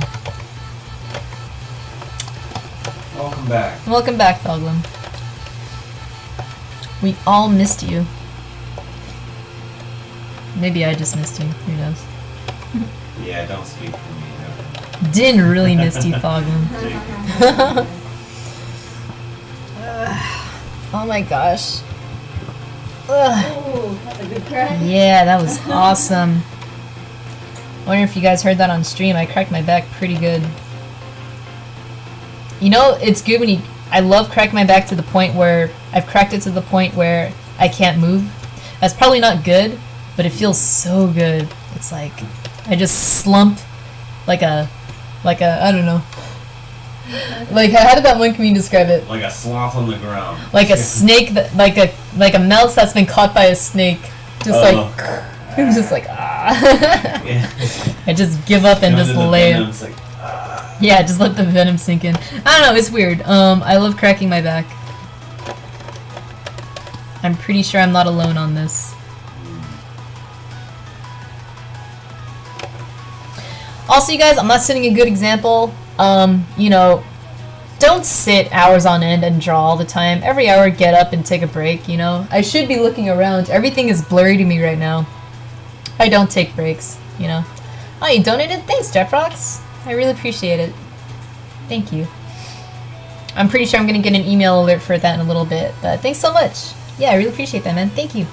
Welcome back. Welcome back, Thoglin. We all missed you. Maybe I just missed you. Who knows? Yeah, don't speak for me. No. Didn't really miss you, Thoglin. Oh my gosh. Ugh. Ooh, that's a good crack. Yeah, that was awesome. I wonder if you guys heard that on stream. I cracked my back pretty good. You know, it's good when you... I love cracking my back to the point where... I've cracked it to the point where I can't move. That's probably not good, but it feels so good. It's like... I just slump like a... I don't know. Like, how did that one comedian describe it? Like a sloth on the ground. Like a snake that... Like a mouse that's been caught by a snake. Just like... I'm just like, ah. Yeah. I just give up and just lay it. It's like, Yeah, just let the venom sink in. I don't know, it's weird. I love cracking my back. I'm pretty sure I'm not alone on this. Also, you guys, I'm not setting a good example. You know, don't sit hours on end and draw all the time. Every hour, get up and take a break, you know? I should be looking around. Everything is blurry to me right now. I don't take breaks, you know? Oh, you donated? Thanks, JetRox. I really appreciate it. Thank you. I'm pretty sure I'm gonna get an email alert for that in a little bit, but thanks so much. Yeah, I really appreciate that, man. Thank you.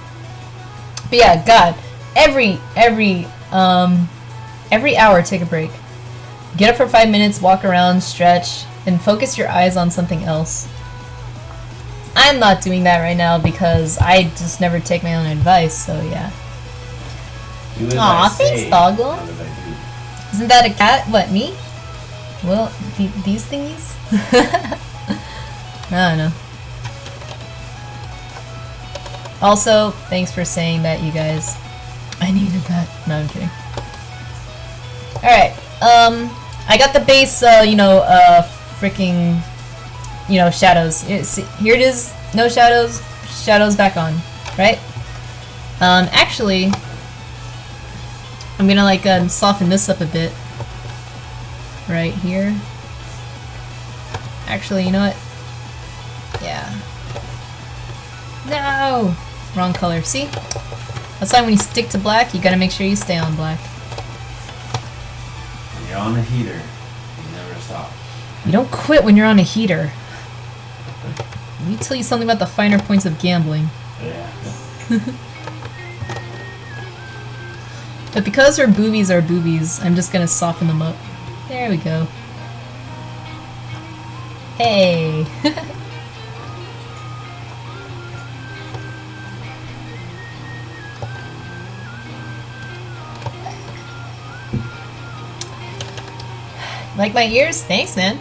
But yeah, God, every hour, take a break. Get up for 5 minutes, walk around, stretch, and focus your eyes on something else. I'm not doing that right now because I just never take my own advice, so yeah. Aw, thanks, Doggle. Isn't that a cat? What, me? Well, these thingies? I don't know. Also, thanks for saying that, you guys. I needed that. No, I'm kidding. Alright, I got the base, freaking, shadows. Here it is, no shadows, shadows back on, right? Actually, I'm gonna, soften this up a bit. Right here. Actually, you know what? Yeah. No! Wrong color. See? That's why when you stick to black, you gotta make sure you stay on black. When you're on the heater, you never stop. You don't quit when you're on a heater. Let me tell you something about the finer points of gambling. Yeah. But because her boobies are boobies, I'm just gonna soften them up. There we go. Hey! Like my ears? Thanks, man.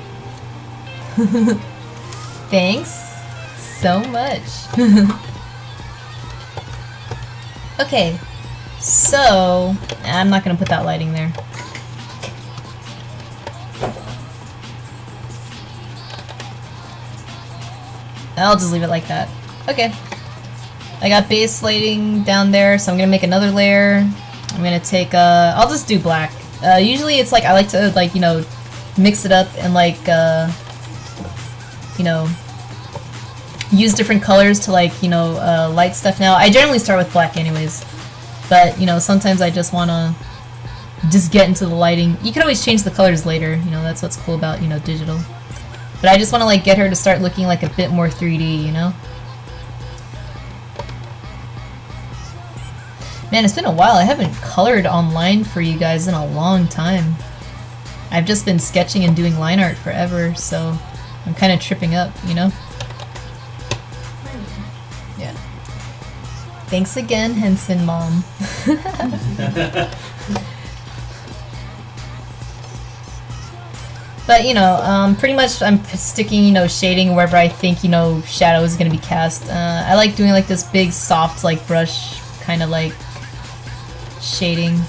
Thanks so much. Okay, so I'm not gonna put that lighting there. I'll just leave it like that. Okay. I got base lighting down there, so I'm gonna make another layer. I'm gonna take I'll just do black. Usually it's like I like to mix it up and use different colors to light stuff now. I generally start with black anyways, but sometimes I just wanna get into the lighting. You can always change the colors later, that's what's cool about digital. But I just wanna get her to start looking like a bit more 3D, Man, it's been a while. I haven't colored online for you guys in a long time. I've just been sketching and doing line art forever, so I'm kind of tripping up, Yeah. Thanks again, Henson Mom. But, pretty much I'm sticking, shading wherever I think, shadow is going to be cast. I like doing, this big, soft, brush, kind of, shading,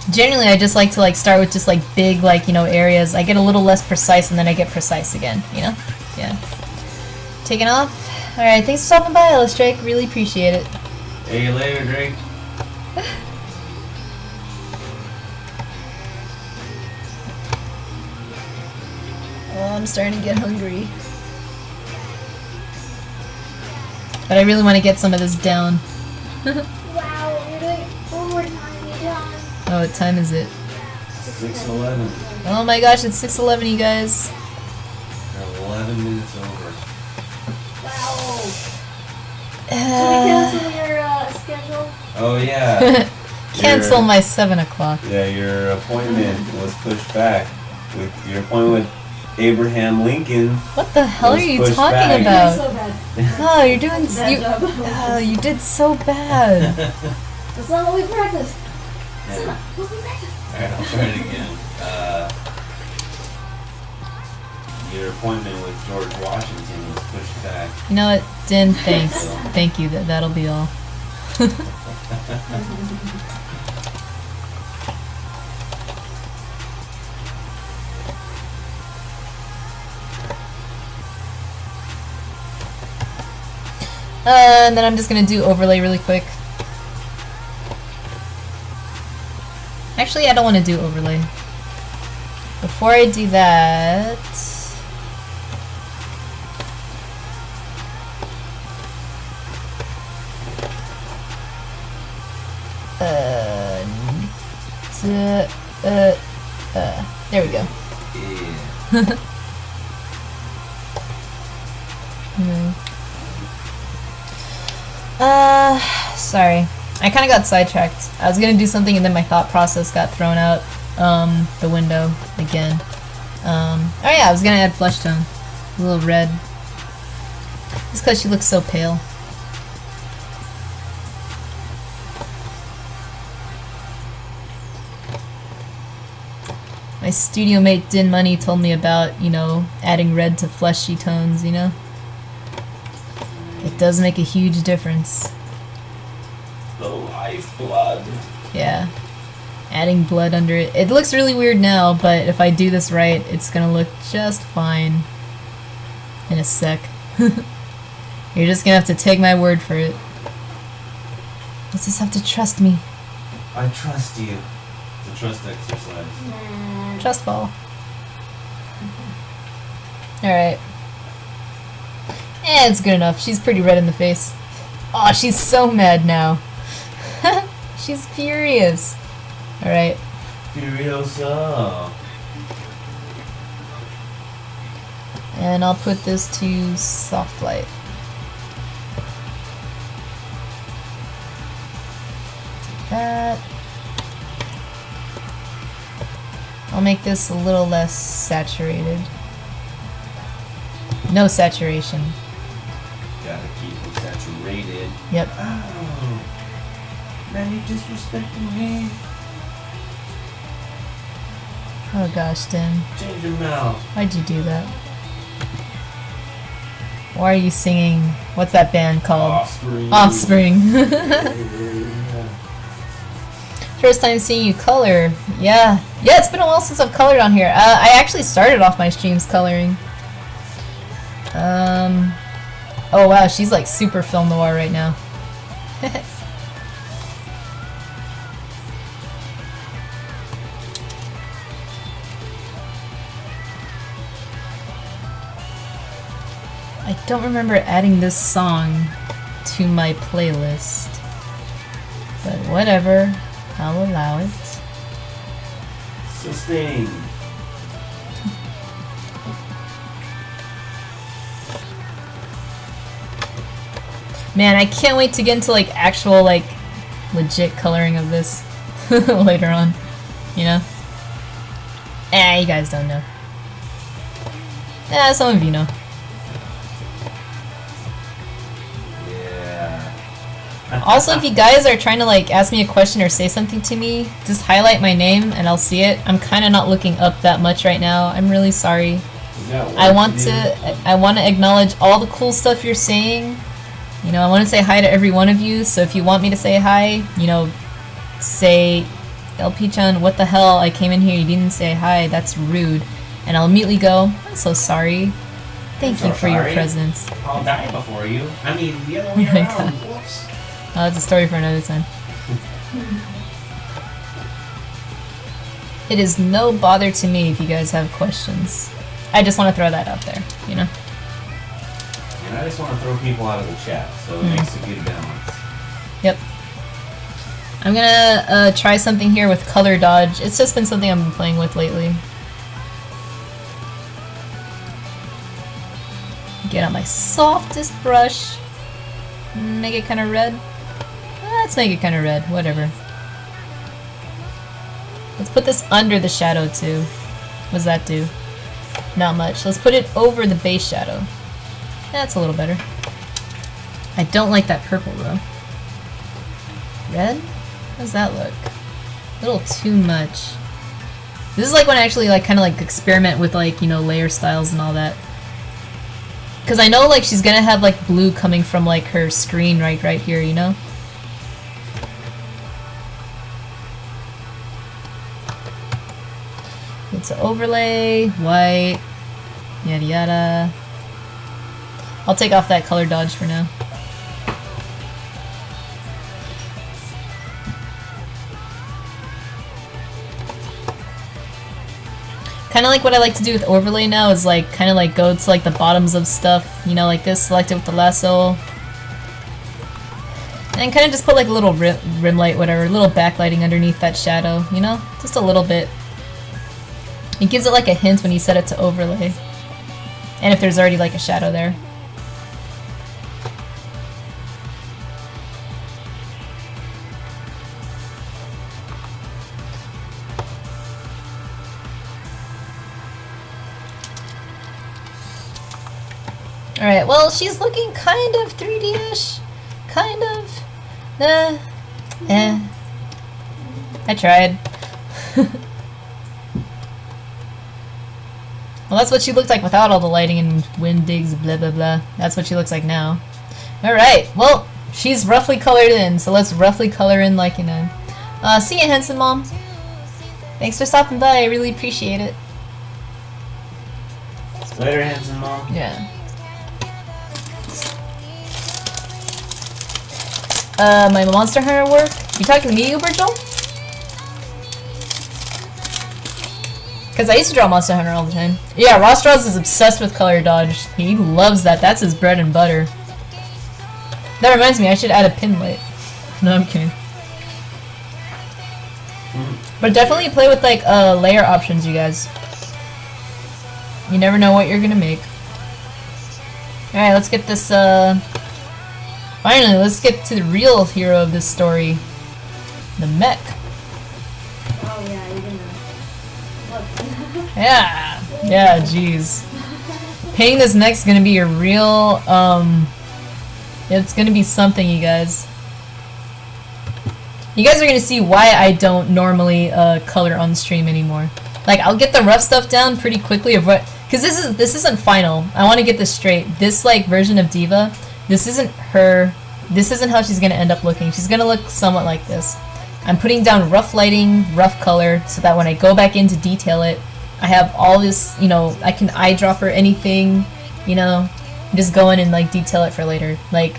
Generally, I just like to, start with just, big, areas. I get a little less precise, and then I get precise again, Yeah. Taking off. Alright, thanks for stopping by, Ellis Drake. Really appreciate it. See you later, Drake. I'm starting to get hungry. But I really want to get some of this down. Wow, you're doing overtime, John. Oh, what time is it? 6:11. Oh my gosh, it's 6:11, you guys. We're 11 minutes over. Wow. Should we cancel your schedule? Oh yeah. Cancel Your- my 7 o'clock. Yeah, your appointment was pushed back. With your appointment with Abraham Lincoln. What the hell are was you pushed talking back. You're about? so bad. Oh, you're doing Bad you. job. Oh, you did so bad. That's not what we practiced. That's Yeah. not what we practiced. Alright, I'll try it again. Your appointment with George Washington was pushed back. You know what, Din? Thanks. Thank you. That'll be all. And then I'm just gonna do overlay really quick. Actually, I don't want to do overlay. Before I do that, there we go. Yeah. Sorry. I kind of got sidetracked. I was gonna do something and then my thought process got thrown out the window again. Oh yeah, I was gonna add flesh tone. A little red. Just because she looks so pale. My studio mate Din Money told me about, you know, adding red to fleshy tones, you know? It does make a huge difference. The lifeblood. Yeah. Adding blood under it. It looks really weird now, but if I do this right, it's gonna look just fine in a sec. You're just gonna have to take my word for it. You just have to trust me. I trust you. It's a trust exercise. Nah. Trust fall. Alright. Eh, it's good enough. She's pretty red in the face. Oh, she's so mad now. She's furious. Alright. Furiosa. And I'll put this to soft light. Take that. I'll make this a little less saturated. No saturation. Gotta keep it saturated. Yep. Oh. Man, you disrespecting me. Oh gosh, Din. Change your mouth. Why'd you do that? Why are you singing? What's that band called? Offspring. Offspring. Yeah. First time seeing you color. Yeah. Yeah, it's been a while since I've colored on here. I actually started off my streams coloring. Oh wow, she's like super film noir right now. I don't remember adding this song to my playlist. But whatever, I'll allow it. Sustain. Man, I can't wait to get into like actual like legit coloring of this later on. You know? You guys don't know. Some of you know. Yeah. Also, if you guys are trying to like ask me a question or say something to me, just highlight my name and I'll see it. I'm kind of not looking up that much right now. I'm really sorry. You got work I want do. I want to acknowledge all the cool stuff you're saying. You know, I want to say hi to every one of you. So if you want me to say hi, you know, say, LP-chan, what the hell? I came in here, you didn't say hi. That's rude. And I'll immediately go, I'm so sorry. Thank So you for your sorry. presence. I'll die before you. I mean, the other way Oh my around. God. Whoops. That's a story for another time. It is no bother to me if you guys have questions. I just want to throw that out there, you know? And I just want to throw people out of the chat, so it makes a good balance. Yep. I'm gonna try something here with color dodge. It's just been something I've been playing with lately. Get out my softest brush. Make it kind of red. Let's make it kind of red, whatever. Let's put this under the shadow too. What does that do? Not much. Let's put it over the base shadow. That's a little better. I don't like that purple though. Red? How does that look? A little too much. This is like when I actually like kind of like experiment with like, you know, layer styles and all that. Cause I know like she's gonna have like blue coming from like her screen right here, you know? It's an overlay, white, yada yada. I'll take off that color dodge for now. Kind of like what I like to do with overlay now is like kind of like go to like the bottoms of stuff, you know, like this, select it with the lasso. And kind of just put like a little rim light, whatever, a little backlighting underneath that shadow, you know? Just a little bit. It gives it like a hint when you set it to overlay. And if there's already like a shadow there. Alright, well, she's looking kind of 3D-ish. Kind of. I tried. Well, that's what she looked like without all the lighting and wind digs, blah blah blah. That's what she looks like now. Alright, well, she's roughly colored in, so let's roughly color in like, you know. See ya, handsome mom. Thanks for stopping by, I really appreciate it. Later, handsome mom. Yeah. My Monster Hunter work? You talking to me, Uber Joel? Because I used to draw Monster Hunter all the time. Yeah, Rostraws is obsessed with color dodge. He loves that. That's his bread and butter. That reminds me, I should add a pin light. No, I'm kidding. But definitely play with like layer options, you guys. You never know what you're gonna make. Alright, let's get this finally, let's get to the real hero of this story. The mech. Oh yeah, you're gonna look. Yeah, jeez. Painting this mech's gonna be a real, it's gonna be something, you guys. You guys are gonna see why I don't normally color on stream anymore. Like, I'll get the rough stuff down pretty quickly of what, because this isn't final. I want to get this straight. This like version of D.Va, this isn't her. This isn't how she's gonna end up looking. She's gonna look somewhat like this. I'm putting down rough lighting, rough color, so that when I go back in to detail it, I have all this, you know, I can eyedropper anything, you know, just go in and like detail it for later. Like,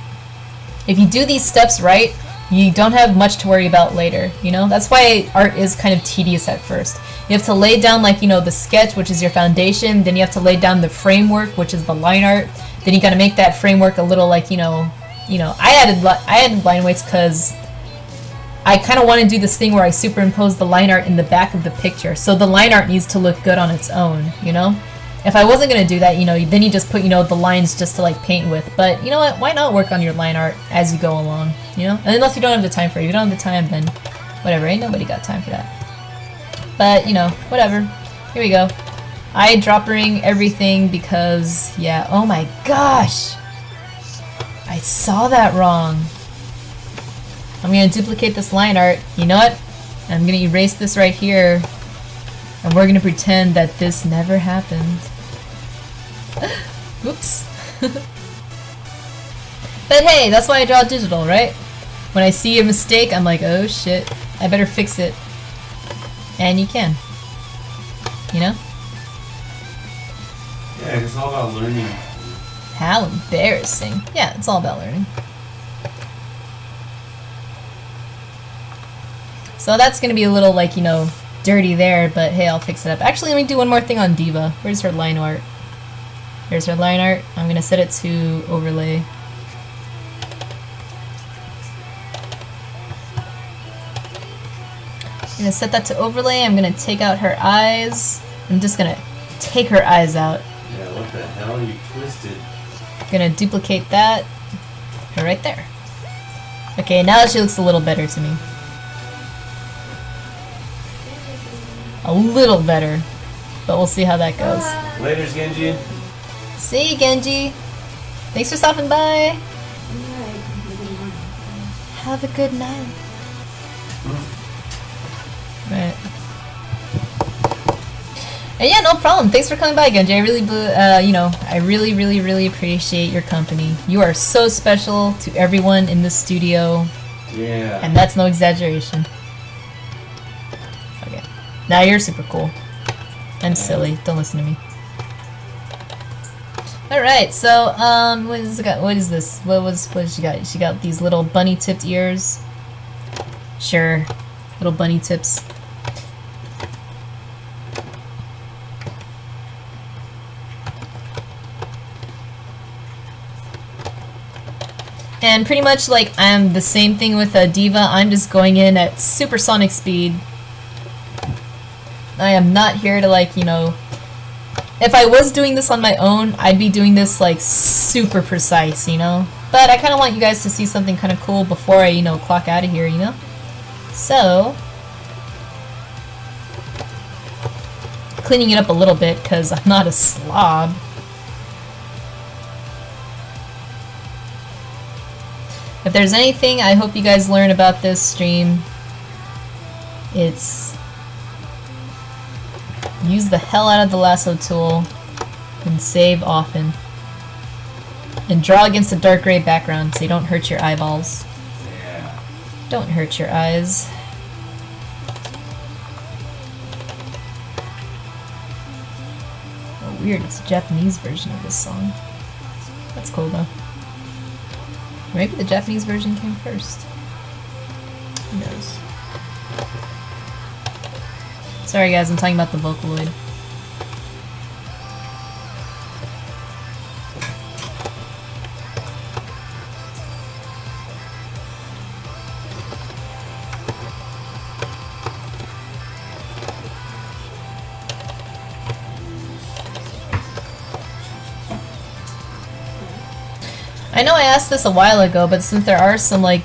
if you do these steps right, you don't have much to worry about later, you know? That's why art is kind of tedious at first. You have to lay down like, you know, the sketch, which is your foundation, then you have to lay down the framework, which is the line art, then you gotta make that framework a little like, you know, I added line weights because I kind of want to do this thing where I superimpose the line art in the back of the picture, so the line art needs to look good on its own, you know? If I wasn't going to do that, you know, then you just put, you know, the lines just to like paint with, but you know what, why not work on your line art as you go along, you know? And unless you don't have the time for it. If you don't have the time, then whatever, ain't nobody got time for that. But, you know, whatever. Here we go. Eyedroppering everything because, yeah, oh my gosh! I saw that wrong. I'm gonna duplicate this line art. You know what? I'm gonna erase this right here. And we're gonna pretend that this never happened. Whoops. But hey, that's why I draw digital, right? When I see a mistake, I'm like, oh shit, I better fix it. And you can. You know? Yeah, it's all about learning. How embarrassing. Yeah, it's all about learning. So that's gonna be a little like, you know, dirty there, but hey, I'll fix it up. Actually, let me do one more thing on D.Va. Where's her line art? Here's her line art. I'm gonna set it to overlay. I'm gonna set that to overlay. I'm gonna take out her eyes. I'm just gonna take her eyes out. Yeah, what the hell? You twisted. Gonna duplicate that. Right there. Okay, now she looks a little better to me. A little better. But we'll see how that goes. Later's Genji. See you, Genji. Thanks for stopping by. Have a good night. Right. And yeah, no problem. Thanks for coming by, Genji. I really, I really appreciate your company. You are so special to everyone in this studio. Yeah. And that's no exaggeration. Okay. Now you're super cool. I'm silly. Don't listen to me. Alright, so, what is this? What does she got? She got these little bunny tipped ears. Sure. Little bunny tips. And pretty much like I'm the same thing with D.Va, I'm just going in at supersonic speed. I am not here to like, you know, if I was doing this on my own, I'd be doing this like super precise, you know? But I kind of want you guys to see something kind of cool before I, you know, clock out of here, you know? So, cleaning it up a little bit because I'm not a slob. If there's anything I hope you guys learn about this stream, it's use the hell out of the lasso tool and save often. And draw against a dark gray background so you don't hurt your eyeballs. Yeah. Don't hurt your eyes. Oh, weird, it's a Japanese version of this song. That's cool though. Maybe the Japanese version came first. Who knows? Sorry guys, I'm talking about the Vocaloid. I know I asked this a while ago, but since there are some like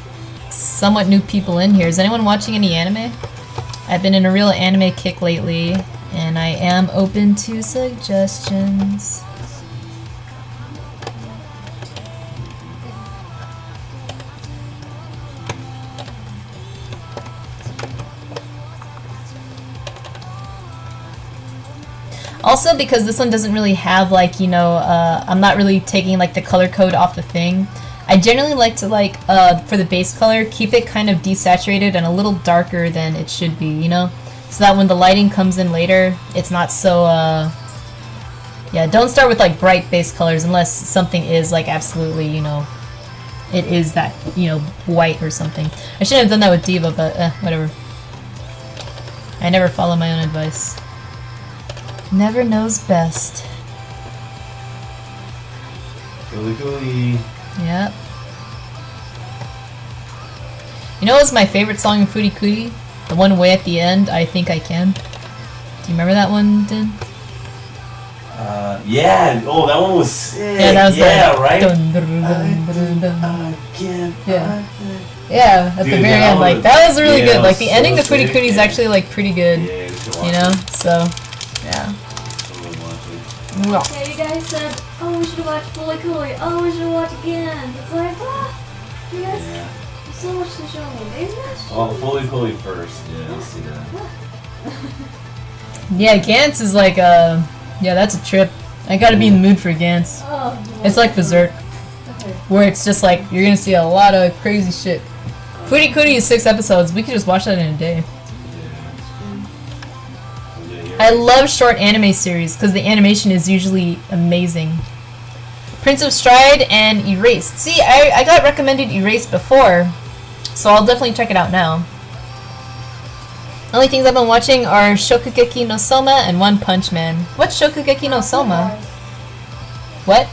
somewhat new people in here, is anyone watching any anime? I've been in a real anime kick lately, and I am open to suggestions. Also, because this one doesn't really have like, you know, I'm not really taking like the color code off the thing. I generally like to like, for the base color, keep it kind of desaturated and a little darker than it should be, you know? So that when the lighting comes in later, it's not so, yeah, don't start with like bright base colors unless something is like absolutely, you know, it is that, you know, white or something. I shouldn't have done that with D.Va, but whatever. I never follow my own advice. Never knows best. Coolie coolie. Yep. You know what's my favorite song in Footy Cootie? The one way at the end, I Think I Can. Do you remember that one, Din? Yeah. Oh, that one was sick. Yeah, that was right? Dun, dun, dun, dun, dun. Yeah. Yeah, at Dude, the very that end, was- like, that was really yeah, good. that Like, was the ending so to Footy sick, Cootie is yeah. actually, like, pretty good. Yeah, you should watch You know? it. So, yeah. Totally watch it. Mwah. Yeah, you guys said, oh, we should watch Fully Cooley. Oh, we should watch again. It's like, you guys Yeah. have so much to show me. Maybe that's Oh, fully coolie first. Yeah, let's see that. Yeah, Gantz is like, yeah, that's a trip. I gotta be in the mood for Gantz. Oh, It's like Berserk, okay. where it's just like, you're gonna see a lot of crazy shit. Footy Cootie is 6 episodes. We could just watch that in a day. I love short anime series because the animation is usually amazing. Prince of Stride and Erased. See, I got recommended Erased before, so I'll definitely check it out now. Only things I've been watching are Shokugeki no Soma and One Punch Man. What's Shokugeki no Soma? What?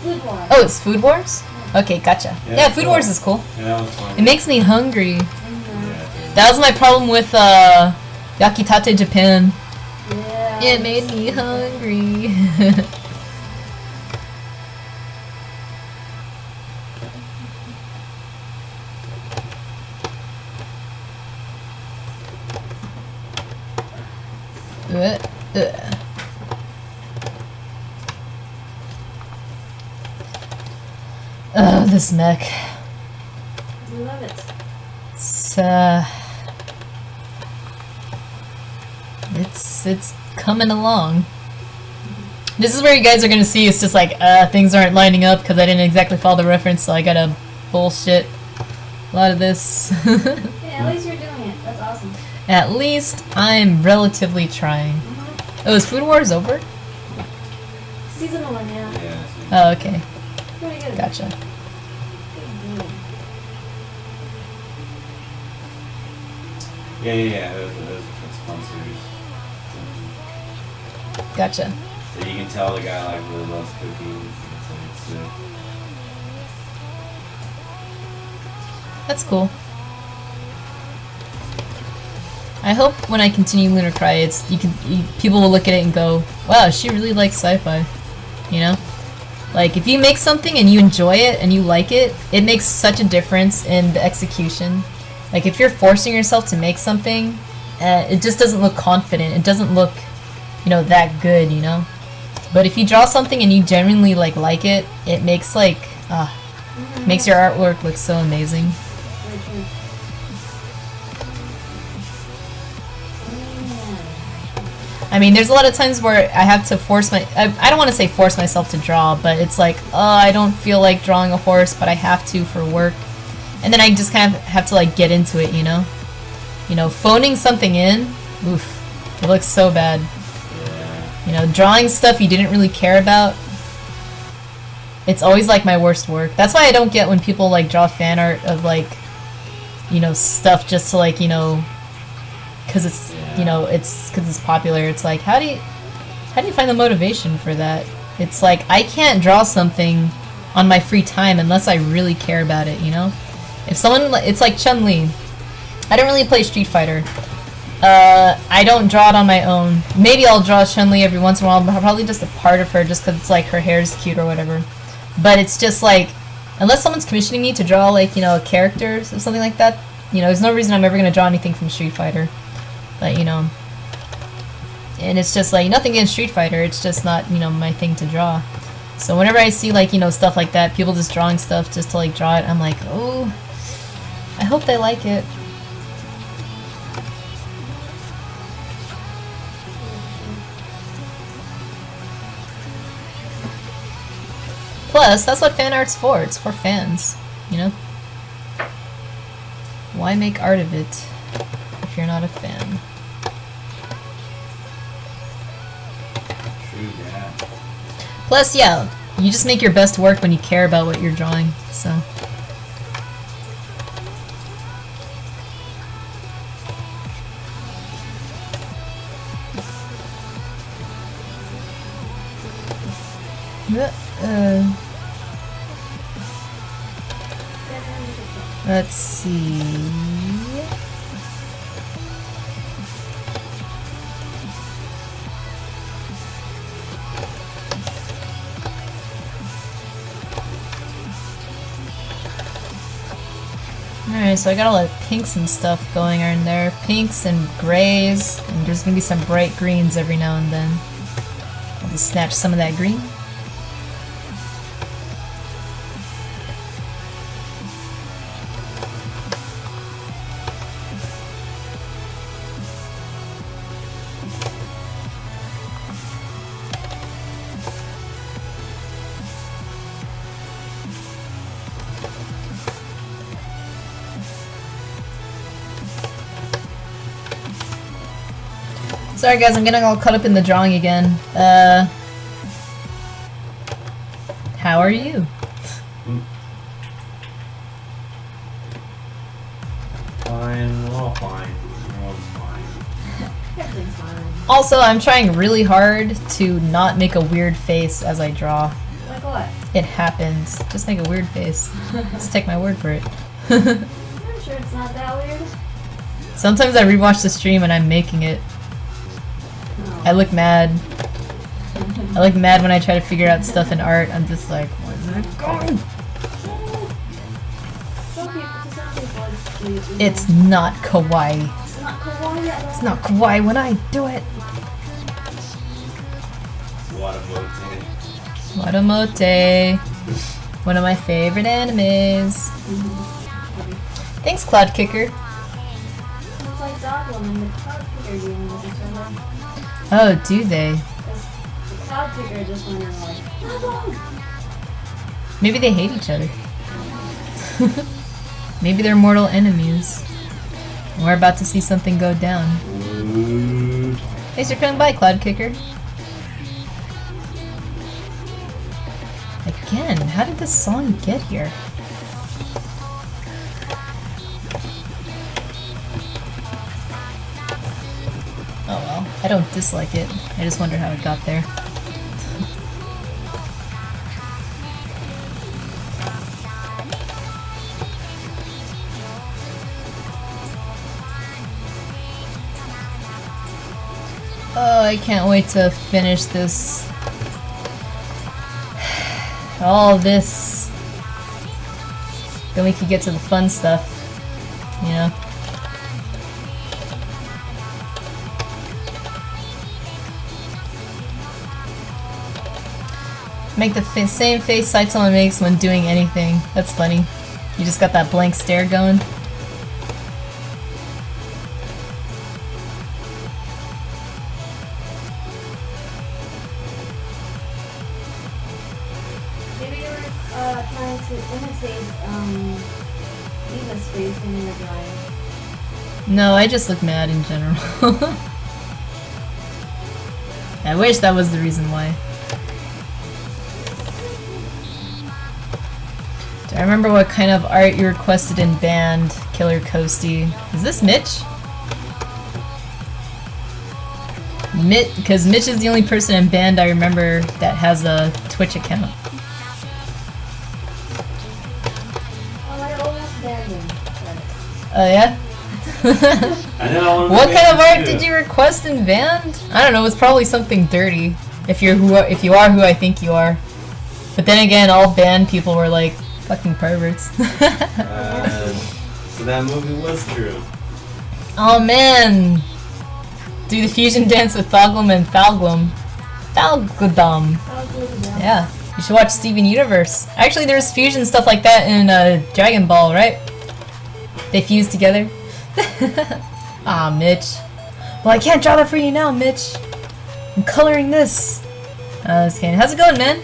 Food Wars. Oh, it's Food Wars? Okay, gotcha. Yeah, Food Wars is cool. Yeah, that was fun. It makes me hungry. Mhm. That was my problem with Yakitate Japan. Yeah. It made me hungry. uh, uh. Oh, this mech. We love it. It's coming along. This is where you guys are gonna see it's just like things aren't lining up because I didn't exactly follow the reference, so I gotta bullshit a lot of this. Yeah, at least you're doing it. That's awesome. At least I'm relatively trying. Oh, is Food Wars over? Season 1, yeah. Yeah. Oh, okay. Pretty good. Gotcha. Good. Yeah. It was a fun series. Gotcha. So you can tell the guy like really loves cooking. It's That's cool. I hope when I continue Lunar Cry, people will look at it and go, "Wow, she really likes sci-fi," you know. Like if you make something and you enjoy it and you like it, it makes such a difference in the execution. Like if you're forcing yourself to make something, it just doesn't look confident. It doesn't look, you know, that good, you know. But if you draw something and you genuinely like it, it makes makes your artwork look so amazing. Very true. I mean, there's a lot of times where I have to I don't want to say force myself to draw, but it's like, I don't feel like drawing a horse, but I have to for work. And then I just kind of have to like get into it, you know? You know, phoning something in, oof, it looks so bad. yeah. You know, drawing stuff you didn't really care about, it's always like my worst work. That's why I don't get when people like draw fan art of like, you know, stuff just to like, you know, because it's, you know, it's because it's popular. It's like, how do you find the motivation for that? It's like I can't draw something on my free time unless I really care about it, you know? If someone, it's like Chun-Li. I don't really play Street Fighter. I don't draw it on my own. Maybe I'll draw Chun-Li every once in a while, but probably just a part of her just because it's like her hair is cute or whatever. But it's just like, unless someone's commissioning me to draw like, you know, characters or something like that, you know, there's no reason I'm ever going to draw anything from Street Fighter. But, you know, and it's just like, nothing against Street Fighter, it's just not, you know, my thing to draw. So whenever I see like, you know, stuff like that, people just drawing stuff just to like draw it, I'm like, oh, I hope they like it. Plus, that's what fan art's for. It's for fans, you know? Why make art of it if you're not a fan? True that. Plus, yeah, you just make your best work when you care about what you're drawing, so. Let's see. Alright, so I got a lot of pinks and stuff going on there. Pinks and grays, and there's gonna be some bright greens every now and then. I'll just snatch some of that green. Sorry guys, I'm getting all caught up in the drawing again. How are you? Fine, we're all fine. Everyone's fine. Everything's fine. Also, I'm trying really hard to not make a weird face as I draw. Like what? It happens. Just make a weird face. Just take my word for it. I'm sure it's not that weird. Sometimes I rewatch the stream and I'm making it. No. I look mad. I look mad when I try to figure out stuff in art. I'm just like, where's it going? Some people it's cute. It's not kawaii. It's not kawaii at all. It's not kawaii when I do it. Watamote. One of my favorite animes. Thanks, Cloud Kicker. It's like Dogwoman and the Cloud Picker dealing with each other. Oh, do they? Because the Cloud Picker just went in like, "Dog!" Maybe they hate each other. Maybe they're mortal enemies. We're about to see something go down. Thanks for coming by, Cloud Kicker. Again, how did this song get here? Oh well, I don't dislike it. I just wonder how it got there. Oh, I can't wait to finish this. All this. Then we could get to the fun stuff, you know? Make the same face Saitama makes when doing anything. That's funny. You just got that blank stare going. Maybe you were trying to imitate D.Va's face when you were drawing. No, I just look mad in general. I wish that was the reason why. Do I remember what kind of art you requested in band, Killer Coasty? Is this Mitch? Because Mitch is the only person in band I remember that has a Twitch account. Oh, I almost banned him. Oh yeah? I know. What kind of art did you request in band? I don't know, it's probably something dirty. If you are who I think you are. But then again, all band people were like fucking perverts. So that movie was true. Oh man! Do the fusion dance with Thalglum and Thalglum. Thalgladum. Yeah. You should watch Steven Universe. Actually, there's fusion stuff like that in Dragon Ball, right? They fuse together. Ah, Mitch. Well, I can't draw that for you now, Mitch. I'm coloring this. Just kidding. How's it going, man?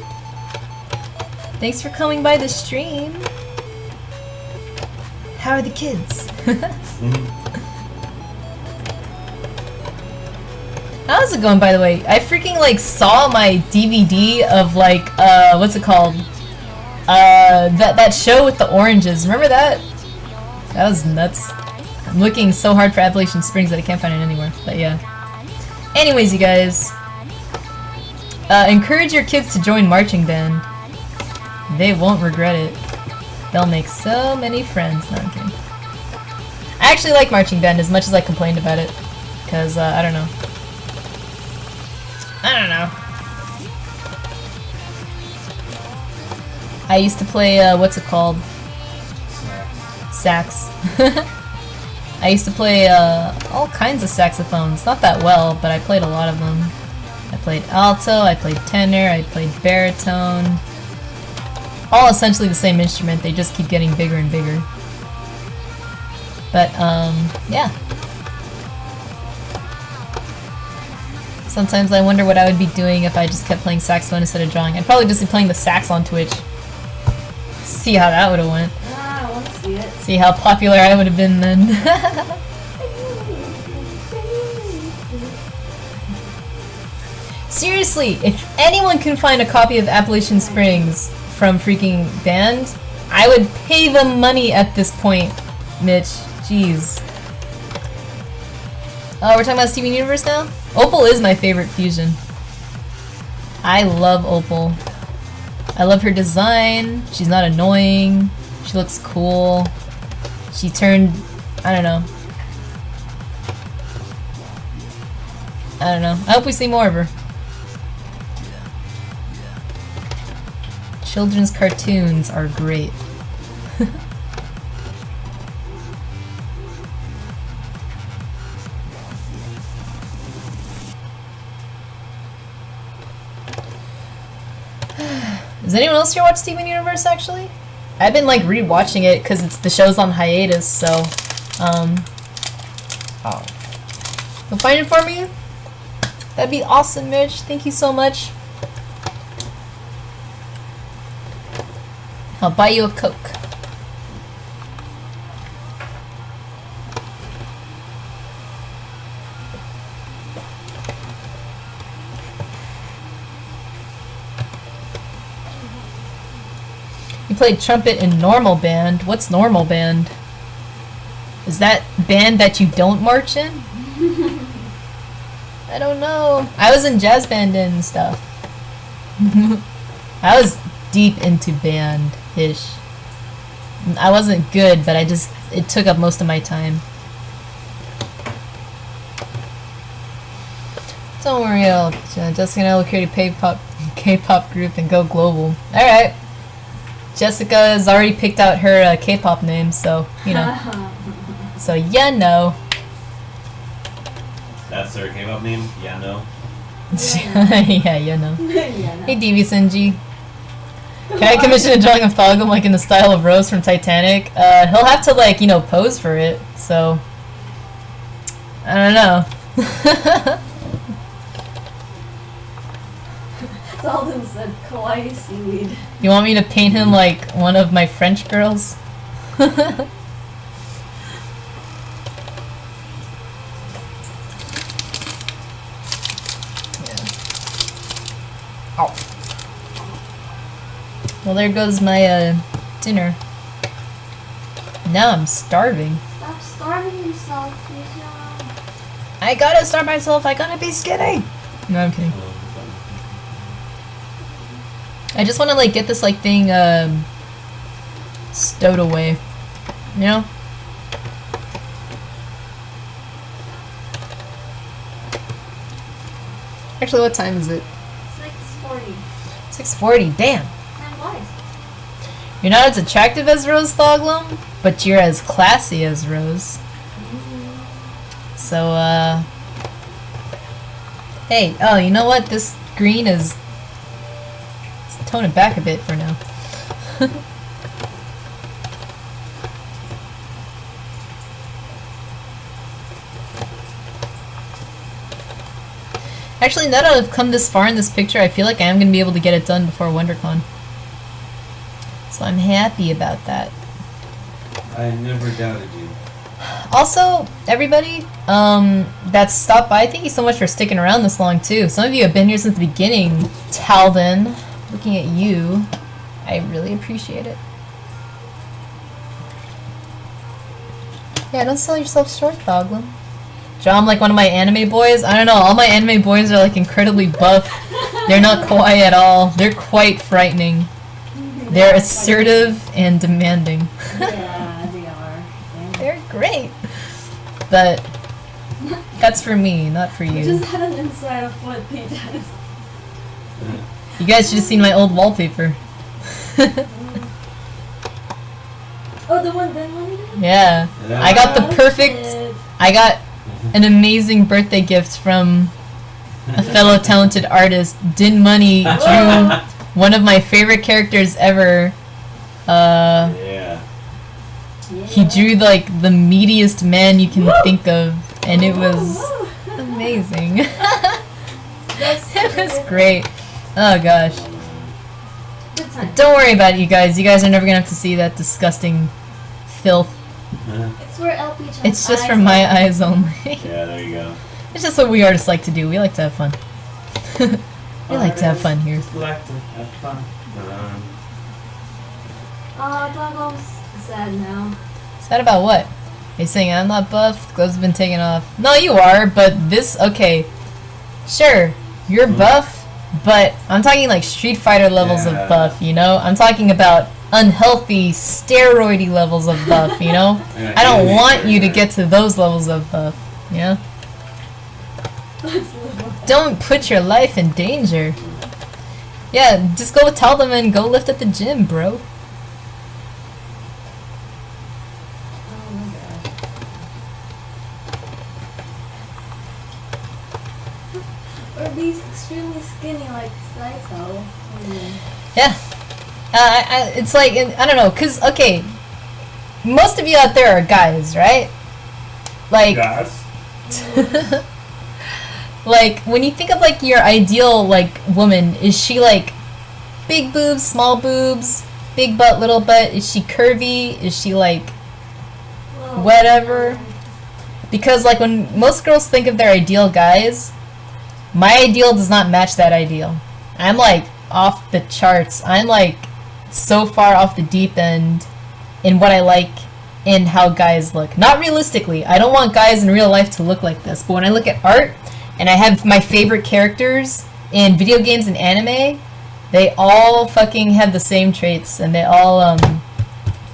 Thanks for coming by the stream. How are the kids? How's it going, by the way? I freaking like saw my DVD of like what's it called? That show with the oranges. Remember that? That was nuts. I'm looking so hard for Appalachian Springs that I can't find it anywhere. But yeah. Anyways, you guys, encourage your kids to join marching band. They won't regret it. They'll make so many friends. No, I'm kidding. I actually like marching band as much as I complained about it, because I don't know. I used to play what's it called? Sax. I used to play all kinds of saxophones. Not that well, but I played a lot of them. I played alto, I played tenor, I played baritone. All essentially the same instrument, they just keep getting bigger and bigger. But, yeah. Sometimes I wonder what I would be doing if I just kept playing saxophone instead of drawing. I'd probably just be playing the sax on Twitch. See how that would have went. Ah, I want to see it. See how popular I would have been then. Seriously, if anyone can find a copy of Appalachian Springs from freaking band, I would pay them money at this point, Mitch. Jeez. Oh, we're talking about Steven Universe now? Opal is my favorite fusion. I love Opal. I love her design. She's not annoying. She looks cool. She turned... I don't know. I hope we see more of her. Children's cartoons are great. Does anyone else here watch Steven Universe, actually? I've been, like, rewatching it because the show's on hiatus, so, oh. You'll find it for me? That'd be awesome, Mitch. Thank you so much. I'll buy you a Coke. You played trumpet in normal band. What's normal band? Is that band that you don't march in? I don't know. I was in jazz band and stuff. I was deep into band-ish. I wasn't good, but it took up most of my time. Don't worry, Jessica and I will create a K-pop group and go global. Alright. Jessica has already picked out her K-pop name, so, you know. So, yeah, no. That's her K-pop name? Yeah, no. Yeah, you know. Yeah, no. Hey, D.Va Senji. Can I commission a drawing of Thogum like in the style of Rose from Titanic? He'll have to, like, you know, pose for it, so... I don't know. Dalton said kawaii seaweed. You want me to paint him like one of my French girls? Ow. Well, there goes my dinner. Now I'm starving. Stop starving yourself, Keisha. I gotta starve myself. I gotta be skinny. No, I'm kidding. I just want to like get this like thing stowed away. You know? Actually, what time is it? 6:40. 6:40. Damn. Time flies. You're not as attractive as Rose Thoglum, but you're as classy as Rose. So, hey, oh, you know what? This green is... Let's tone it back a bit for now. Actually, now that I've come this far in this picture, I feel like I am going to be able to get it done before WonderCon. So I'm happy about that. I never doubted you. Also, everybody that stopped by, thank you so much for sticking around this long too. Some of you have been here since the beginning. Talden, looking at you, I really appreciate it. Yeah, don't sell yourself short, Thoglum. John, like one of my anime boys? I don't know, all my anime boys are like incredibly buff. They're not kawaii at all. They're quite frightening. They're assertive and demanding. Yeah, they are. They're great. But that's for me, not for I you. just had an inside of what pages. You guys should have seen my old wallpaper. Oh, the one again? Yeah. I got the perfect... I got an amazing birthday gift from a fellow talented artist. Din Money drew one of my favorite characters ever. Yeah. He drew like the meatiest man you can think of, and it was amazing. It was great. Oh gosh. Good time. Don't worry about it, you guys. You guys are never gonna have to see that disgusting filth. It's where LP Chen's It's just eyes for my are. eyes only. Yeah, there you go. It's just what we artists like to do. We like to have fun. We like to have fun here. Just like to have fun. Doggles sad now. Sad about what? He's saying I'm not buff, clothes have been taken off. No, you are, but this, okay. Sure, you're buff, but I'm talking like Street Fighter levels of buff, you know? I'm talking about unhealthy, steroidy levels of buff, you know? I don't want you to get to those levels of buff, you know? Don't put your life in danger. Yeah, just go tell them and go lift at the gym, bro. Or be extremely skinny like Saito. Yeah. It's like, I don't know, cause, okay, most of you out there are guys, right? Like, Guys. like, when you think of, like, your ideal, like, woman, is she, like, big boobs, small boobs, big butt, little butt? Is she curvy? Is she, like, whatever? Because, like, when most girls think of their ideal guys, my ideal does not match that ideal. I'm, like, off the charts. I'm, like, so far off the deep end in what I like in how guys look. Not realistically. I don't want guys in real life to look like this. But when I look at art, and I have my favorite characters in video games and anime, they all fucking have the same traits. And they all,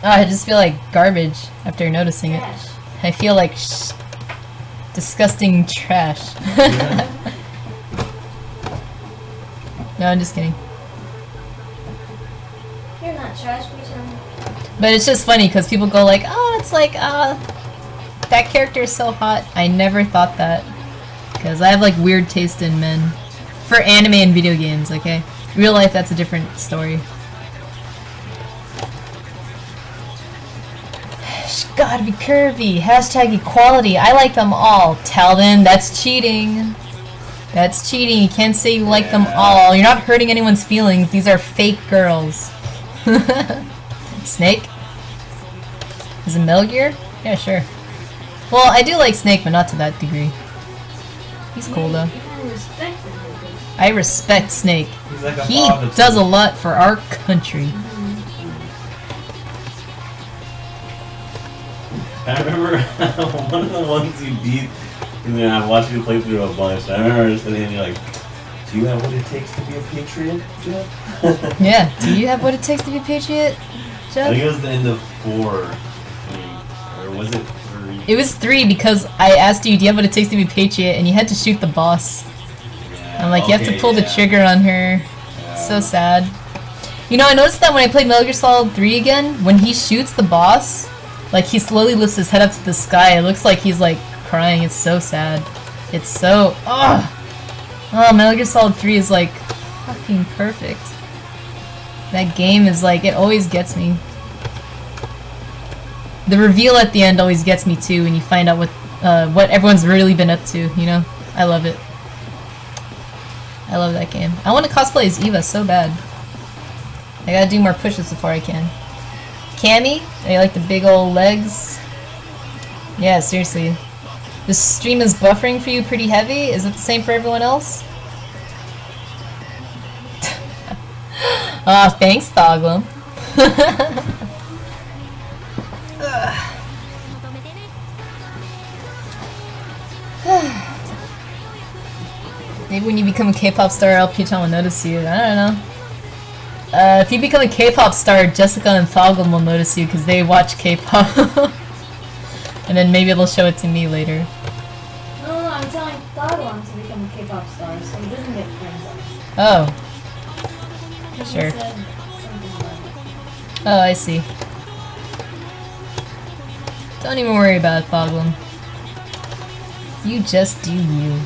I just feel like garbage after noticing it. I feel like disgusting trash. No, I'm just kidding. You're not trash, Bijan. But it's just funny because people go like, oh, it's like, that character is so hot. I never thought that. Because I have like weird taste in men. For anime and video games, okay? Real life, that's a different story. Gotta be curvy. Hashtag equality. I like them all. Tell them that's cheating. That's cheating. You can't say you like them all. You're not hurting anyone's feelings. These are fake girls. Snake? Is it Metal Gear? Yeah, sure. Well, I do like Snake, but not to that degree. He's cool though. I respect Snake. He's like a He father to does me. a lot for our country. I remember one of the ones you beat, and then I watched you play through a bunch. I remember just sitting and you're like, do you have what it takes to be a patriot, Jeff? Yeah. Do you have what it takes to be a patriot, I Jeff? think it was the end of 4. Or was it 3? It was 3 because I asked you, do you have what it takes to be a patriot? And you had to shoot the boss. I'm like, you have to pull the trigger on her. So sad. You know, I noticed that when I played Metal Gear Solid 3 again, when he shoots the boss, like he slowly lifts his head up to the sky. It looks like he's like crying. It's so sad. It's so, oh, Metal Gear Solid 3 is like fucking perfect. That game is like, it always gets me. The reveal at the end always gets me too, when you find out what everyone's really been up to, you know? I love it. I love that game. I want to cosplay as Eva so bad. I gotta do more push-ups before I can. Cammy? I like the big old legs. Yeah, seriously. This stream is buffering for you pretty heavy? Is it the same for everyone else? Aw, thanks, Thoglum. Maybe when you become a K-pop star, LP-chan will notice you. I don't know. If you become a K-pop star, Jessica and Thoglum will notice you because they watch K-pop. And then maybe they'll show it to me later. No, I'm telling Thagwan to become a K-pop star so he doesn't get friends. Oh. He Sure. said something about it. Oh, I see. Don't even worry about it, Thoglum. You just do you.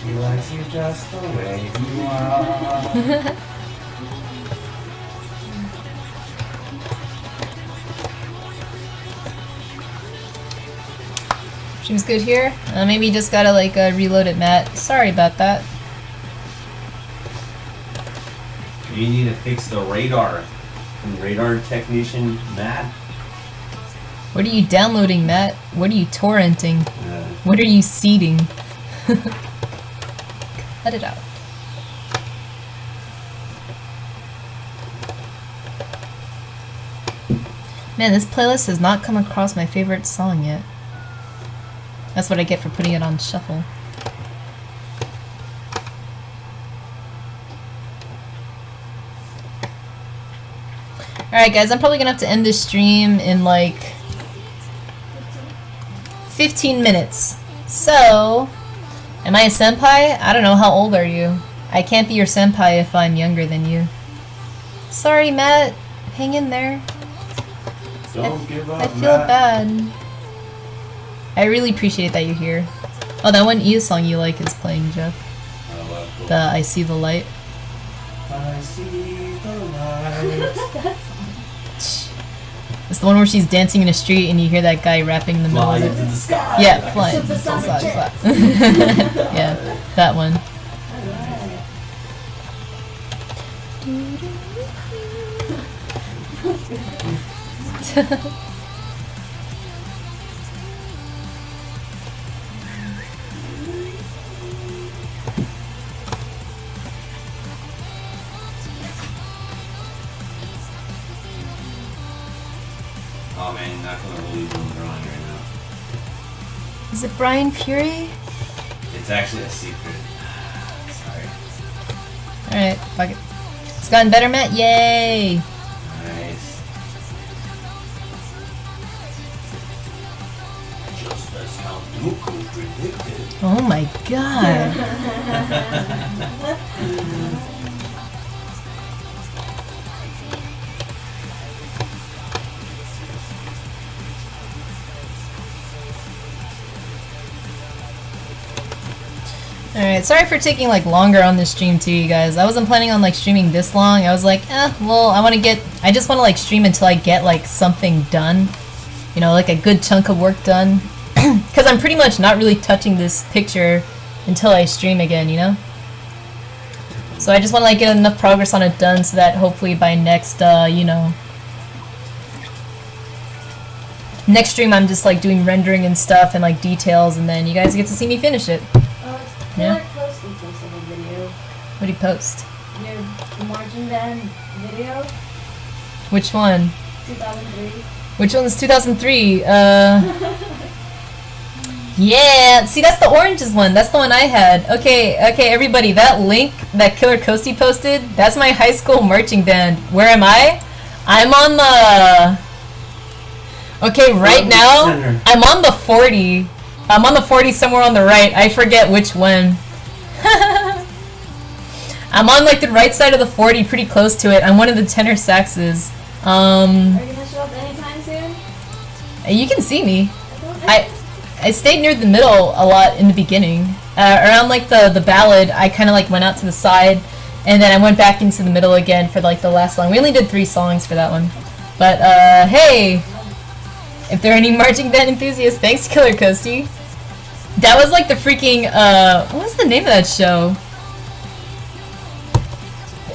She likes you just the way you are. Seems good here. Maybe you just gotta like reload it, Matt. Sorry about that. You need to fix the radar. Radar technician, Matt. What are you downloading, Matt? What are you torrenting? What are you seeding? Cut it out. Man, this playlist has not come across my favorite song yet. That's what I get for putting it on shuffle. Alright guys, I'm probably gonna have to end this stream in like 15 minutes. So, am I a senpai? I don't know, how old are you? I can't be your senpai if I'm younger than you. Sorry Matt, hang in there. Don't give up, I feel bad. I really appreciate that you're here. Oh, that one Ia song you like is playing, Jeff. Oh, cool. The I See the Light. I see the light. It's the one where she's dancing in a street and you hear that guy rapping in the middle Fly of into it. the sky. Yeah, fly into the sky. Yeah, that one. Oh man, you're not gonna believe what I'm drawing right now. Is it Brian Fury? It's actually a secret. Sorry. Alright, fuck it. It's gotten better, Matt? Yay! Nice. Just as Count Dooku predicted. Oh my god. Alright, sorry for taking like longer on this stream too, you guys. I wasn't planning on like streaming this long. I was like, well, I just want to like stream until I get like something done. You know, like a good chunk of work done. Because I'm pretty much not really touching this picture until I stream again, you know? So I just want to like get enough progress on it done so that hopefully by next, you know, next stream I'm just like doing rendering and stuff and like details, and then you guys get to see me finish it. Yeah. Posted a video. What do you post? Your marching band video. Which one? 2003. Which one's 2003? Yeah, see that's the oranges one. That's the one I had. Okay, everybody, that link that Killer Coasty posted, that's my high school marching band. Where am I? I'm on the... Okay, right now, I'm on the 40. I'm on the 40 somewhere on the right. I forget which one. I'm on like the right side of the 40, pretty close to it. I'm one of the tenor saxes. Are you gonna show up anytime soon? You can see me. I stayed near the middle a lot in the beginning. Around like the ballad, I kind of like went out to the side, and then I went back into the middle again for like the last song. We only did 3 songs for that one. But hey, if there are any marching band enthusiasts, thanks Killer Coasty. That was like the freaking what was the name of that show?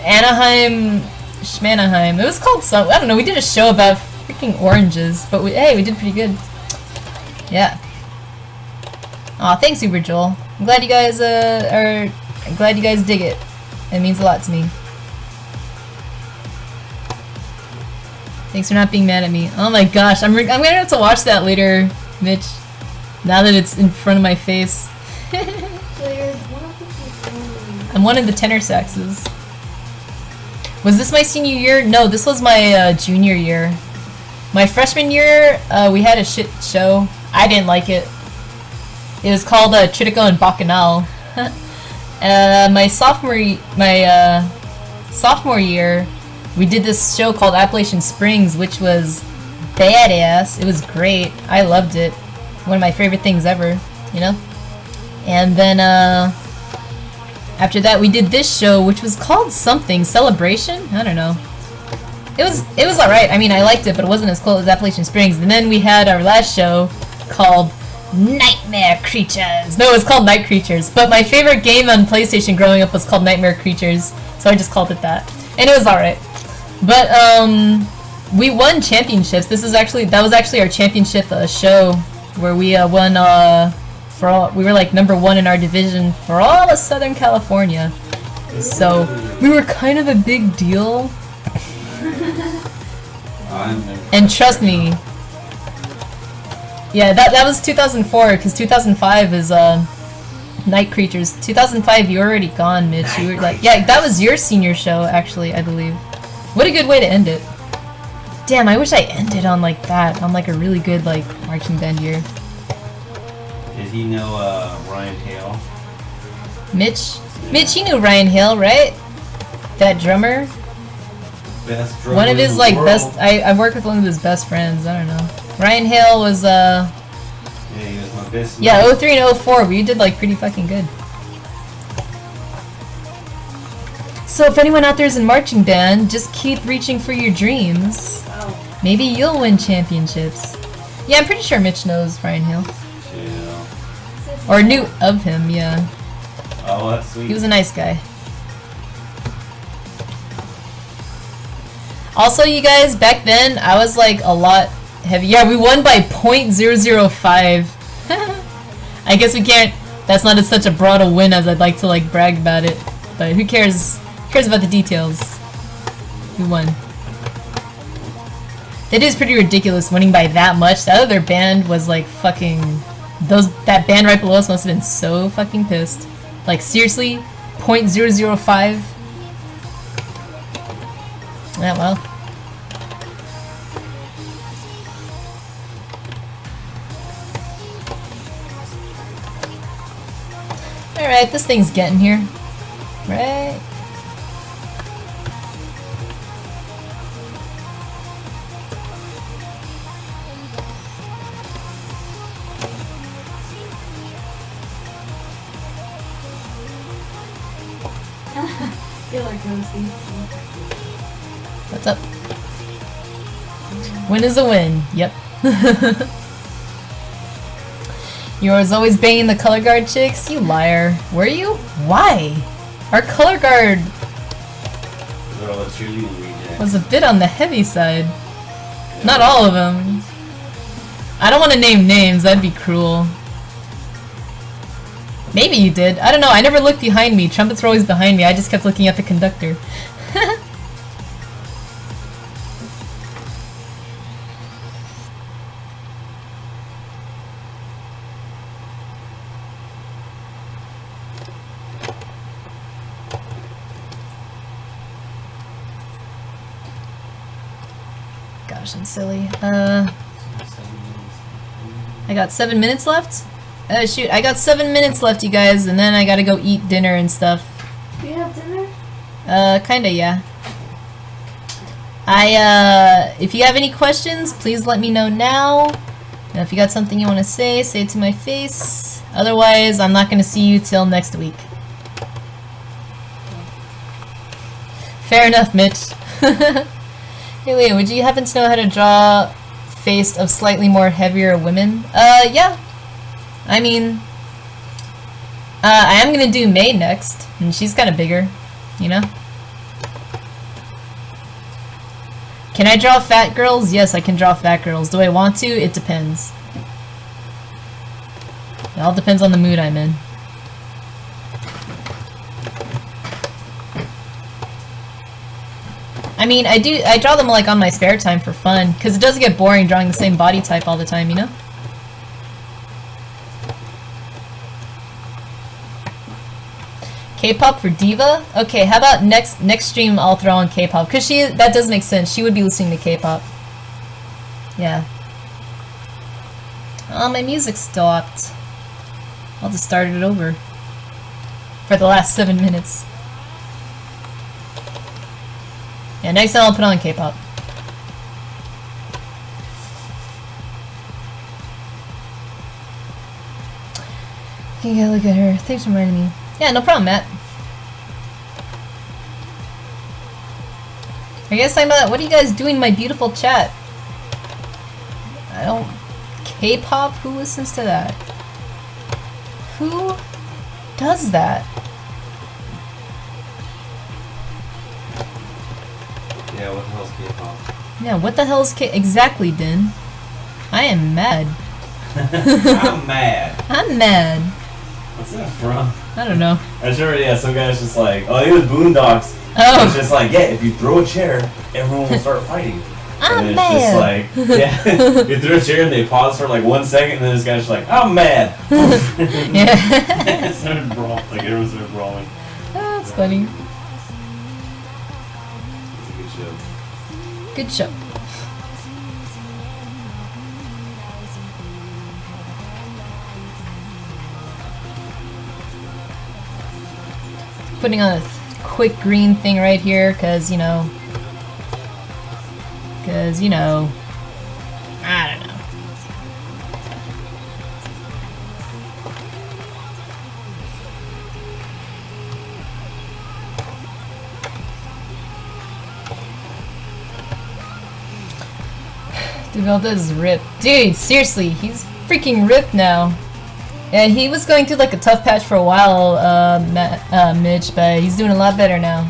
Anaheim Schmanaheim. It was called some, I don't know, we did a show about freaking oranges, but hey, we did pretty good. Yeah. Aw, thanks Uber Joel. I'm glad you guys I'm glad you guys dig it. It means a lot to me. Thanks for not being mad at me. Oh my gosh, I'm gonna have to watch that later, Mitch. Now that it's in front of my face. So you're one of the people. I'm one of the tenor saxes. Was this my senior year? No, this was my junior year. My freshman year, we had a shit show. I didn't like it. It was called Tritico and Bacchanal. My sophomore year, we did this show called Appalachian Springs, which was badass. It was great. I loved it. One of my favorite things ever, you know? And then, after that, we did this show, which was called something. Celebration? I don't know. It was alright. I mean, I liked it, but it wasn't as cool as Appalachian Springs. And then we had our last show called Nightmare Creatures. No, it was called Night Creatures. But my favorite game on PlayStation growing up was called Nightmare Creatures. So I just called it that. And it was alright. But, we won championships. That was actually our championship show, where we won, we were like #1 in our division for all of Southern California. So we were kind of a big deal. And trust me, yeah, that was 2004, because 2005 is Night Creatures. 2005, you were already gone, Mitch. You were like, yeah, that was your senior show, actually, I believe. What a good way to end it. Damn, I wish I ended on like that, on like a really good like marching band year. Did he know Ryan Hale? Mitch, he knew Ryan Hale, right? That drummer. Best drummer One of his in the like world. best. I worked with one of his best friends. I don't know. Ryan Hale was Yeah, he was my best. yeah, man. 03 and 04. We did like pretty fucking good. So if anyone out there is in marching band, just keep reaching for your dreams. Oh. Maybe you'll win championships. Yeah, I'm pretty sure Mitch knows Ryan Hale. Chill. Or knew of him, yeah. Oh, that's sweet. He was a nice guy. Also, you guys, back then, I was like a lot heavy. Yeah, we won by .005. I guess we can't, that's not such a broad a win as I'd like to like brag about it. But who cares? Who cares about the details? We won. It is pretty ridiculous winning by that much. The other band was like fucking, that band right below us must have been so fucking pissed. Like seriously, .005. Yeah, well. Alright, this thing's getting here. Right? Feel like roasting. What's up? Win is a win. Yep. You was always banging the color guard chicks? You liar. Were you? Why? Our color guard Girl, a cheerleading reject. was a bit on the heavy side. Not all of them. I don't want to name names, that'd be cruel. Maybe you did. I don't know, I never looked behind me. Trumpets were always behind me, I just kept looking at the conductor. Gosh, I'm silly. I got 7 minutes left? Shoot, I got 7 minutes left, you guys, and then I gotta go eat dinner and stuff. Do you have dinner? Kinda, yeah. If you have any questions, please let me know now. And if you got something you want to say it to my face. Otherwise, I'm not gonna see you till next week. Fair enough, Mitch. Hey, Leah, would you happen to know how to draw face of slightly more heavier women? Yeah. I mean, I am gonna do May next, and she's kind of bigger, you know? Can I draw fat girls? Yes, I can draw fat girls. Do I want to? It depends. It all depends on the mood I'm in. I mean, I draw them like on my spare time for fun, because it does get boring drawing the same body type all the time, you know? K-pop for D.Va? Okay, how about next stream I'll throw on K-pop, because that does make sense. She would be listening to K-pop. Yeah. Oh, my music stopped. I'll just start it over. For the last 7 minutes. Yeah, next time I'll put on K-pop. Okay, yeah, look at her. Thanks for reminding me. Yeah, no problem, Matt. Are you guys talking about, what are you guys doing in my beautiful chat? I don't... K-pop? Who listens to that? Who does that? Yeah, what the hell's K-pop? Yeah, what the hell is K... Exactly, Din. I am mad. I'm mad. I'm mad. What's that from? I don't know. I sure, yeah, some guy's just like, oh, it was Boondocks. Oh. It's just like, yeah, if you throw a chair, everyone will start fighting. I'm and it's mad. just like, yeah, you threw a chair and they pause for like 1 second, and then this guy's just like, I'm mad. Yeah. It started brawling. Like everyone started brawling. That's funny. It's a good show. Good show. Putting on a quick green thing right here, cause you know, I don't know. Dude, all this is ripped. Dude, seriously, he's freaking ripped now. Yeah, he was going through like a tough patch for a while, Mitch, but he's doing a lot better now.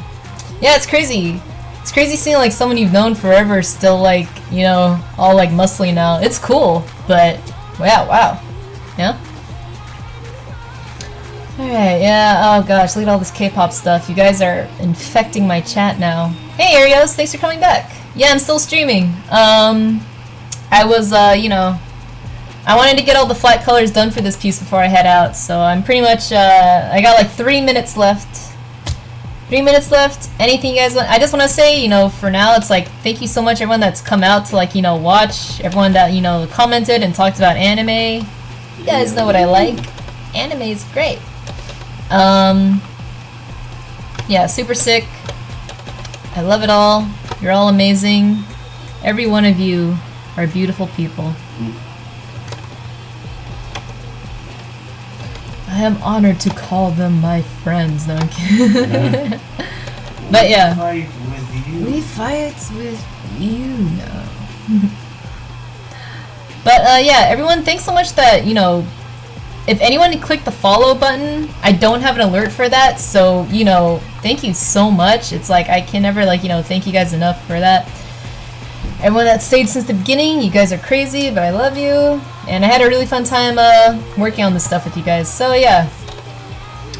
Yeah, it's crazy. It's crazy seeing like someone you've known forever still like, you know, all like muscly now. It's cool, but wow. Yeah? Alright, yeah, oh gosh, look at all this K-pop stuff. You guys are infecting my chat now. Hey Arios, thanks for coming back. Yeah, I'm still streaming. I was, you know, I wanted to get all the flat colors done for this piece before I head out, so I'm pretty much, I got like 3 minutes left. 3 minutes left. Anything you guys want? I just want to say, you know, for now, it's like, thank you so much everyone that's come out to like, you know, watch. Everyone that, you know, commented and talked about anime. You guys know what I like. Anime is great. Yeah, super sick. I love it all. You're all amazing. Every one of you are beautiful people. I am honored to call them my friends. No, I'm kidding. But yeah. Fight with you. We fight with you now. But yeah, everyone, thanks so much that, you know, if anyone clicked the follow button, I don't have an alert for that, so, you know, thank you so much. It's like, I can never, like, you know, thank you guys enough for that. Everyone that stayed since the beginning, you guys are crazy, but I love you. And I had a really fun time working on this stuff with you guys. So yeah,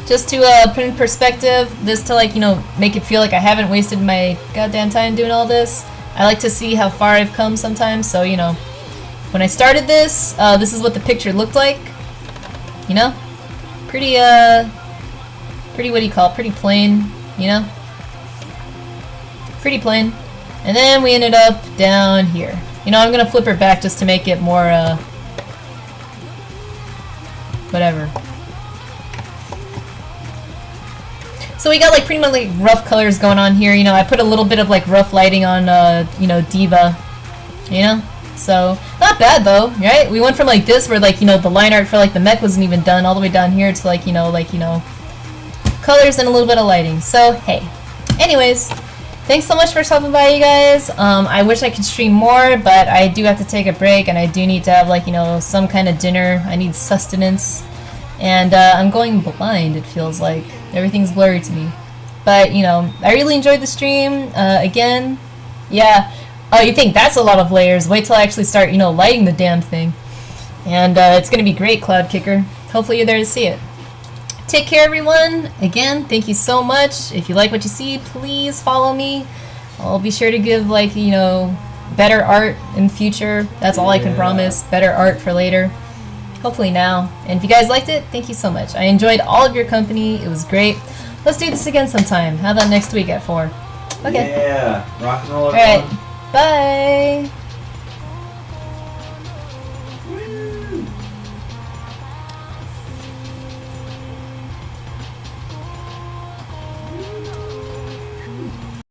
just to put in perspective, this to like, you know, make it feel like I haven't wasted my goddamn time doing all this. I like to see how far I've come sometimes. So, you know, when I started this, this is what the picture looked like. You know, pretty what do you call it? Pretty plain, you know, pretty plain. And then we ended up down here. You know, I'm gonna flip her back just to make it more, whatever. So we got like pretty much like rough colors going on here. You know, I put a little bit of like rough lighting on, you know, D.Va. You know, so not bad though, right? We went from like this where like, you know, the line art for like the mech wasn't even done all the way down here to like, you know, colors and a little bit of lighting. So hey, anyways. Thanks so much for stopping by, you guys. I wish I could stream more, but I do have to take a break, and I do need to have, like, you know, some kind of dinner. I need sustenance. And I'm going blind, it feels like. Everything's blurry to me. But, you know, I really enjoyed the stream. Again, yeah. Oh, you think that's a lot of layers? Wait till I actually start, you know, lighting the damn thing. And it's going to be great, Cloud Kicker. Hopefully you're there to see it. Take care, everyone. Again, thank you so much. If you like what you see, please follow me. I'll be sure to give, like, you know, better art in future. That's all I can promise. Better art for later. Hopefully now. And if you guys liked it, thank you so much. I enjoyed all of your company. It was great. Let's do this again sometime. How about next week at 4? Okay. Yeah. Rock and roll. All right. Bye.